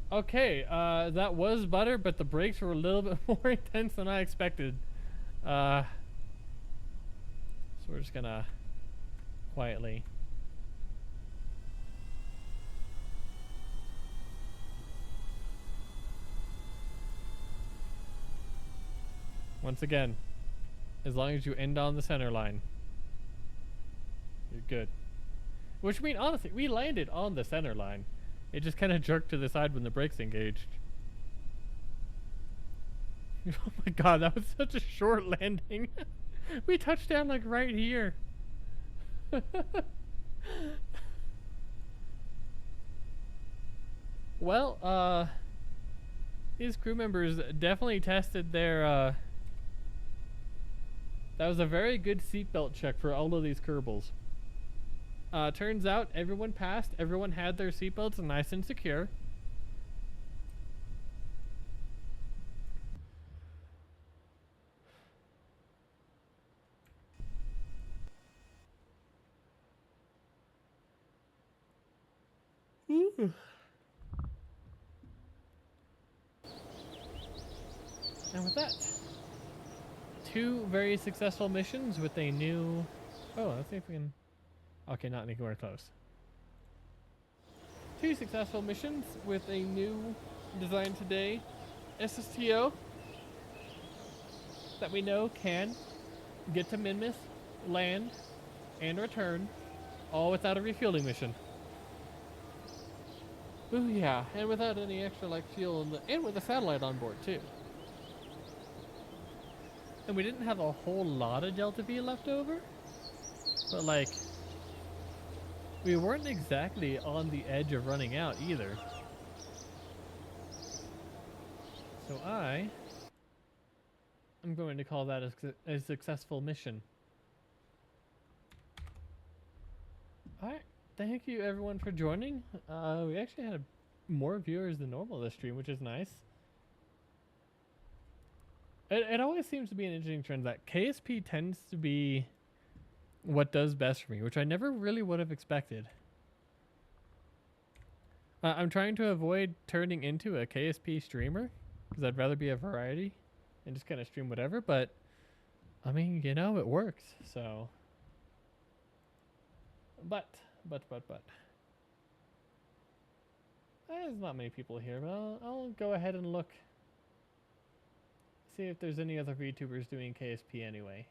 Okay, that was butter, but the brakes were a little bit more intense than I expected. So we're just gonna quietly. Once again, as long as you end on the center line, you're good. Which means, honestly, we landed on the center line. It just kind of jerked to the side when the brakes engaged. Oh my god, that was such a short landing. We touched down like right here. Well, these crew members definitely tested their, that was a very good seatbelt check for all of these Kerbals. Turns out everyone passed, everyone had their seatbelts nice and secure. Ooh. And with that, 2 very successful missions with a new... Oh, let's see if we can... Okay, not anywhere close. 2 successful missions with a new design today SSTO that we know can get to Minmus, land, and return, all without a refueling mission. Ooh yeah, and without any extra like fuel and with a satellite on board too. And we didn't have a whole lot of Delta V left over, but like, we weren't exactly on the edge of running out either. So I'm going to call that a successful mission. Alright, thank you everyone for joining. We actually had more viewers than normal this stream, which is nice. It always seems to be an interesting trend that KSP tends to be what does best for me, which I never really would have expected. I'm trying to avoid turning into a KSP streamer because I'd rather be a variety and just kind of stream whatever, but I mean, you know, it works, so. But. There's not many people here, but I'll go ahead and look. See if there's any other VTubers doing KSP anyway.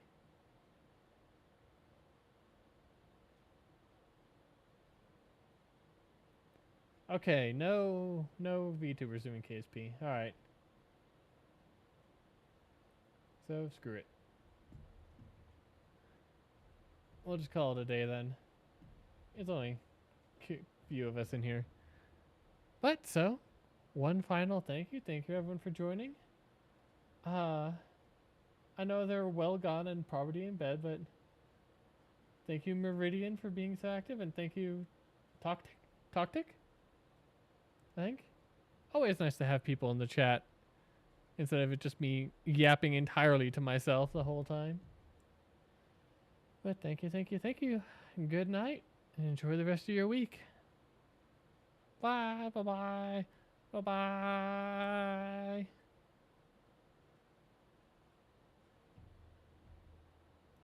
Okay, no VTubers doing KSP. Alright. So, screw it. We'll just call it a day then. It's only a few of us in here. But, so, one final thank you. Thank you everyone for joining. I know they're well gone and probably in bed, but thank you Meridian for being so active, and thank you Toctic? I think. Always nice to have people in the chat instead of it just me yapping entirely to myself the whole time. But thank you. Good night, and enjoy the rest of your week. Bye.